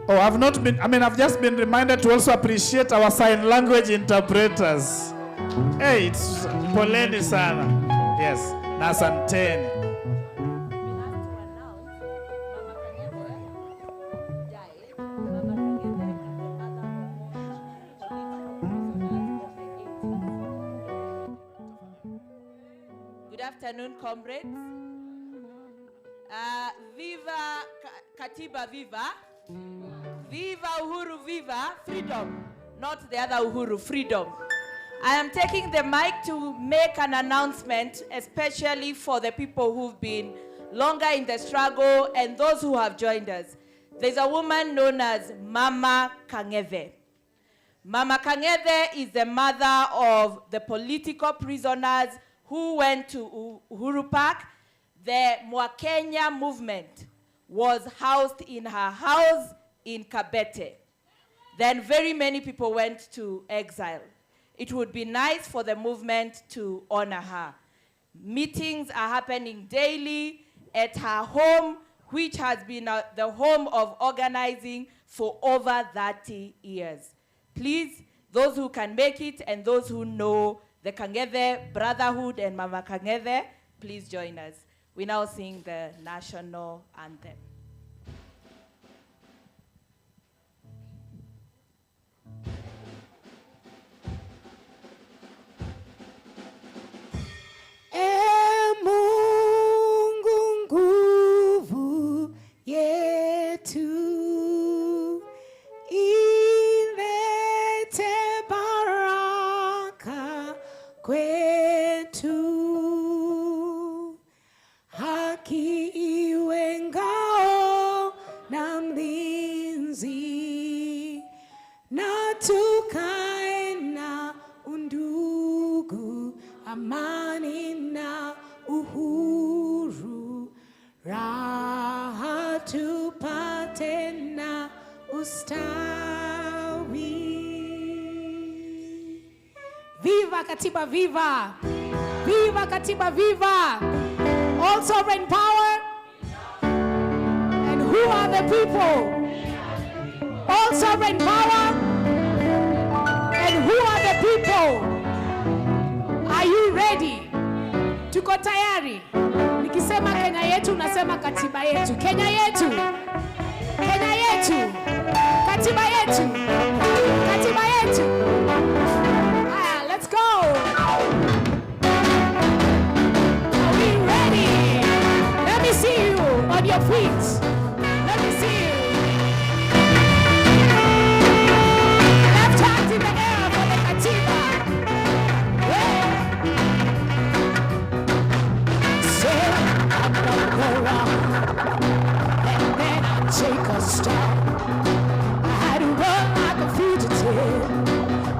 Oh, I've just been reminded to also appreciate our sign language interpreters. Hey, it's poleni sana. Yes, na asanteni. Good afternoon, comrades. Viva Katiba, viva. Viva Uhuru, viva. Freedom. Not the other Uhuru, freedom. I am taking the mic to make an announcement, especially for the people who've been longer in the struggle and those who have joined us. There's a woman known as Mama Kang'ethe. Mama Kang'ethe is the mother of the political prisoners who went to Uhuru Park. The Mwakenya movement was housed in her house in Kabete. Then very many people went to exile. It would be nice for the movement to honor her. Meetings are happening daily at her home, which has been the home of organizing for over 30 years. Please, those who can make it and those who know the Kang'ethe Brotherhood and Mama Kang'ethe, please join us. We now sing the national anthem. Mungu nguvu yetu, ilete baraka kwetu, haki iwe ngao Viva Katiba, viva! Viva Katiba, viva! All sovereign power. And who are the people? All sovereign power. And who are the people? Are you ready? Tuko tayari? Nikisema Kenya yetu, unasema katiba yetu. Kenya yetu. Kenya yetu. Katiba yetu. Katiba yetu. Ah, let's go. Are we ready? Let me see you on your feet. Let me see you. Left hand in the air for the katiba. Yeah. Say, I'm gonna go around, and then I take a stop. I had to run like a fugitive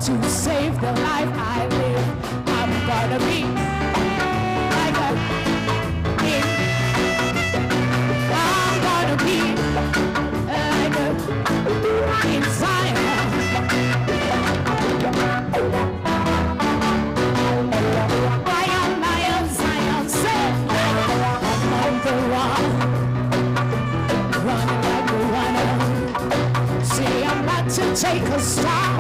to save the life I live. I'm gonna be like a king. I'm gonna be like a in Zion. Lion, Zion, say, I'm on the run, running like a runner. Say I'm about to take a stop.